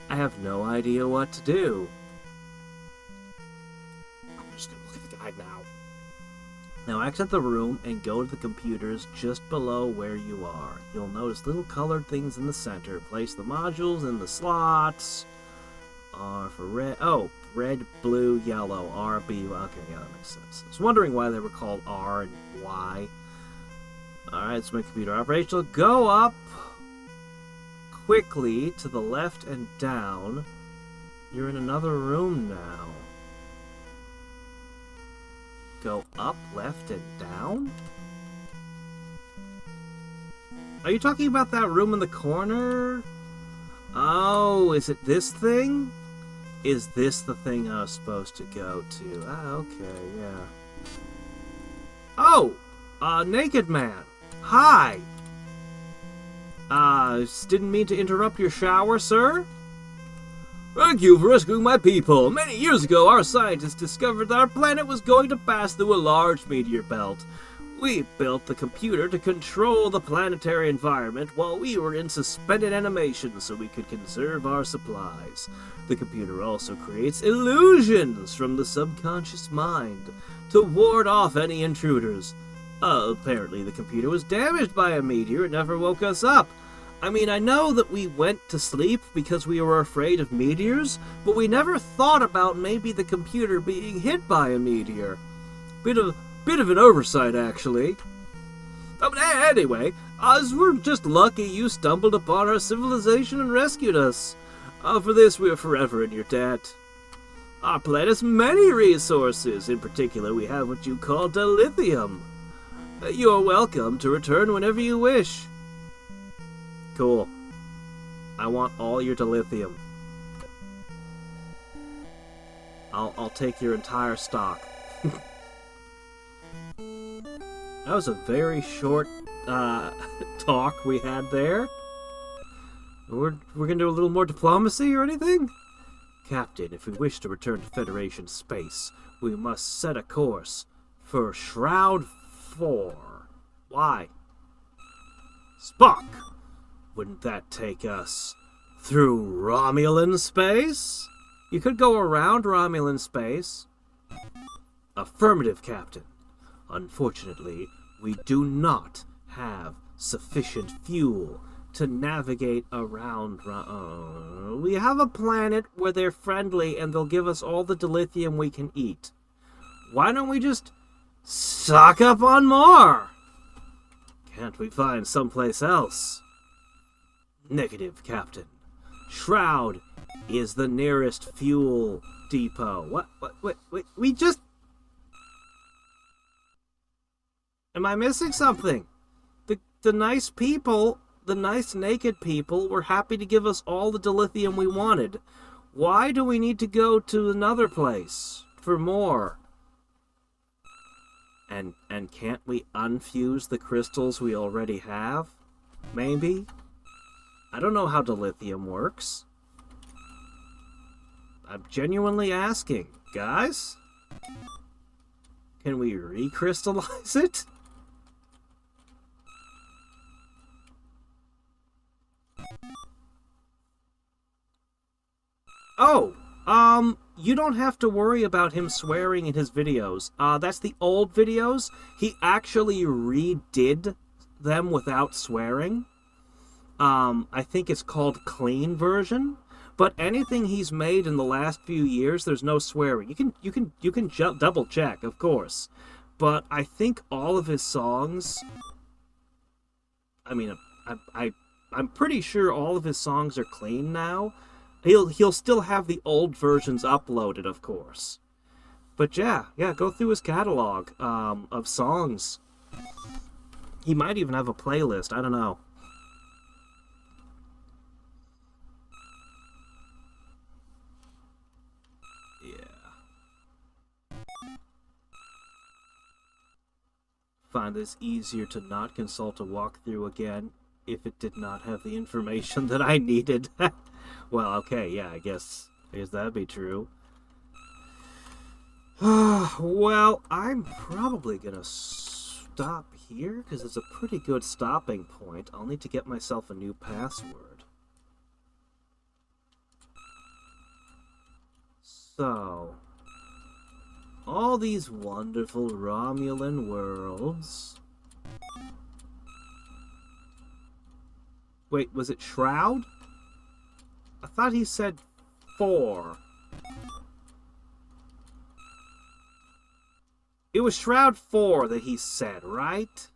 I have no idea what to do. I'm just gonna look at the guide now. Now exit the room and go to the computers just below where you are. You'll notice little colored things in the center. Place the modules in the slots. R for red. Oh, red, blue, yellow. R, B. Okay, yeah, that makes sense. I was wondering why they were called R and Y. Alright, let's make computer operational. Go up quickly to the left and down. You're in another room now. Go up, left, and down? Are you talking about that room in the corner? Oh, is it this thing? Is this the thing I was supposed to go to? Ah, okay, yeah. Oh! Naked Man! Hi! Didn't mean to interrupt your shower, sir? Thank you for rescuing my people. Many years ago, our scientists discovered that our planet was going to pass through a large meteor belt. We built the computer to control the planetary environment while we were in suspended animation so we could conserve our supplies. The computer also creates illusions from the subconscious mind to ward off any intruders. Apparently the computer was damaged by a meteor and never woke us up. I mean, I know that we went to sleep because we were afraid of meteors, but we never thought about maybe the computer being hit by a meteor. Bit of an oversight, actually. But anyway, we're just lucky you stumbled upon our civilization and rescued us. For this, we are forever in your debt. Our planet has many resources. In particular, we have what you call dilithium. You are welcome to return whenever you wish. Cool. I want all your dilithium. I'll take your entire stock. That was a very short talk we had there. We're gonna do a little more diplomacy or anything? Captain, if we wish to return to Federation space, we must set a course for Shroud 4. Why? Spock! Wouldn't that take us through Romulan space? You could go around Romulan space. Affirmative, Captain. Unfortunately, we do not have sufficient fuel to navigate around. We have a planet where they're friendly and they'll give us all the dilithium we can eat. Why don't we just stock up on more? Can't we find someplace else? Negative, Captain. Shroud is the nearest fuel depot. What, we just... Am I missing something? The nice people, the nice naked people, were happy to give us all the dilithium we wanted. Why do we need to go to another place for more? And can't we unfuse the crystals we already have? Maybe? I don't know how dilithium works. I'm genuinely asking. Guys? Can we recrystallize it? Oh, you don't have to worry about him swearing in his videos. That's the old videos. He actually redid them without swearing. I think it's called clean version. But anything he's made in the last few years, there's no swearing. You can double check, of course. But I think all of his songs, I mean, I'm pretty sure all of his songs are clean now. He'll still have the old versions uploaded, of course. But yeah, go through his catalog of songs. He might even have a playlist, I don't know. Find this easier to not consult a walkthrough again if it did not have the information that I needed. Well, okay, yeah, I guess that'd be true. Well, I'm probably gonna stop here because it's a pretty good stopping point. I'll need to get myself a new password. So, all these wonderful Romulan worlds. Wait, was it Shroud? I thought he said 4. It was Shroud 4 that he said, right?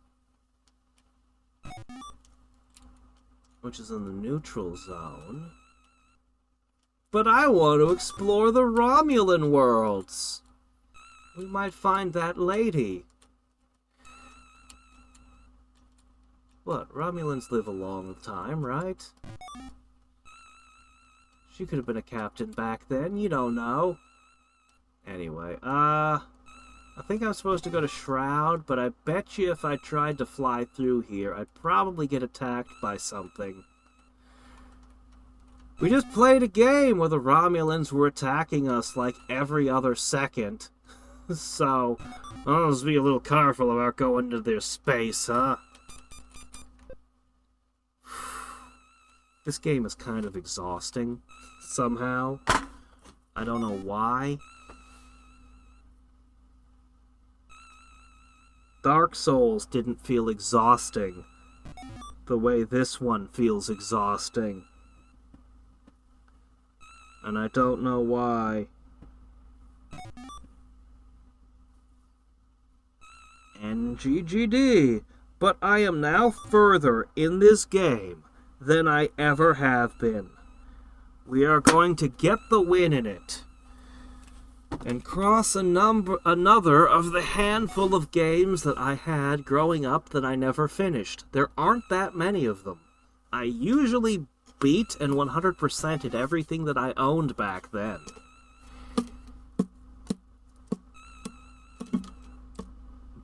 Which is in the neutral zone. But I want to explore the Romulan worlds. We might find that lady. What? Romulans live a long time, right? She could have been a captain back then. You don't know. Anyway, I think I'm supposed to go to Shroud, but I bet you if I tried to fly through here, I'd probably get attacked by something. We just played a game where the Romulans were attacking us like every other second. So, let's be a little careful about going into their space, huh? This game is kind of exhausting, somehow. I don't know why. Dark Souls didn't feel exhausting the way this one feels exhausting. And I don't know why. NGGD. But I am now further in this game than I ever have been. We are going to get the win in it. And cross another of the handful of games that I had growing up that I never finished. There aren't that many of them. I usually beat and 100%ed everything that I owned back then.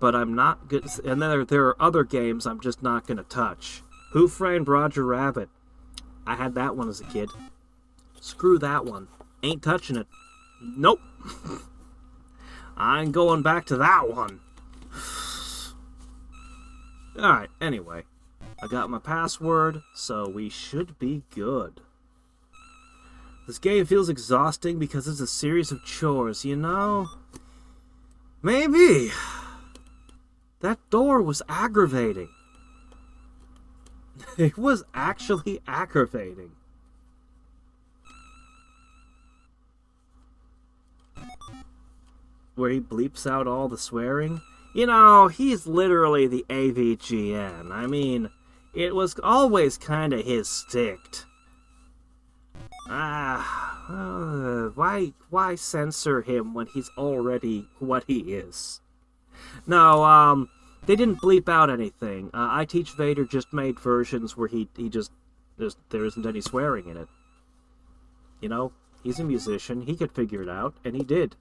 But I'm not good. And then there are other games I'm just not going to touch. Who Framed Roger Rabbit? I had that one as a kid. Screw that one. Ain't touching it. Nope. I ain't going back to that one. Alright, anyway. I got my password, so we should be good. This game feels exhausting because it's a series of chores, you know? Maybe. That door was aggravating. It was actually aggravating. Where he bleeps out all the swearing. You know, he's literally the AVGN. I mean, it was always kind of his stick. Why censor him when he's already what he is? No, they didn't bleep out anything. I Teach Vader just made versions where there isn't any swearing in it. You know, he's a musician, he could figure it out, and he did.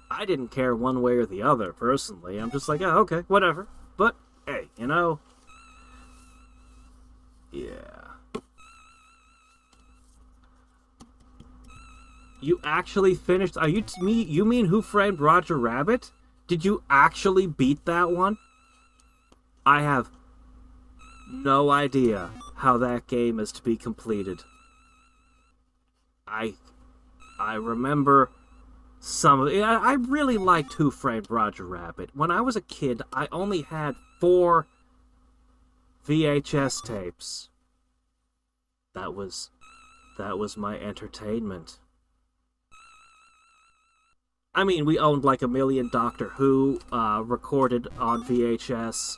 I didn't care one way or the other, personally. I'm just like, oh, okay, whatever. But, hey, you know... Yeah. You actually finished... You mean Who Framed Roger Rabbit? Did you actually beat that one? I have no idea how that game is to be completed. I remember... I really liked Who Framed Roger Rabbit. When I was a kid, I only had 4 VHS tapes. That was my entertainment. I mean, we owned like a million Doctor Who recorded on VHS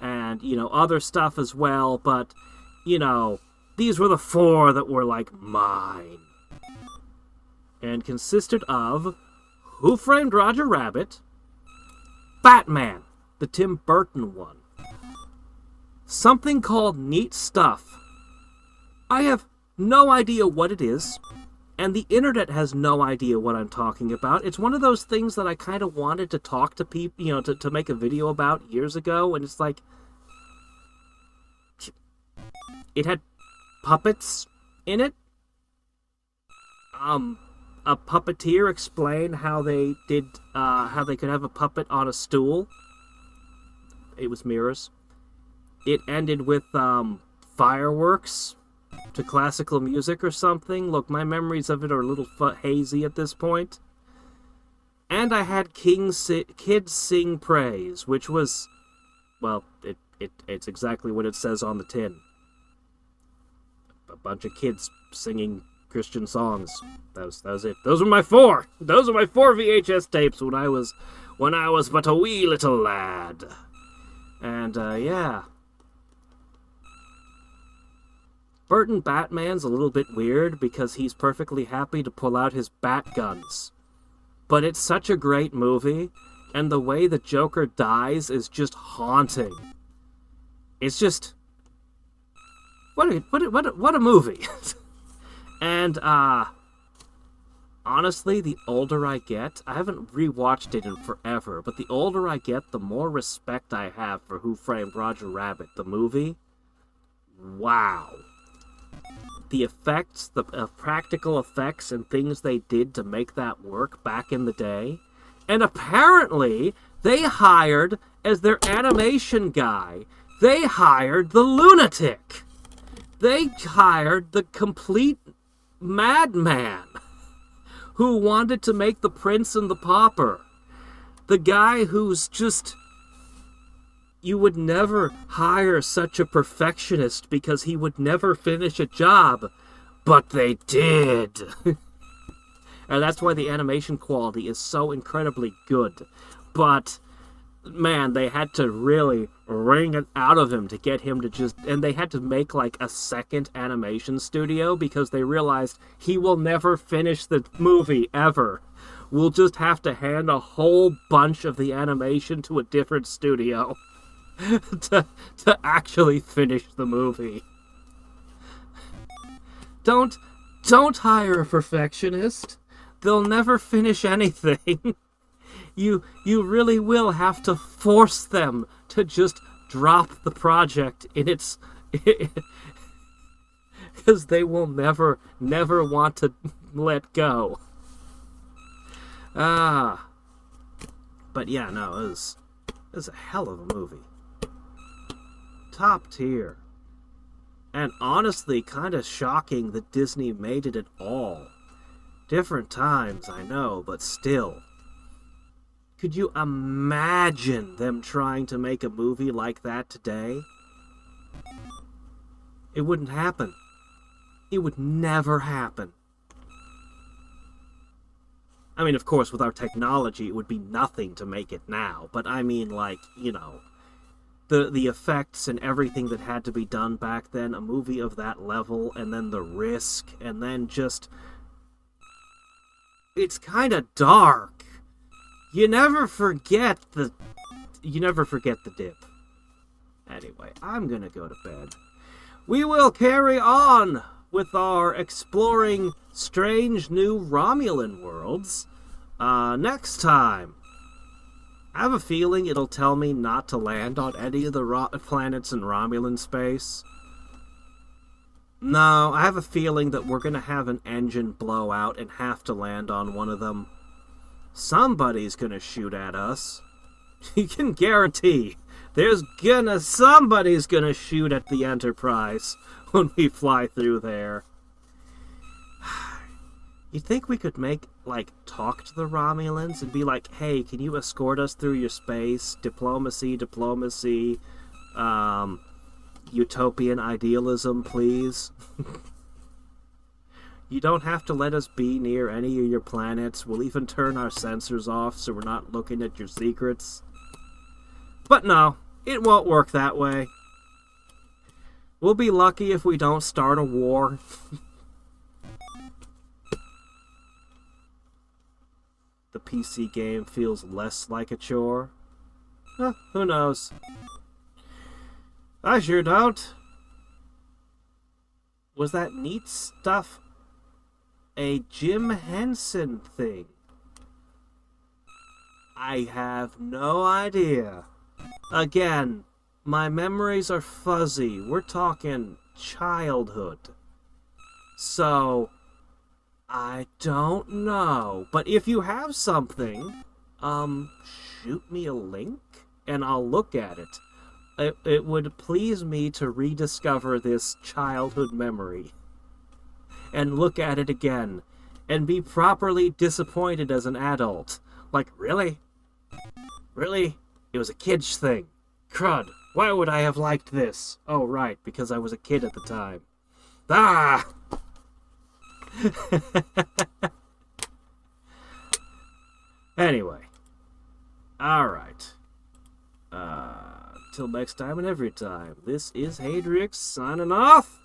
and, you know, other stuff as well, but, you know, these were the 4 that were like mine. And consisted of Who Framed Roger Rabbit, Batman, the Tim Burton one, something called Neat Stuff. I have no idea what it is, and the internet has no idea what I'm talking about. It's one of those things that I kind of wanted to talk to people, you know, to make a video about years ago, and it's like, it had puppets in it. A puppeteer explained how they could have a puppet on a stool. It was mirrors. It ended with fireworks to classical music or something. Look, my memories of it are a little hazy at this point. And I had Kids Sing Praise, which was, well, it's exactly what it says on the tin. A bunch of kids singing Christian songs. That was it. Those were my 4 VHS tapes when I was but a wee little lad. And yeah. Burton Batman's a little bit weird because he's perfectly happy to pull out his bat guns. But it's such a great movie, and the way the Joker dies is just haunting. It's just... What a movie. And, honestly, the older I get, I haven't rewatched it in forever, but the older I get, the more respect I have for Who Framed Roger Rabbit, the movie. Wow. The effects, the practical effects and things they did to make that work back in the day. And apparently, they hired, as their animation guy, they hired the lunatic. They hired the complete madman who wanted to make The Prince and the Pauper. The guy who's just... You would never hire such a perfectionist because he would never finish a job. But they did. And that's why the animation quality is so incredibly good. But, man, they had to really wring it out of him to get him to just... And they had to make, like, a second animation studio because they realized he will never finish the movie, ever. We'll just have to hand a whole bunch of the animation to a different studio to actually finish the movie. Don't hire a perfectionist. They'll never finish anything. You really will have to force them to just drop the project in its... Because they will never want to let go. But yeah, no, it was a hell of a movie. Top tier. And honestly, kind of shocking that Disney made it at all. Different times, I know, but still. Could you imagine them trying to make a movie like that today? It wouldn't happen. It would never happen. I mean, of course, with our technology, it would be nothing to make it now. But I mean, like, you know, the effects and everything that had to be done back then, a movie of that level, and then the risk, and then just... It's kind of dark. You never forget the dip. Anyway, I'm gonna go to bed. We will carry on with our exploring strange new Romulan worlds next time. I have a feeling it'll tell me not to land on any of the planets in Romulan space. No, I have a feeling that we're gonna have an engine blow out and have to land on one of them. Somebody's gonna shoot at us. You can guarantee somebody's gonna shoot at the Enterprise when we fly through there. You think we could talk to the Romulans and be like, hey, can you escort us through your space? Diplomacy, utopian idealism, please. You don't have to let us be near any of your planets. We'll even turn our sensors off so we're not looking at your secrets. But no, it won't work that way. We'll be lucky if we don't start a war. The PC game feels less like a chore. Who knows? I sure don't. Was that neat stuff a Jim Henson thing? I have no idea. Again, my memories are fuzzy. We're talking childhood. So, I don't know. But if you have something, shoot me a link and I'll look at it. It would please me to rediscover this childhood memory and look at it again and be properly disappointed as an adult, Like, really? Really? It was a kid's thing. Crud. Why would I have liked this? Oh, right, because I was a kid at the time. Ah! Anyway. Alright. Till next time and every time, this is Hadriex signing off.